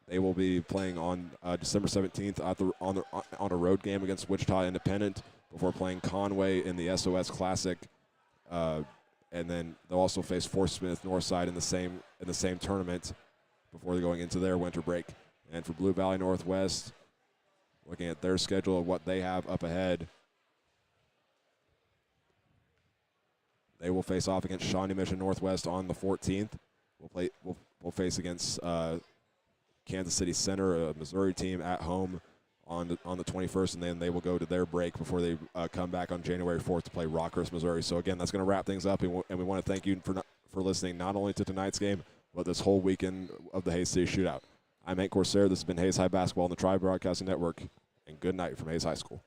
They will be playing on December 17th on a road game against Wichita Independent before playing Conway in the SOS Classic. And then they'll also face Fort Smith Northside in the same tournament before they're going into their winter break. And for Blue Valley Northwest, looking at their schedule of what they have up ahead, they will face off against Shawnee Mission Northwest on the 14th. We'll face against Kansas City Center, a Missouri team, at home on the 21st, and then they will go to their break before they come back on January 4th to play Rockhurst, Missouri. So again, that's going to wrap things up, and we want to thank you for listening not only to tonight's game, but this whole weekend of the Hayes City Shootout. I'm Hank Corsair. This has been Hayes High Basketball on the Tri Broadcasting Network, and good night from Hayes High School.